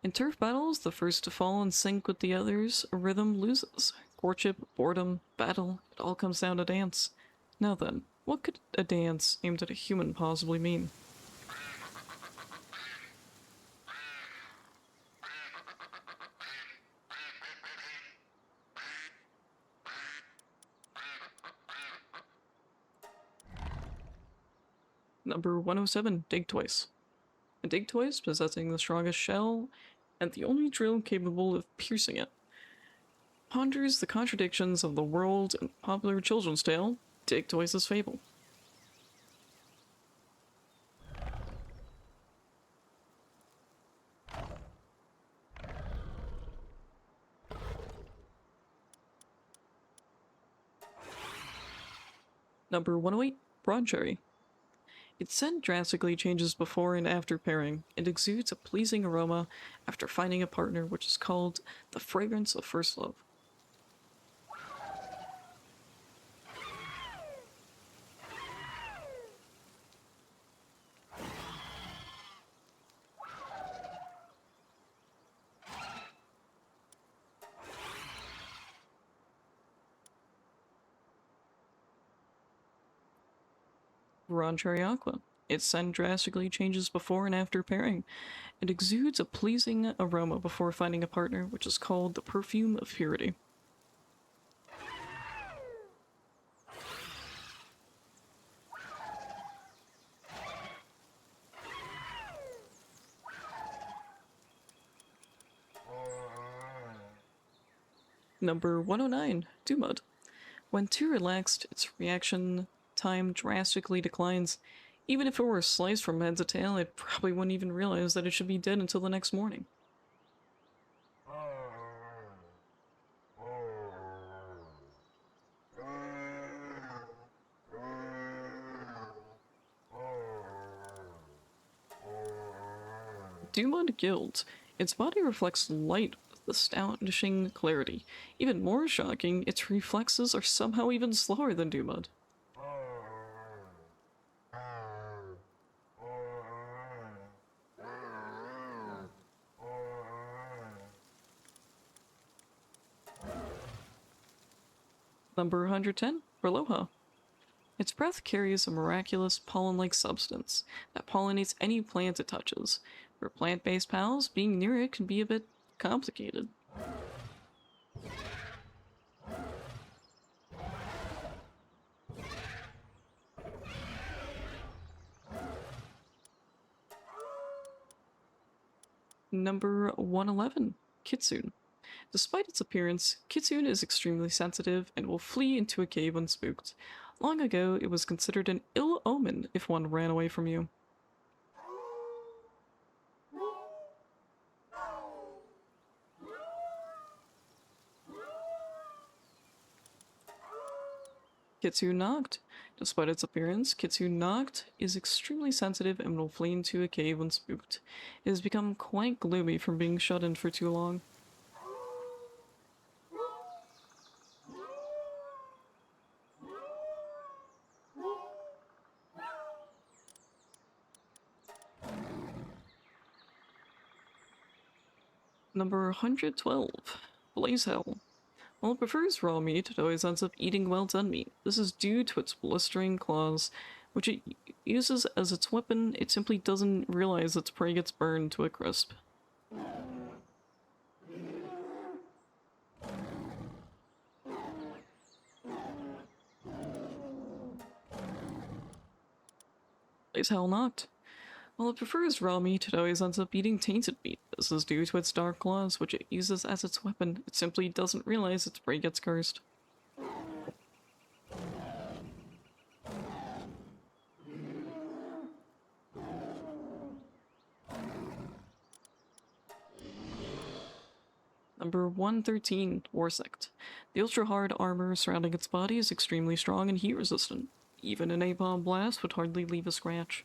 A: In turf battles, the first to fall in sync with the others, a rhythm loses. Courtship, boredom, battle, it all comes down to dance. Now then, what could a dance aimed at a human possibly mean? Number 107. Dig Twice. A dig twice possessing the strongest shell and the only drill capable of piercing it. Ponders the contradictions of the world and popular children's tale, Dig Twice's Fable. Number 108. Broad Cherry. Its scent drastically changes before and after pairing. It exudes a pleasing aroma after finding a partner, which is called the fragrance of first love. Ron Cherry Aqua. Its scent drastically changes before and after pairing. It exudes a pleasing aroma before finding a partner, which is called the perfume of purity. Number 109, Dew Mud. When too relaxed, its reaction time drastically declines. Even if it were sliced from head to tail, it probably wouldn't even realize that it should be dead until the next morning. Dumud Guild. Its body reflects light with astonishing clarity. Even more shocking, its reflexes are somehow even slower than Dumud. Number 110, Berloha. Its breath carries a miraculous pollen-like substance that pollinates any plant it touches. For plant-based pals, being near it can be a bit complicated. Number 111, Kitsune. Despite its appearance, Kitsune is extremely sensitive and will flee into a cave when spooked. Long ago, it was considered an ill omen if one ran away from you. Kitsune Noct. Despite its appearance, Kitsune Noct is extremely sensitive and will flee into a cave when spooked. It has become quite gloomy from being shut in for too long. Number 112. Blaze Hell. While it prefers raw meat, it always ends up eating well done meat. This is due to its blistering claws, which it uses as its weapon. It simply doesn't realize its prey gets burned to a crisp. Blaze Hell Noct. While it prefers raw meat, it always ends up eating tainted meat. This is due to its dark claws, which it uses as its weapon. It simply doesn't realize its prey gets cursed. Number 113, Warsect. The ultra-hard armor surrounding its body is extremely strong and heat-resistant. Even a napalm blast would hardly leave a scratch.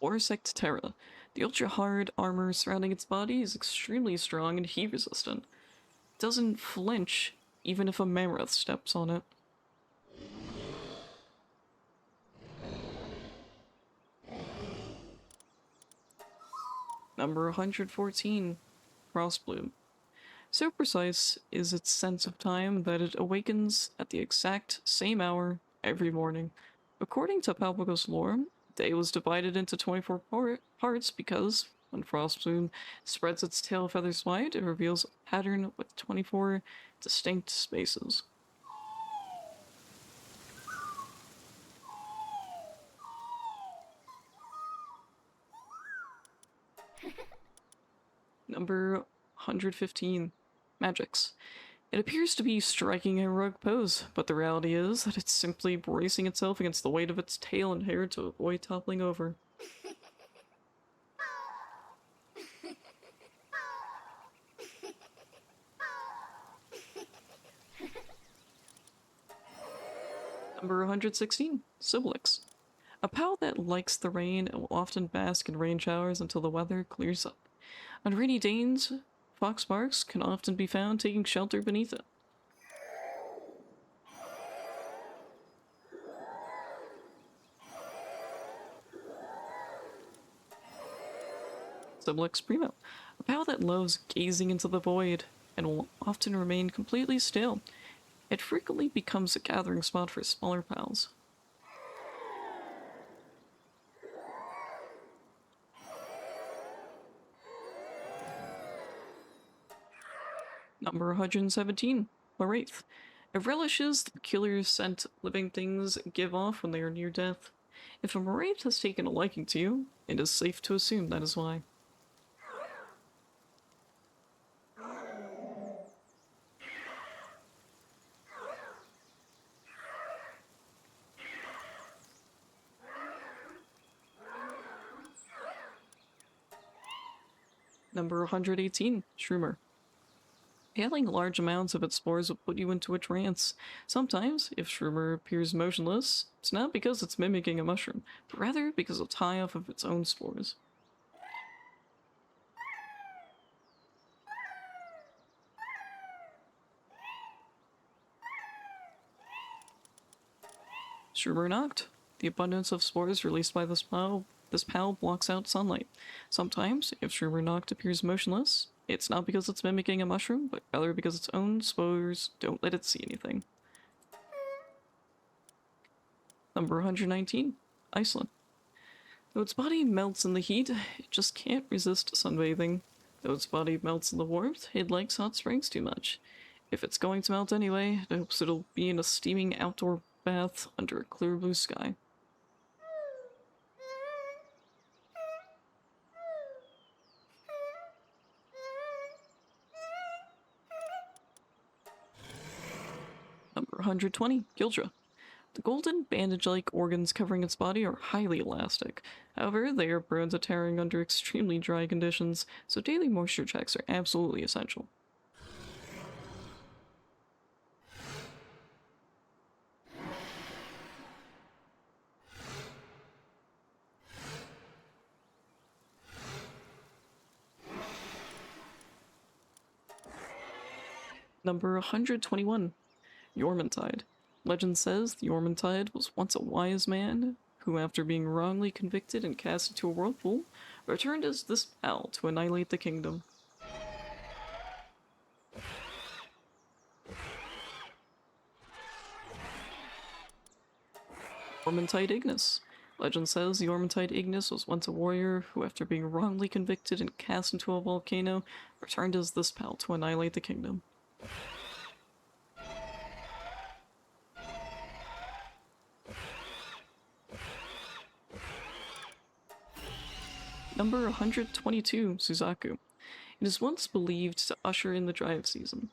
A: Warsect Terra. The ultra-hard armor surrounding its body is extremely strong and heat-resistant. It doesn't flinch even if a mammoth steps on it. Number 114, Crossbloom. So precise is its sense of time that it awakens at the exact same hour every morning. According to Palpagos lore, day was divided into 24 parts because when Frostbloom spreads its tail feathers wide, it reveals a pattern with 24 distinct spaces. Number 115, Magix. It appears to be striking a heroic pose, but the reality is that it's simply bracing itself against the weight of its tail and hair to avoid toppling over. Number 116, Siblix. A pal that likes the rain and will often bask in rain showers until the weather clears up. On rainy days, foxmarks can often be found taking shelter beneath it. Sublux Primo, a pal that loves gazing into the void and will often remain completely still. It frequently becomes a gathering spot for smaller pals. Number 117, Wraith. It relishes the peculiar scent living things give off when they are near death. If a Wraith has taken a liking to you, it is safe to assume that is why. Number 118, Shroomer. Inhaling large amounts of its spores will put you into a trance. Sometimes, if Shroomer appears motionless, it's not because it's mimicking a mushroom, but rather because it's high off of its own spores. Shroomer Noct. The abundance of spores released by this pal blocks out sunlight. Sometimes, if Shroomer Noct appears motionless, it's not because it's mimicking a mushroom, but rather because its own spores don't let it see anything. Number 119, Iceland. Though its body melts in the heat, it just can't resist sunbathing. Though its body melts in the warmth, it likes hot springs too much. If it's going to melt anyway, it hopes it'll be in a steaming outdoor bath under a clear blue sky. Number 120, Gildra. The golden bandage-like organs covering its body are highly elastic. However, they are prone to tearing under extremely dry conditions, so daily moisture checks are absolutely essential. Number 121, Yormantide. Legend says the Yormantide was once a wise man who, after being wrongly convicted and cast into a whirlpool, returned as this pal to annihilate the kingdom. Yormantide Ignis. Legend says the Yormantide Ignis was once a warrior who, after being wrongly convicted and cast into a volcano, returned as this pal to annihilate the kingdom. Number 122, Suzaku. It is once believed to usher in the drought season.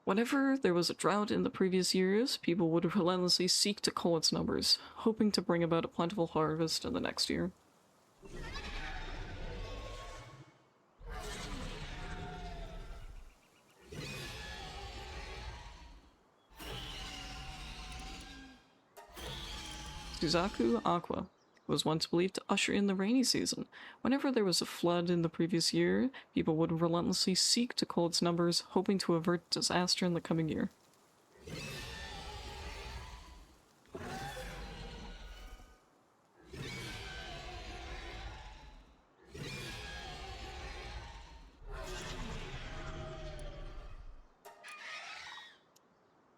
A: Whenever there was a drought in the previous years, people would relentlessly seek to cull its numbers, hoping to bring about a plentiful harvest in the next year. Suzaku Aqua was once believed to usher in the rainy season. Whenever there was a flood in the previous year, people would relentlessly seek to cull its numbers, hoping to avert disaster in the coming year.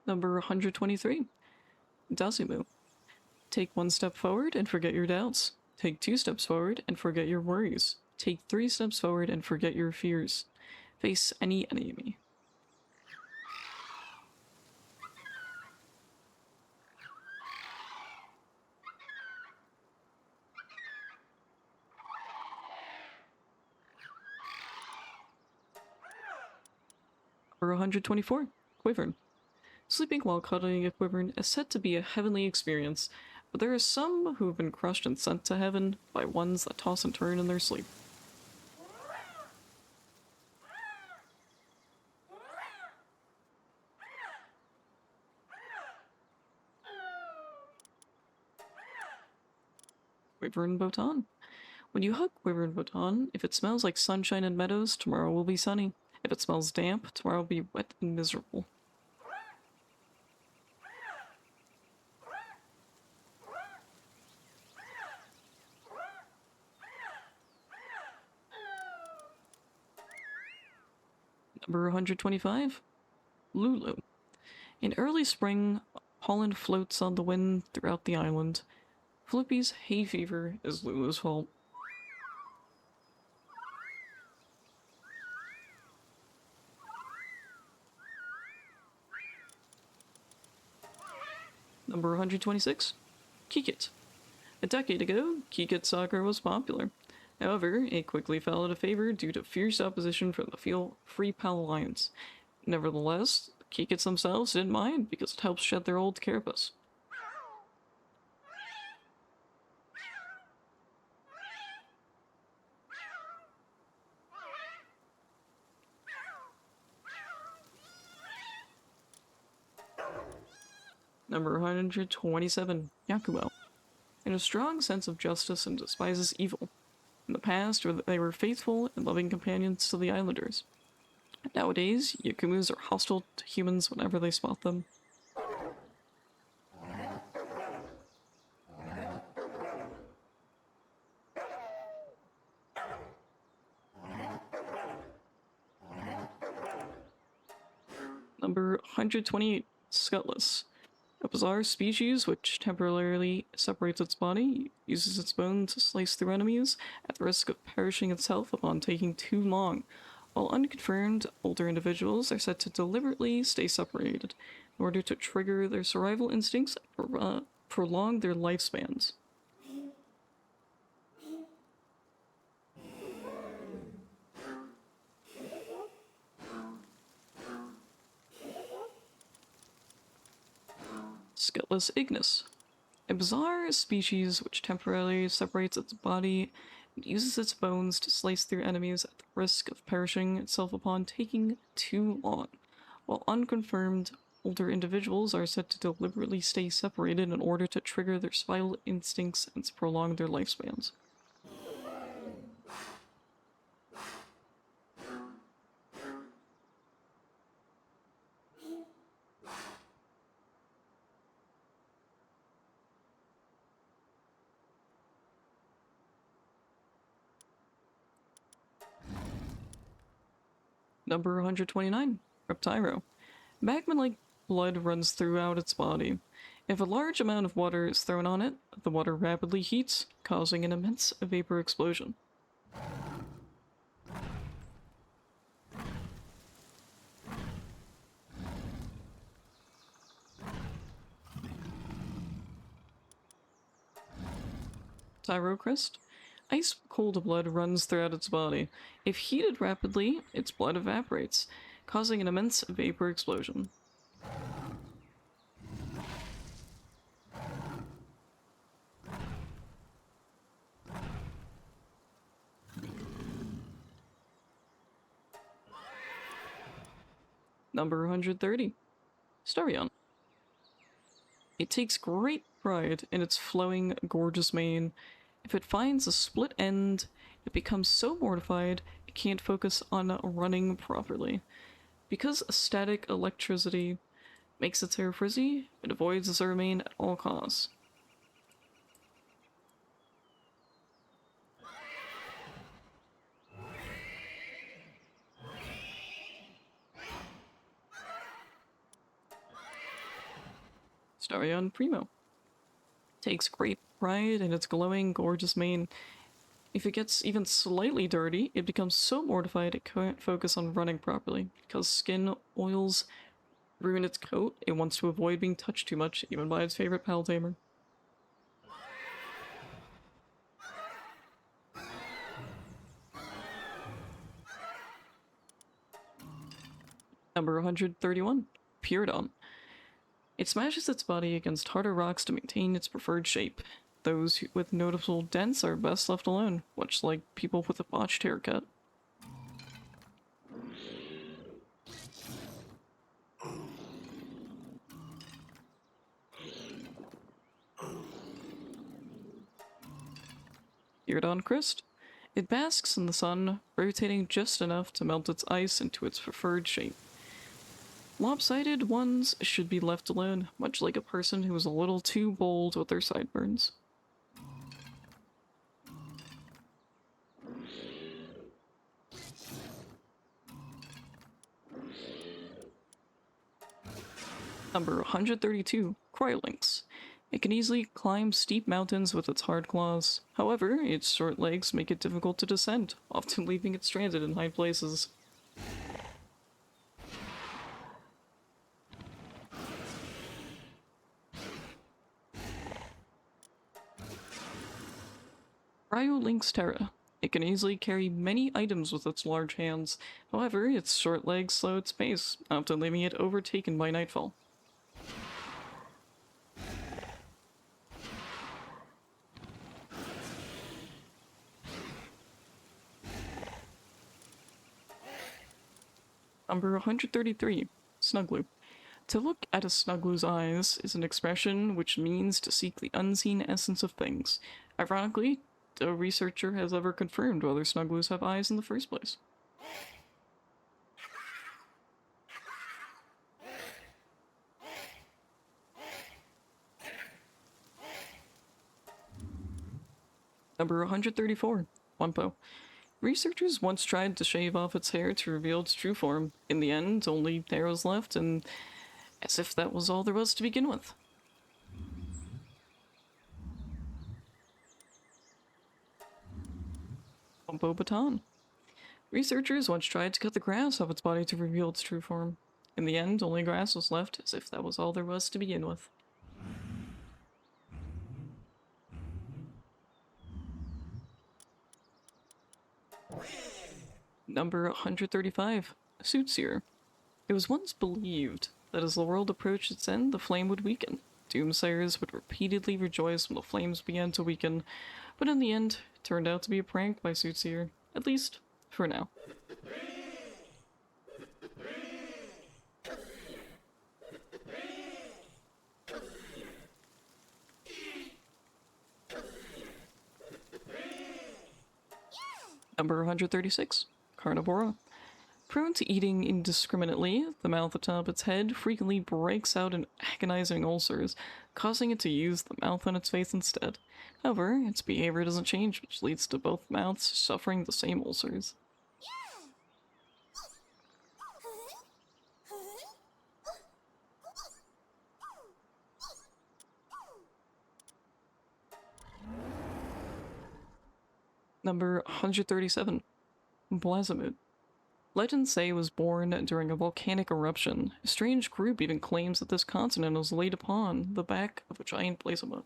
A: Number 123, Dazumu. Take one step forward and forget your doubts. Take 2 steps forward and forget your worries. Take 3 steps forward and forget your fears. Face any enemy. Number 124, Wyvern. Sleeping while cuddling a wyvern is said to be a heavenly experience, but there are some who have been crushed and sent to heaven by ones that toss and turn in their sleep. Wyvern Botan. When you hug Wyvern Botan, if it smells like sunshine and meadows, tomorrow will be sunny. If it smells damp, tomorrow will be wet and miserable. Number 125, Lulu. In early spring, pollen floats on the wind throughout the island. Flippy's hay fever is Lulu's fault. Number 126, Kikit. A decade ago, Kikit soccer was popular. However, it quickly fell out of favor due to fierce opposition from the Free Pal Alliance. Nevertheless, Kikits themselves didn't mind because it helps shed their old carapace. Number 127, Yakumo. It has a strong sense of justice and despises evil. In the past, they were faithful and loving companions to the islanders. Nowadays, Yakumus are hostile to humans whenever they spot them. Number 128, Skutless. A bizarre species which temporarily separates its body, uses its bone to slice through enemies, at the risk of perishing itself upon taking too long. While unconfirmed, older individuals are said to deliberately stay separated in order to trigger their survival instincts and prolong their lifespans. Skutless ignis. A bizarre species which temporarily separates its body and uses its bones to slice through enemies at the risk of perishing itself upon taking too long. While unconfirmed, older individuals are said to deliberately stay separated in order to trigger their survival instincts and prolong their lifespans. Number 129, Reptyro. Magma-like blood runs throughout its body. If a large amount of water is thrown on it, the water rapidly heats, causing an immense vapor explosion. Tyrocrest. Ice cold blood runs throughout its body. If heated rapidly, its blood evaporates, causing an immense vapor explosion. Number 130. Starion. It takes great pride in its flowing, gorgeous mane. If it finds a split end, it becomes so mortified it can't focus on running properly. Because static electricity makes its hair frizzy, it avoids its mane at all costs. Starion Primo takes great pride in its glowing, gorgeous mane. If it gets even slightly dirty, it becomes so mortified it can't focus on running properly. Because skin oils ruin its coat, it wants to avoid being touched too much, even by its favorite pal tamer. Number 131, Pyridon. It smashes its body against harder rocks to maintain its preferred shape. Those with noticeable dents are best left alone, much like people with a botched haircut. Pyridon Crest. It basks in the sun, rotating just enough to melt its ice into its preferred shape. Lopsided ones should be left alone, much like a person who is a little too bold with their sideburns. Number 132, Cryolinx. It can easily climb steep mountains with its hard claws. However, its short legs make it difficult to descend, often leaving it stranded in high places. Cryolinx terra. It can easily carry many items with its large hands. However, its short legs slow its pace, often leaving it overtaken by nightfall. Number 133, Snuglu. To look at a Snuglu's eyes is an expression which means to seek the unseen essence of things. Ironically, no researcher has ever confirmed whether Snuglu's have eyes in the first place. Number 134, Wumpo. Researchers once tried to shave off its hair to reveal its true form. In the end, only hair was left, and as if that was all there was to begin with. Wumpo Baton. Researchers once tried to cut the grass off its body to reveal its true form. In the end, only grass was left, as if that was all there was to begin with. Number 135, Soothseer. It was once believed that as the world approached its end, the flame would weaken. Doomsayers would repeatedly rejoice when the flames began to weaken, but in the end, it turned out to be a prank by Soothseer, at least for now. Number 136, Carnivora. Prone to eating indiscriminately, the mouth atop its head frequently breaks out in agonizing ulcers, causing it to use the mouth on its face instead. However, its behavior doesn't change, which leads to both mouths suffering the same ulcers. Number 137, Blazamut. Legends say it was born during a volcanic eruption. A strange group even claims that this continent was laid upon the back of a giant Blazamut.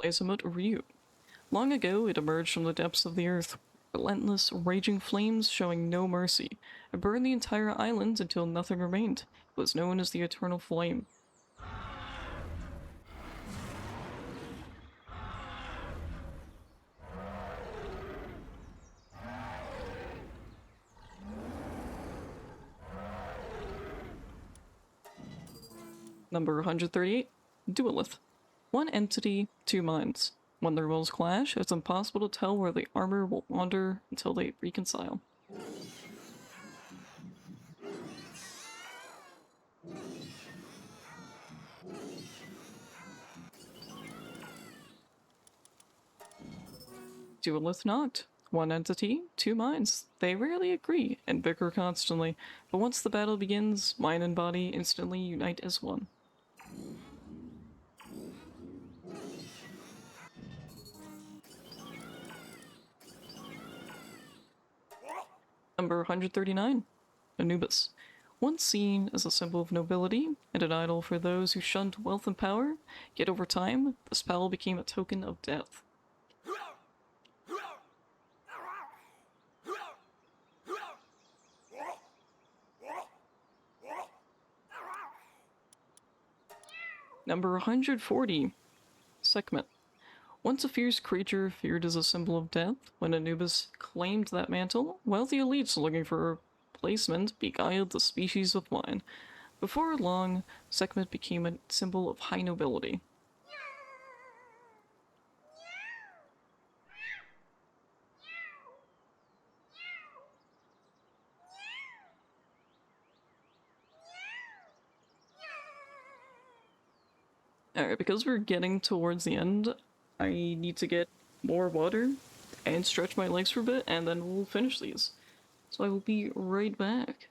A: Blazamut Ryu. Long ago, it emerged from the depths of the earth, relentless, raging flames showing no mercy. It burned the entire island until nothing remained. It was known as the Eternal Flame. Number 138, Duelith. One entity, two minds. When their wills clash, it's impossible to tell where the armor will wander until they reconcile. Duelith Noct. One entity, two minds. They rarely agree and bicker constantly, but once the battle begins, mind and body instantly unite as one. Number 139, Anubis. Once seen as a symbol of nobility and an idol for those who shunned wealth and power, yet over time, the spell became a token of death. Number 140, Sekhmet. Once a fierce creature feared as a symbol of death, when Anubis claimed that mantle, wealthy elites looking for a replacement beguiled the species with wine. Before long, Sekhmet became a symbol of high nobility. Alright, because we're getting towards the end, I need to get more water and stretch my legs for a bit, and then we'll finish these. So I will be right back.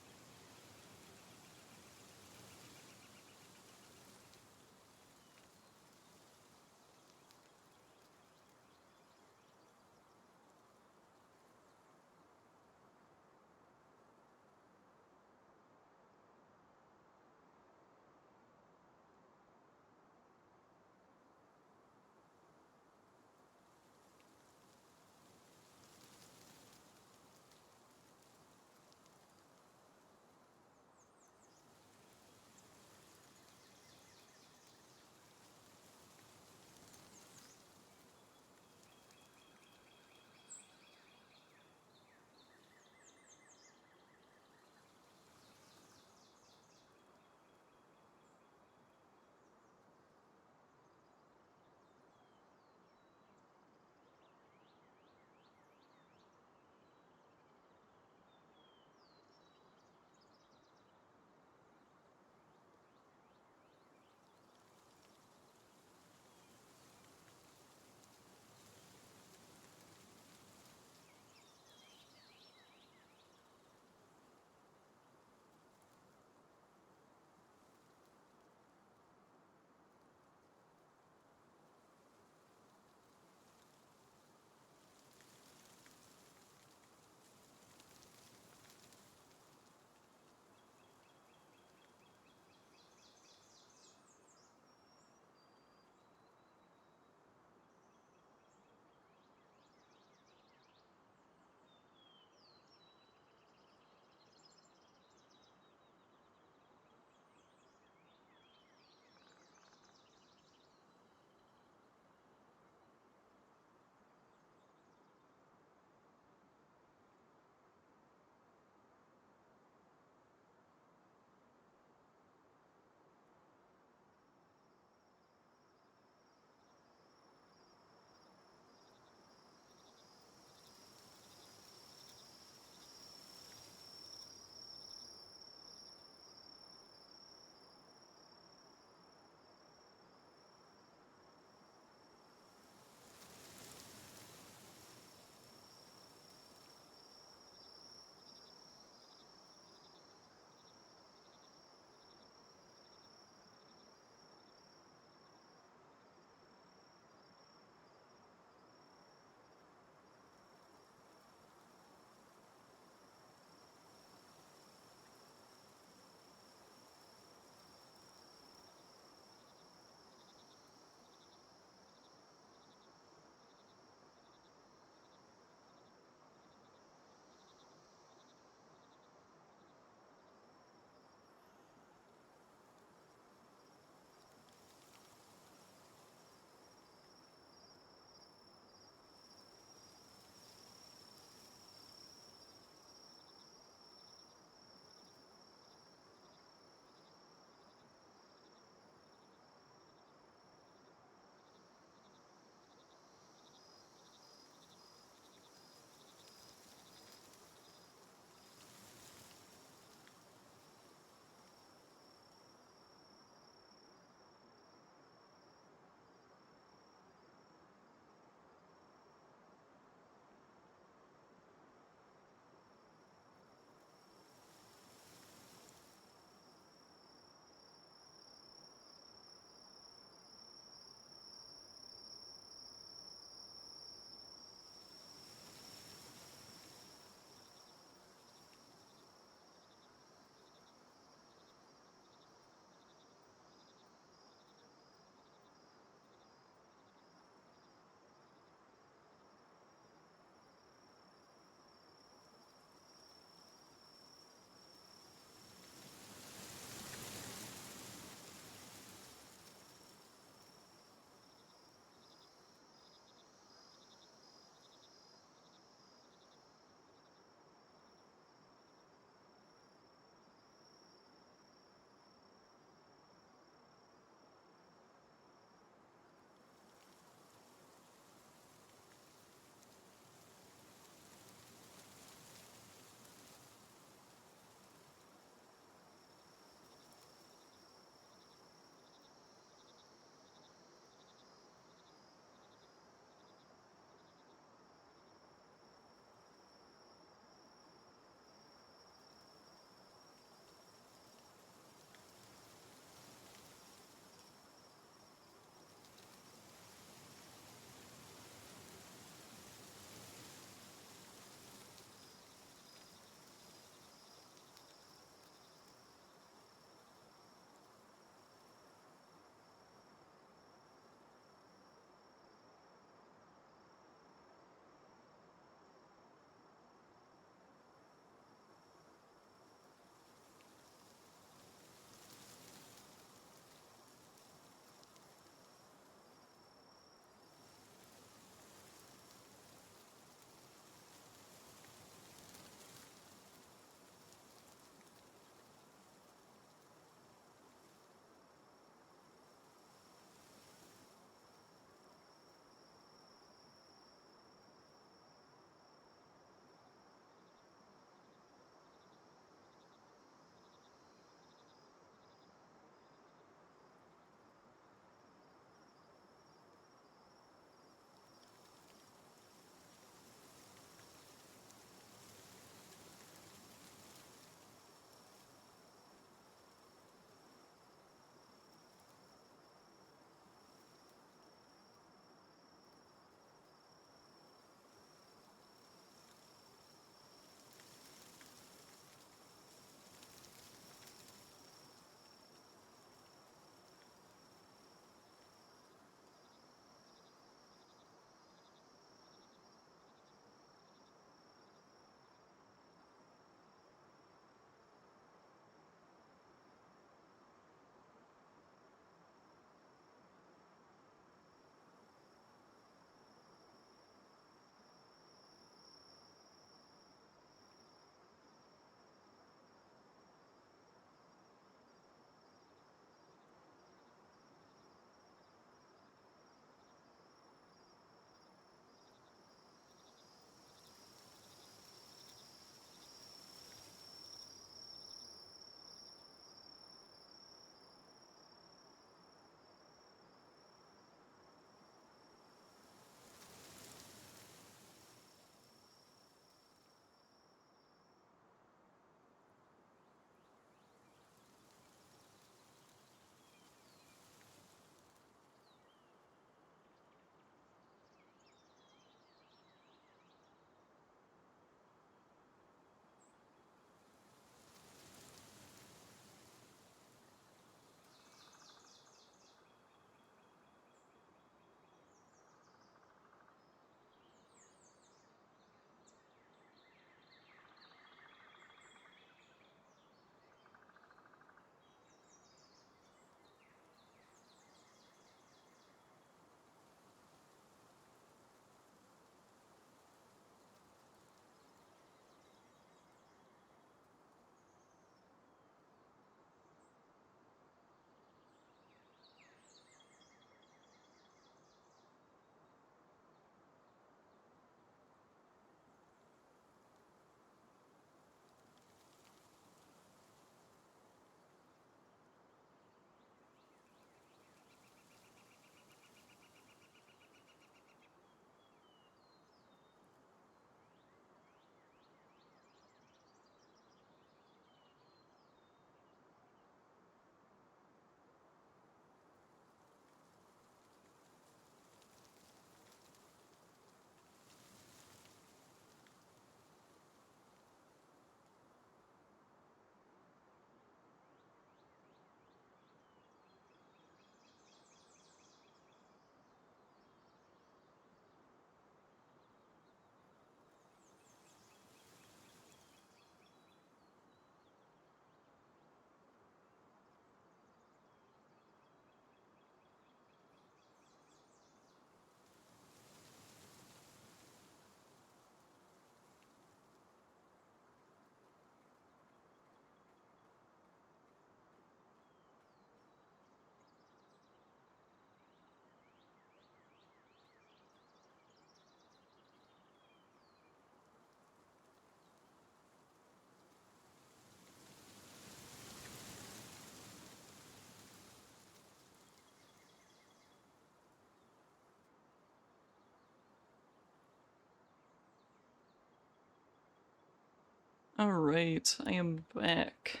A: Alright, I am back.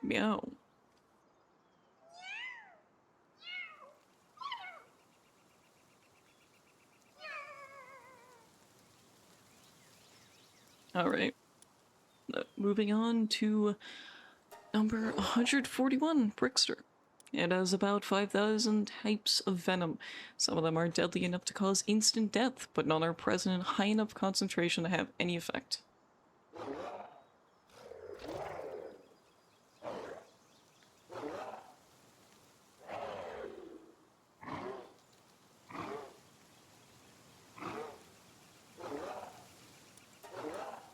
A: Meow. Alright. Moving on to number 141, Brickster. It has about 5,000 types of venom. Some of them are deadly enough to cause instant death, but none are present in high enough concentration to have any effect.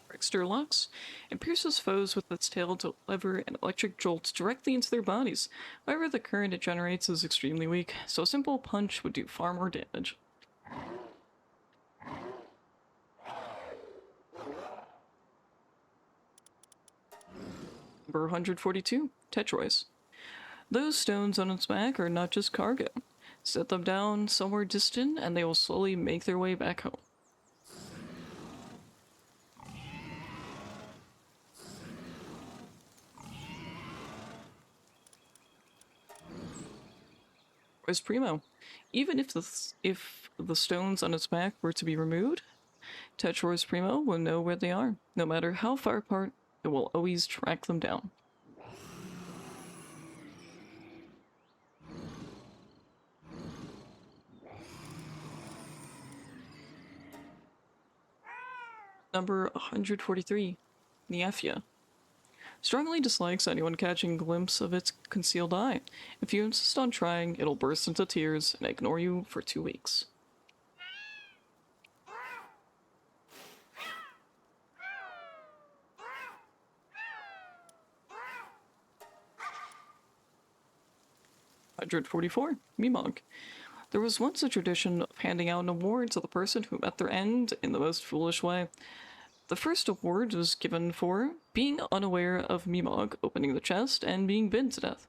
A: Brickster locks and pierces foes with its tail to deliver an electric jolt directly into their bodies. However, the current it generates is extremely weak, so a simple punch would do far more damage. Number 142, Tetrois. Those stones on its back are not just cargo. Set them down somewhere distant and they will slowly make their way back home. Tetrois Primo. Even if the stones on its back were to be removed, Tetrois Primo will know where they are. No matter how far apart, it will always track them down. Number 143, Niafia. Strongly dislikes anyone catching a glimpse of its concealed eye. If you insist on trying, it'll burst into tears and ignore you for 2 weeks. (144) Mimog. There was once a tradition of handing out an award to the person who met their end in the most foolish way. The first award was given for being unaware of Mimog opening the chest and being bitten to death.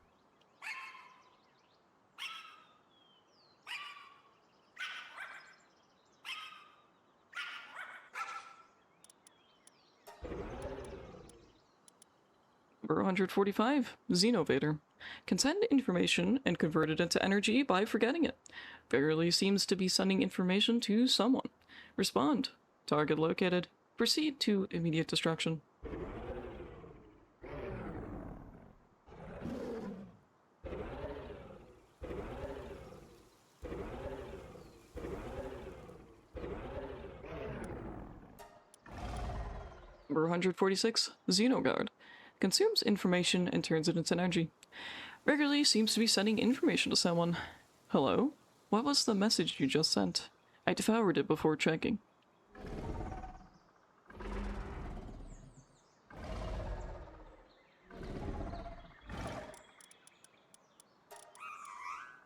A: Number 145, Xenovator. Can send information and convert it into energy by forgetting it. Verily seems to be sending information to someone. Respond. Target located. Proceed to immediate destruction. Number 146, Xenoguard. Consumes information and turns it into energy. Regularly seems to be sending information to someone. Hello? What was the message you just sent? I devoured it before checking.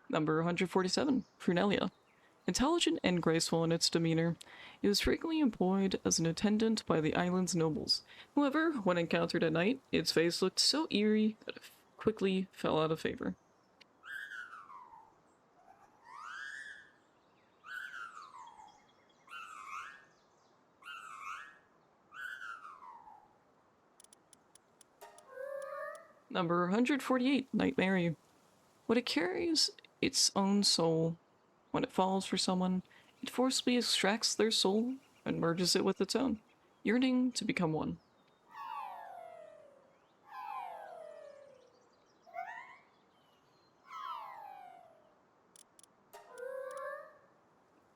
A: Number 147, Prunelia. Intelligent and graceful in its demeanor, it was frequently employed as an attendant by the island's nobles. However, when encountered at night, its face looked so eerie that it quickly fell out of favor. Number 148, Nightmare. When it carries its own soul, when it falls for someone, it forcibly extracts their soul and merges it with its own, yearning to become one.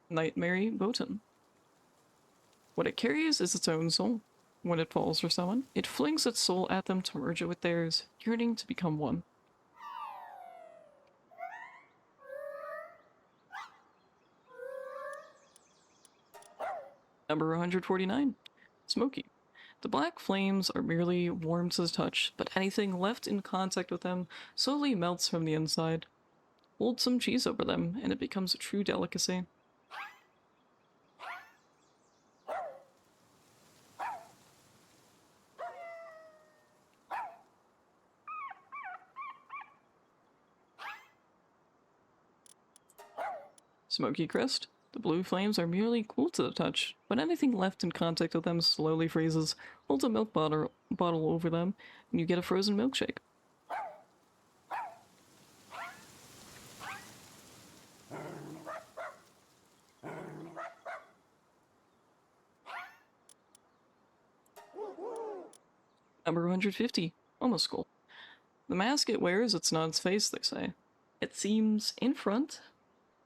A: Nightmare Botan. What it carries is its own soul. When it falls for someone, it flings its soul at them to merge it with theirs, yearning to become one. Number 149, Smoky. The black flames are merely warm to the touch, but anything left in contact with them slowly melts from the inside. Hold some cheese over them, and it becomes a true delicacy. Smoky Crest. The blue flames are merely cool to the touch, but anything left in contact with them slowly freezes. Hold a bottle over them, and you get a frozen milkshake. Number 150. Almost cool. The mask it wears, it's not its face, they say. It seems in front,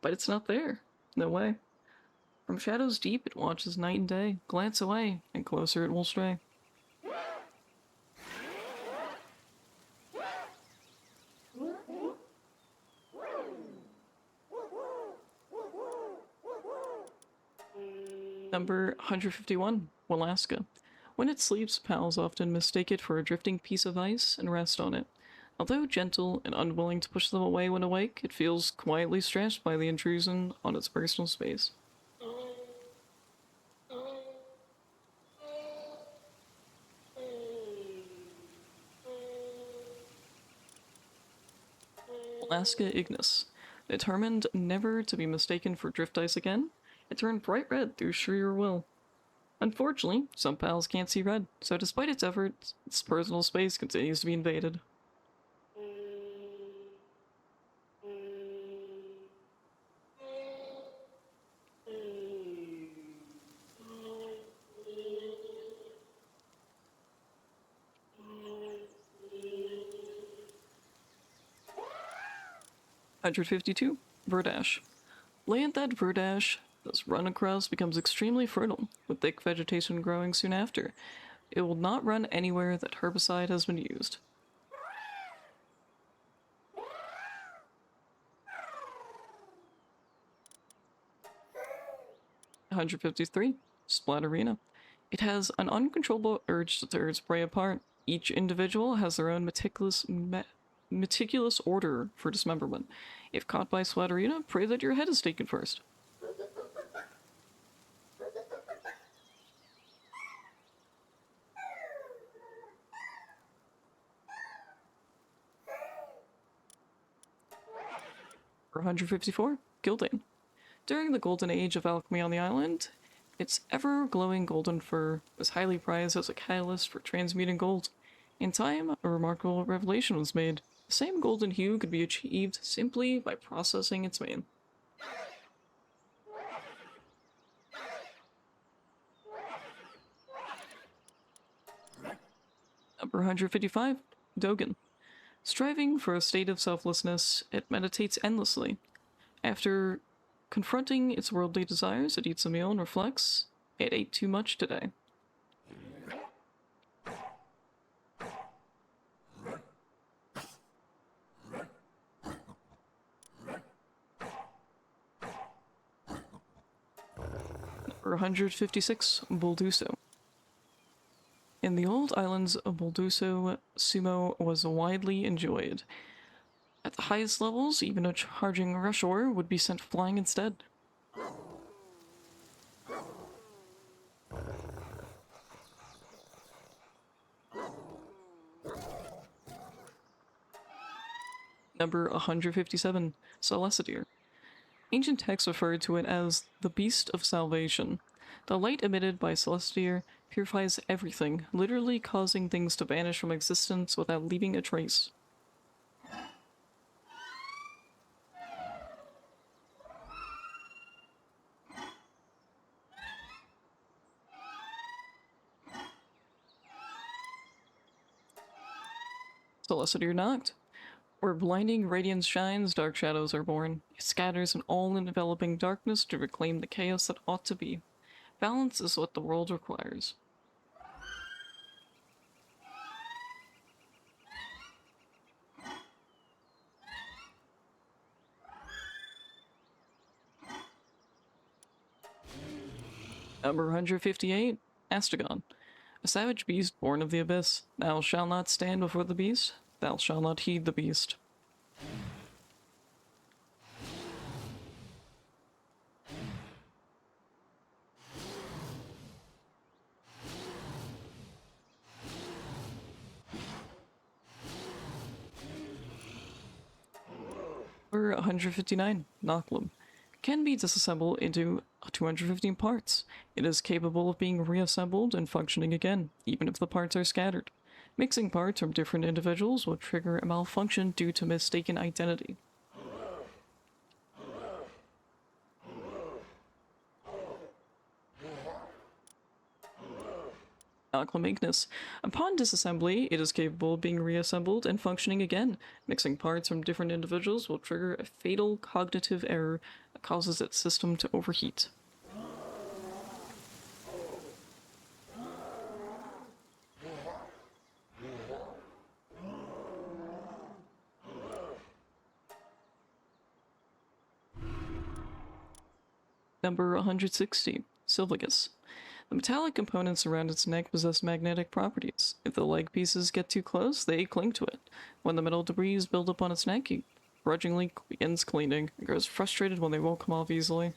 A: but it's not there. No way. From shadows deep, it watches night and day. Glance away, and closer it will stray. Number 151, Walaska. When it sleeps, pals often mistake it for a drifting piece of ice and rest on it. Although gentle and unwilling to push them away when awake, it feels quietly stressed by the intrusion on its personal space. Alaska Ignis. Determined never to be mistaken for drift ice again, it turned bright red through sheer will. Unfortunately, some pals can't see red, so despite its efforts, its personal space continues to be invaded. (152) Verdash. Land that Verdash does run across becomes extremely fertile, with thick vegetation growing soon after. It will not run anywhere that herbicide has been used. 153. Splatterina. It has an uncontrollable urge to tear its prey apart. Each individual has their own meticulous order for dismemberment. If caught by Splatterina, pray that your head is taken first. For 154, Gildane. During the golden age of alchemy on the island, its ever-glowing golden fur was highly prized as a catalyst for transmuting gold. In time, a remarkable revelation was made. The same golden hue could be achieved simply by processing its mane. Number 155, Dogen. Striving for a state of selflessness, it meditates endlessly. After confronting its worldly desires, it eats a meal and reflects, it ate too much today. Number 156, Bulduso. In the old islands, a Bulduso sumo was widely enjoyed. At the highest levels, even a charging rush ore would be sent flying instead. Number 157, Celestier. Ancient texts referred to it as the Beast of Salvation. The light emitted by Celestier purifies everything, literally causing things to vanish from existence without leaving a trace. Celestier Noct. Where blinding radiance shines, dark shadows are born. It scatters an all-enveloping darkness to reclaim the chaos that ought to be. Balance is what the world requires. Number 158, Astragon. A savage beast born of the abyss. Thou shalt not stand before the beast, thou shalt not heed the beast. Number 159, Noklum. can be disassembled into 215 parts. It is capable of being reassembled and functioning again, even if the parts are scattered. Mixing parts from different individuals will trigger a malfunction due to mistaken identity. Magnus. Upon disassembly, it is capable of being reassembled and functioning again. Mixing parts from different individuals will trigger a fatal cognitive error that causes its system to overheat. Number 160, Sylvagus. The metallic components around its neck possess magnetic properties. If the leg pieces get too close, they cling to it. When the metal debris builds up on its neck, it grudgingly begins cleaning and grows frustrated when they won't come off easily.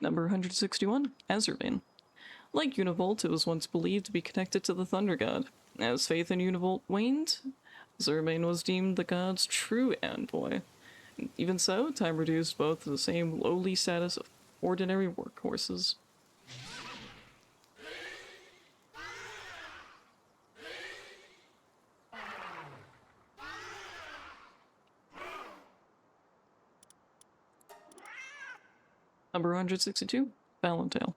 A: Number 161, Azurvane. Like Univolt, it was once believed to be connected to the Thunder God. As faith in Univolt waned, Azurvane was deemed the god's true envoy. Even so, time reduced both to the same lowly status of ordinary workhorses. Number 162, Valentale.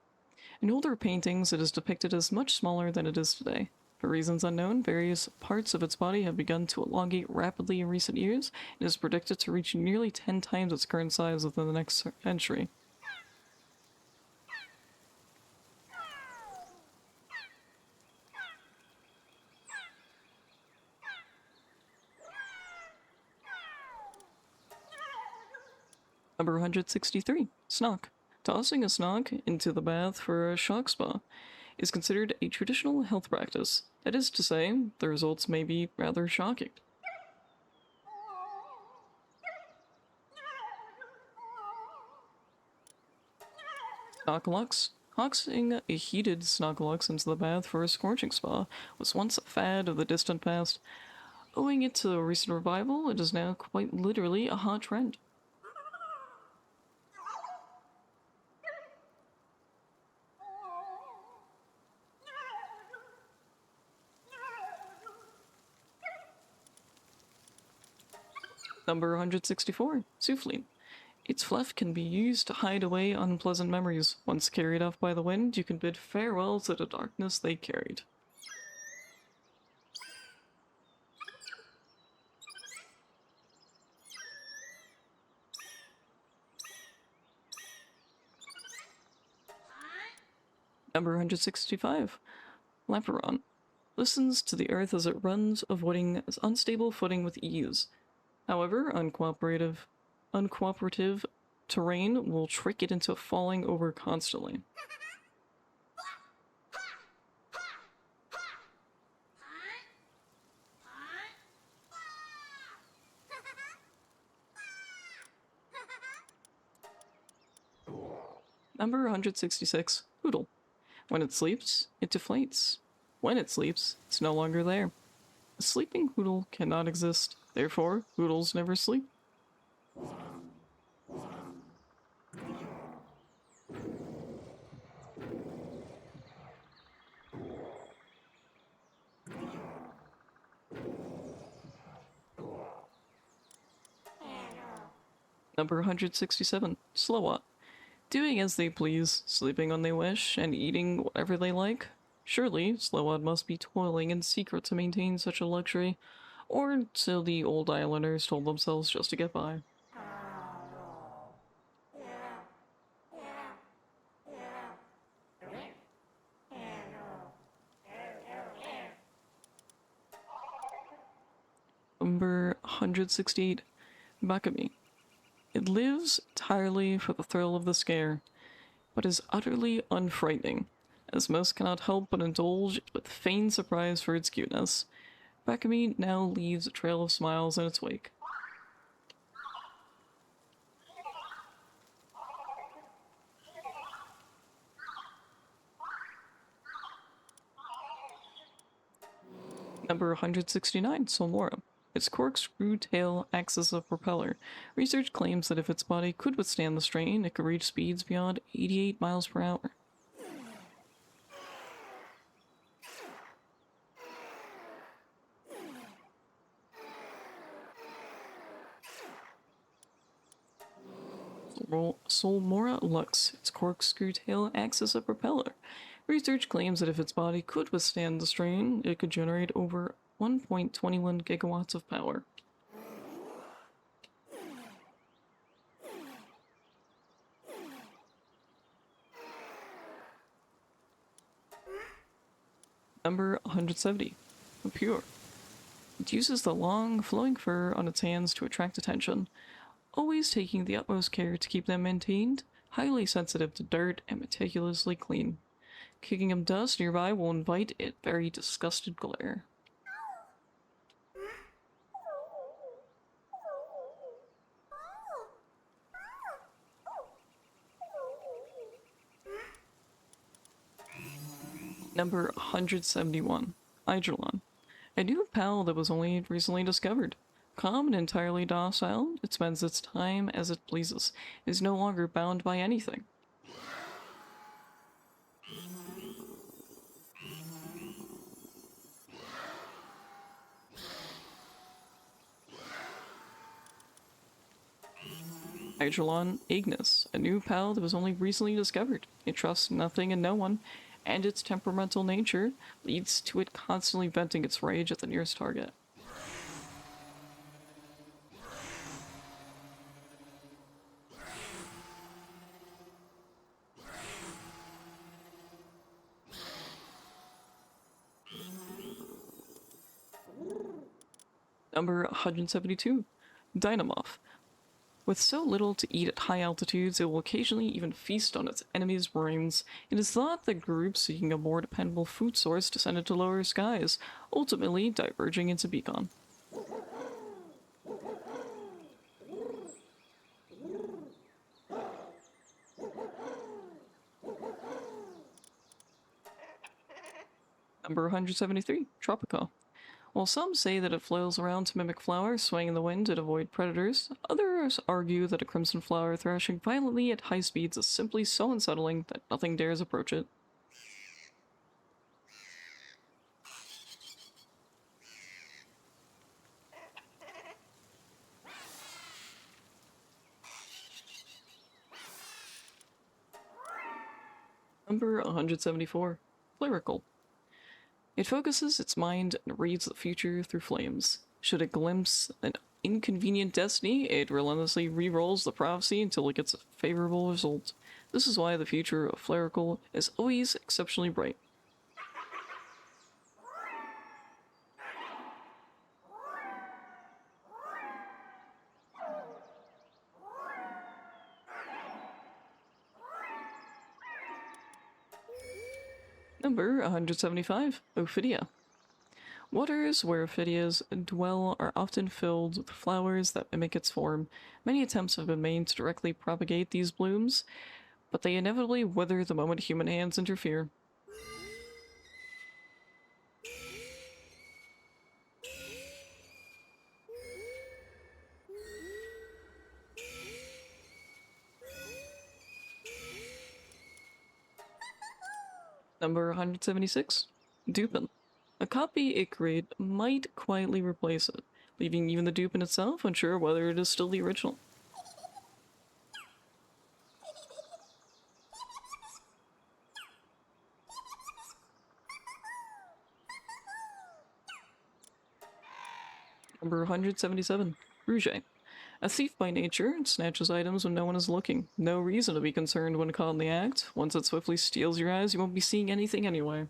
A: In older paintings, it is depicted as much smaller than it is today. For reasons unknown, various parts of its body have begun to elongate rapidly in recent years and is predicted to reach nearly 10 times its current size within the next century. Number 163, Snock. Tossing a Snock into the bath for a shock spa is considered a traditional health practice. That is to say, the results may be rather shocking. Snockalux. Tossing a heated Snockalux into the bath for a scorching spa was once a fad of the distant past. Owing it to a recent revival, it is now quite literally a hot trend. Number 164, Souffle. Its fluff can be used to hide away unpleasant memories. Once carried off by the wind, you can bid farewell to the darkness they carried. Number 165, Lamperon. Listens to the earth as it runs, avoiding unstable footing with ease. However, uncooperative terrain will trick it into falling over constantly. Number 166, Hoodle. When it sleeps, it deflates. When it sleeps, it's no longer there. A sleeping Hoodle cannot exist. Therefore, Hoodles never sleep. Number 167, Slowat. Doing as they please, sleeping when they wish, and eating whatever they like. Surely, Slowat must be toiling in secret to maintain such a luxury, or so the old islanders told themselves just to get by. Number 168, Bakami. It lives entirely for the thrill of the scare, but is utterly unfrightening, as most cannot help but indulge with feigned surprise for its cuteness. Bakami now leaves a trail of smiles in its wake. Number 169, Solmora. Its corkscrew tail acts as a propeller. Research claims that if its body could withstand the strain, it could reach speeds beyond 88 miles per hour. Solmora lux. Its corkscrew tail acts as a propeller. Research claims that if its body could withstand the strain, it could generate over 1.21 gigawatts of power. Number 170. Pure. It uses the long, flowing fur on its hands to attract attention, always taking the utmost care to keep them maintained, highly sensitive to dirt, and meticulously clean. Kicking up dust nearby will invite a very disgusted glare. Number 171. Eidolon. A new pal that was only recently discovered. Calm and entirely docile, it spends its time as it pleases. It is no longer bound by anything. Eidolon Ignis, a new pal that was only recently discovered. It trusts nothing and no one, and its temperamental nature leads to it constantly venting its rage at the nearest target. Number 172. Dynamoth. With so little to eat at high altitudes, it will occasionally even feast on its enemies' brains. It is thought that groups seeking a more dependable food source descended to lower skies, ultimately diverging into Beacon. Number 173. Tropica. While some say that it flails around to mimic flowers swaying in the wind to avoid predators, others argue that a crimson flower thrashing violently at high speeds is simply so unsettling that nothing dares approach it. Number 174. Clerical. It focuses its mind and reads the future through flames. Should it glimpse an inconvenient destiny, it relentlessly re-rolls the prophecy until it gets a favorable result. This is why the future of Clerical is always exceptionally bright. Number 175. Ophidia. Waters where ophidias dwell are often filled with flowers that mimic its form. Many attempts have been made to directly propagate these blooms, but they inevitably wither the moment human hands interfere. Number 176. Dupin. A copy it created might quietly replace it, leaving even the Dupin itself unsure whether it is still the original. Number 177. Rouge. A thief by nature, it snatches items when no one is looking. No reason to be concerned when caught in the act. Once it swiftly steals your eyes, you won't be seeing anything anyway.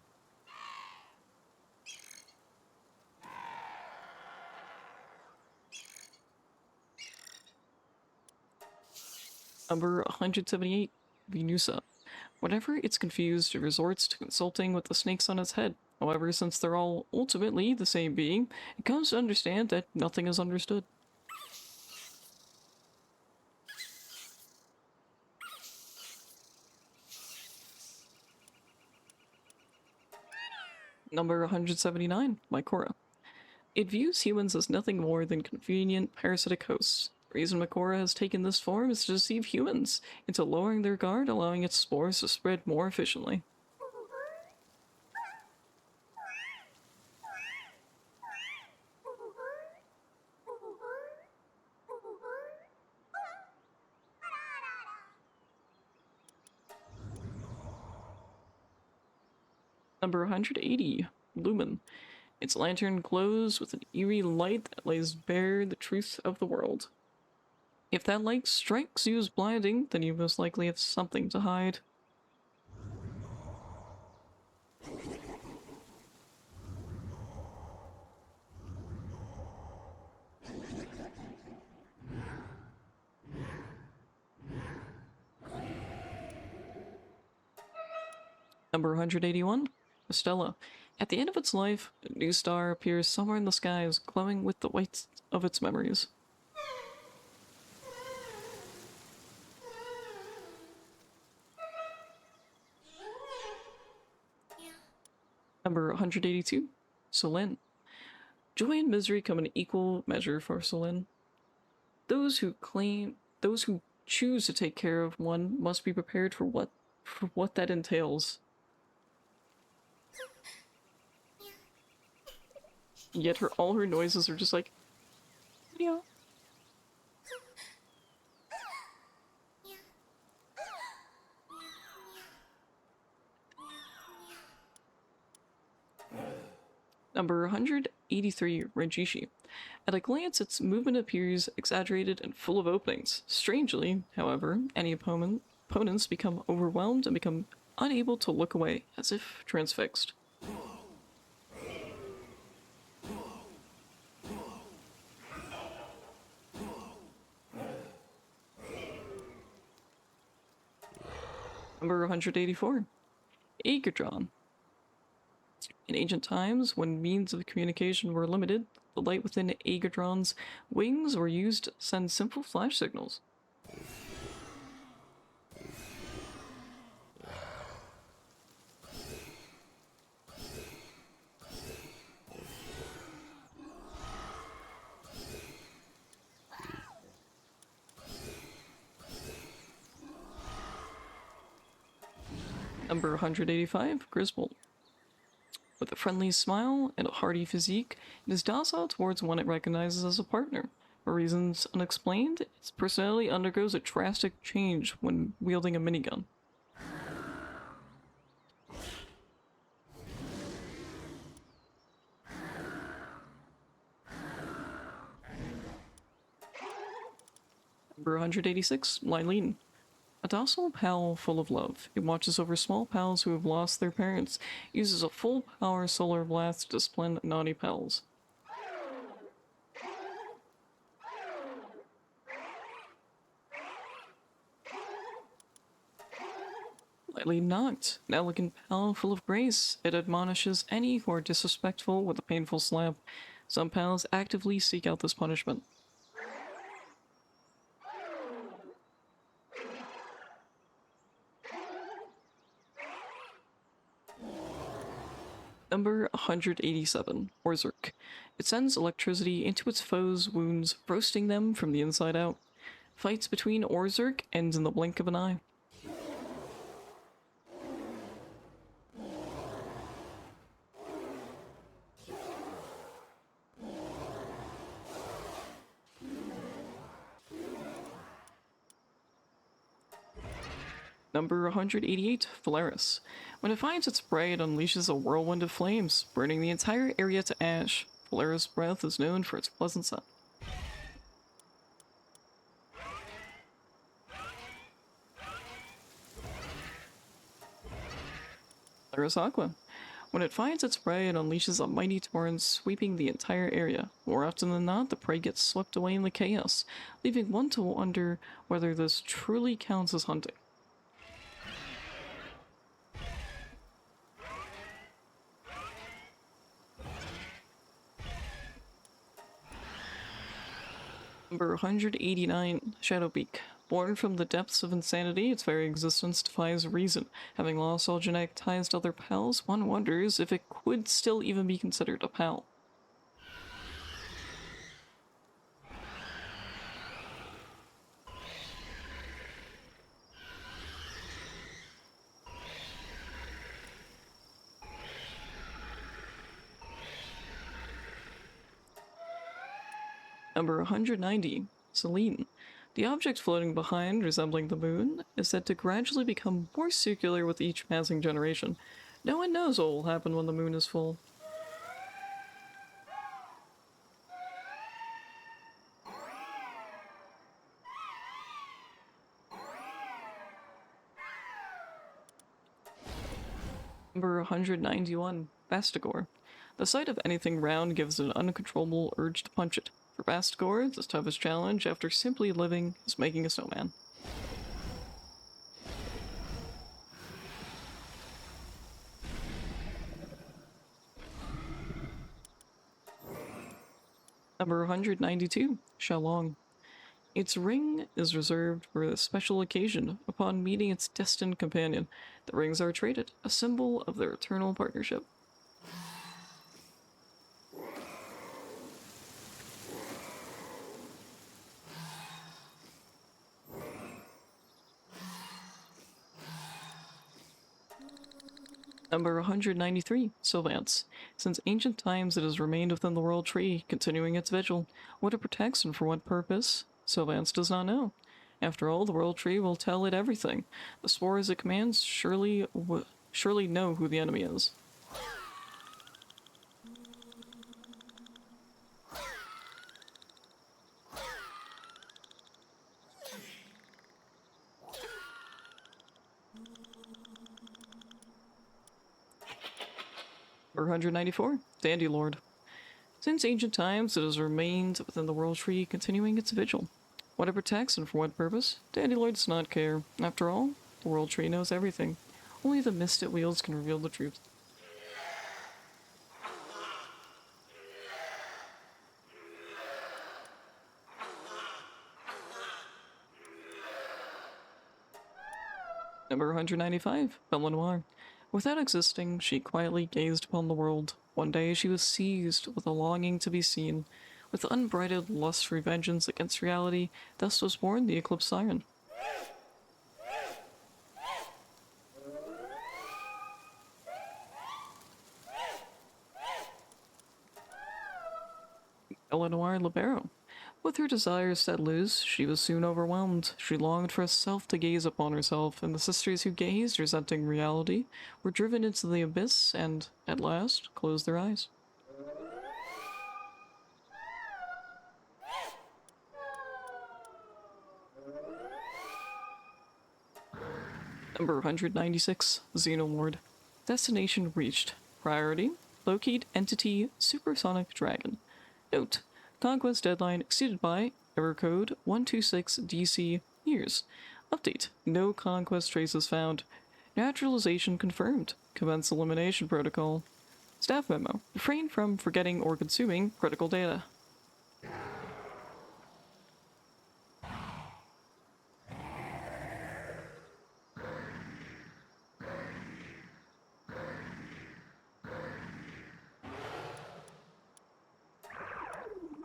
A: Number 178. Venusa. Whenever it's confused, it resorts to consulting with the snakes on its head. However, since they're all ultimately the same being, it comes to understand that nothing is understood. Number 179. Mycora. It views humans as nothing more than convenient parasitic hosts. The reason Makora has taken this form is to deceive humans into lowering their guard, allowing its spores to spread more efficiently. Number 180, Lumen. Its lantern glows with an eerie light that lays bare the truth of the world. If that light strikes you as blinding, then you most likely have something to hide. Number 181, Stella. At the end of its life, a new star appears somewhere in the skies, glowing with the white of its memories. Number 182, Solin. Joy and misery come in equal measure for Solin. Those who choose to take care of one must be prepared for what that entails. Yet all her noises are just like, yeah. Number 183, Renjishi. At a glance, its movement appears exaggerated and full of openings. Strangely, however, any opponents become overwhelmed and become unable to look away, as if transfixed. Number 184, Aegodron. In ancient times, when means of communication were limited, the light within Aegodron's wings were used to send simple flash signals. Number 185, Griswold. With a friendly smile and a hearty physique, it is docile towards one it recognizes as a partner. For reasons unexplained, its personality undergoes a drastic change when wielding a minigun. Number 186, Lylene. A docile pal full of love. It watches over small pals who have lost their parents, uses a full power solar blast to discipline naughty pals. Lightly knocked, an elegant pal full of grace. It admonishes any who are disrespectful with a painful slap. Some pals actively seek out this punishment. Number 187, Orzurk. It sends electricity into its foes' wounds, roasting them from the inside out. Fights between Orzurk ends in the blink of an eye. Number 188, Phalaris. When it finds its prey, it unleashes a whirlwind of flames, burning the entire area to ash. Phalaris' breath is known for its pleasant scent. Phalaris Aqua. When it finds its prey, it unleashes a mighty torrent, sweeping the entire area. More often than not, the prey gets swept away in the chaos, leaving one to wonder whether this truly counts as hunting. Number 189, Shadowbeak. Born from the depths of insanity, its very existence defies reason. Having lost all genetic ties to other pals, one wonders if it could still even be considered a pal. Number 190, Selene. The object floating behind, resembling the moon, is said to gradually become more circular with each passing generation. No one knows what will happen when the moon is full. Number 191, Bastigor. The sight of anything round gives an uncontrollable urge to punch it. For Bastigor, the toughest challenge after simply living is making a snowman. Number 192, Shalong. Its ring is reserved for a special occasion upon meeting its destined companion. The rings are traded, a symbol of their eternal partnership. Number 193, Sylvance. Since ancient times it has remained within the World Tree, continuing its vigil. What it protects and for what purpose, Sylvance does not know. After all, the World Tree will tell it everything. The spores it commands surely know who the enemy is. Number 194, Dandylord. Since ancient times, it has remained within the World Tree, continuing its vigil. What it protects and for what purpose, Dandylord does not care. After all, the World Tree knows everything. Only the mist it wields can reveal the truth. Number 195, Belenoir. Without existing, she quietly gazed upon the world. One day she was seized with a longing to be seen. With unbridled lust for vengeance against reality, thus was born the Eclipse Siren. Eleanor Libero. With her desires set loose, she was soon overwhelmed. She longed for herself to gaze upon herself, and the sisters who gazed, resenting reality, were driven into the abyss and, at last, closed their eyes. Number 196, Xenomord. Destination reached. Priority, locate entity supersonic dragon. Note, conquest deadline exceeded by error code 126 DC years. Update, no conquest traces found. Naturalization confirmed. Commence elimination protocol. Staff memo, refrain from forgetting or consuming critical data.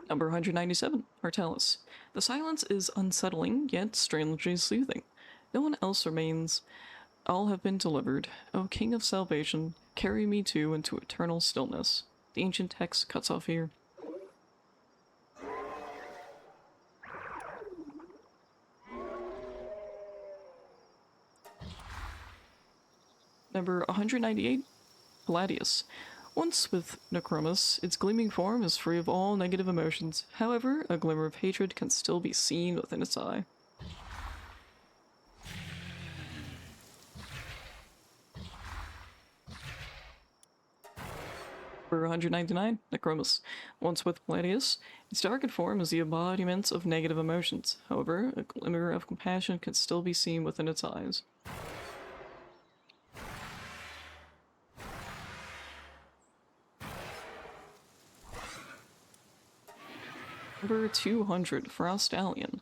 A: Number 197, Artalis. The silence is unsettling, yet strangely soothing. No one else remains. All have been delivered. O King of Salvation, carry me too into eternal stillness. The ancient text cuts off here. Number 198, Palladius. Once with Necromus, its gleaming form is free of all negative emotions. However, a glimmer of hatred can still be seen within its eye. Number 199, Necromus. Once with Palladius, its darkened form is the embodiment of negative emotions. However, a glimmer of compassion can still be seen within its eyes. Number 200, Frostallion.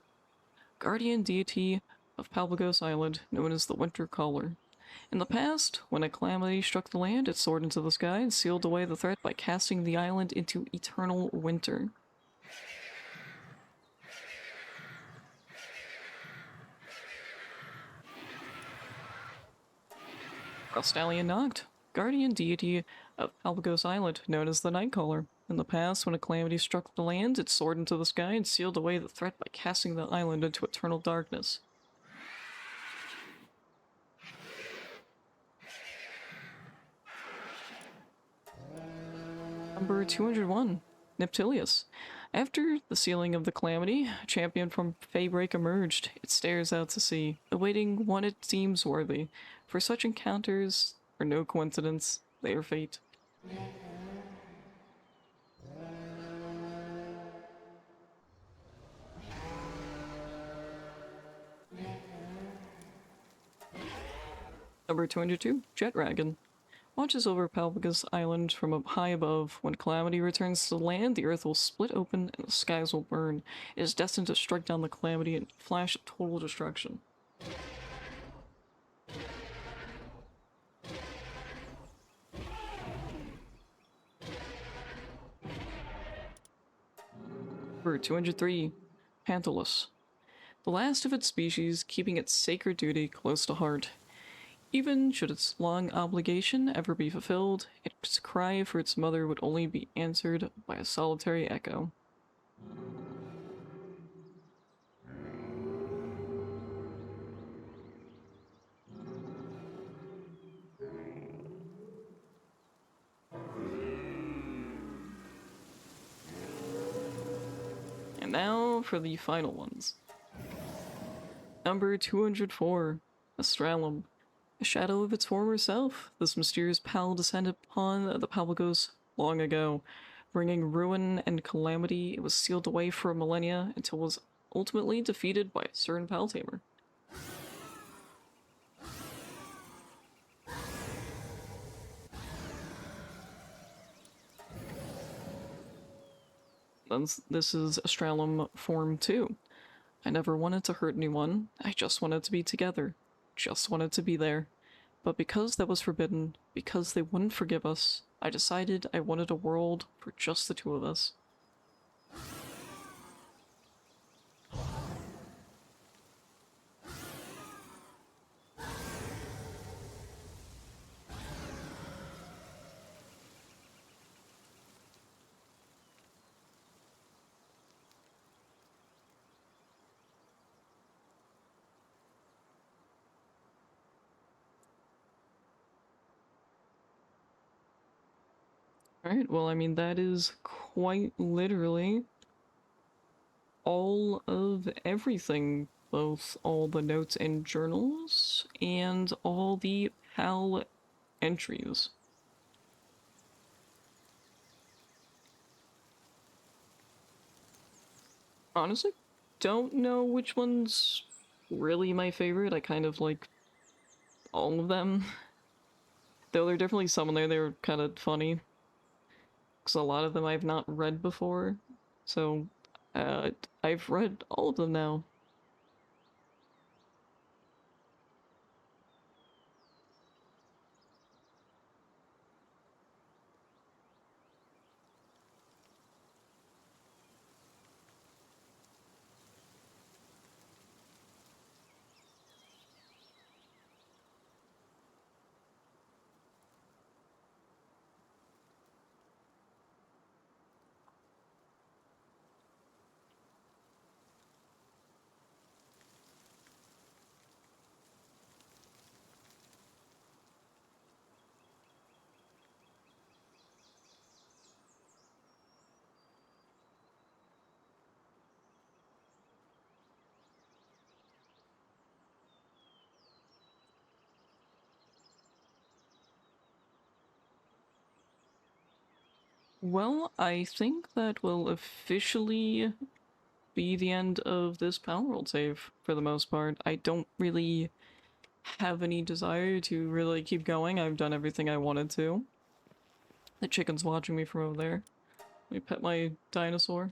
A: Guardian deity of Palpagos Island, known as the Winter Caller. In the past, when a calamity struck the land, it soared into the sky and sealed away the threat by casting the island into eternal winter. Frostallion Noct, guardian deity of Palpagos Island, known as the Nightcaller. In the past, when a calamity struck the land, it soared into the sky and sealed away the threat by casting the island into eternal darkness. Number 201, Neptilius. After the sealing of the calamity, a champion from Faebreak emerged. It stares out to sea, awaiting one it deems worthy. For such encounters are no coincidence, they are fate. Number 202, Jet Dragon. Watches over Palpega's island from up high above. When calamity returns to land, the earth will split open and the skies will burn. It is destined to strike down the calamity and flash of total destruction. Number 203, Panthalus. The last of its species, keeping its sacred duty close to heart. Even should its long obligation ever be fulfilled, its cry for its mother would only be answered by a solitary echo. And now for the final ones. Number 204, Astralum. A shadow of its former self, this mysterious pal descended upon the Palpagos long ago, bringing ruin and calamity. It was sealed away for millennia until it was ultimately defeated by a certain pal tamer. This is Astralum Form 2. I never wanted to hurt anyone, I just wanted to be together. Just wanted to be there. But because that was forbidden, because they wouldn't forgive us, I decided I wanted a world for just the two of us. Alright, well, I mean, that is quite literally all of everything, both all the notes and journals, and all the PAL entries. Honestly, don't know which one's really my favorite. I kind of like all of them. Though there are definitely some in there that are kind of funny. Because a lot of them I've not read before. So, I've read all of them now. Well, I think that will officially be the end of this Power World save for the most part. I don't really have any desire to really keep going. I've done everything I wanted to. The chicken's watching me from over there. Let me pet my dinosaur.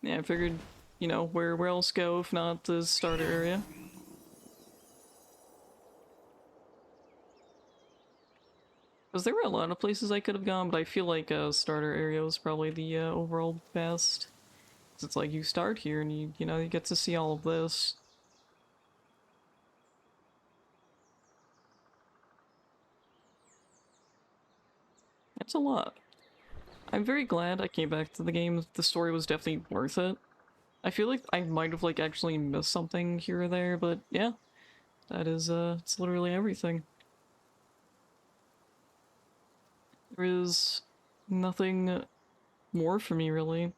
A: Yeah, I figured, you know, where else go if not the starter area? Because there were a lot of places I could have gone, but I feel like starter area was probably the overall best. 'Cause it's like you start here and you know, you get to see all of this. helped a lot. I'm very glad I came back to the game. The story was definitely worth it. I feel like I might have like actually missed something here or there, but yeah, that is it's literally everything. There is nothing more for me really.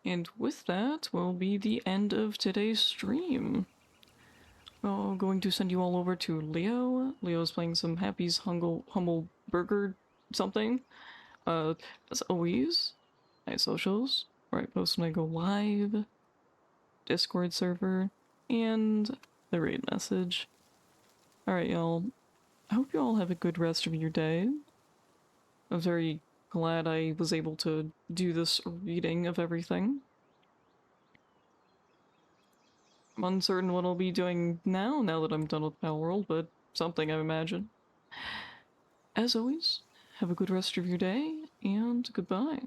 A: And with that will be the end of today's stream. Going to send you all over to Leo. Leo's playing some Happy's Humble Burger something. Uh, as always, my socials, where I post when I go live, Discord server, and the raid message. Alright, y'all. I hope you all have a good rest of your day. I'm very glad I was able to do this reading of everything. I'm uncertain what I'll be doing now that I'm done with Palworld, but something, I imagine. As always, have a good rest of your day, and goodbye.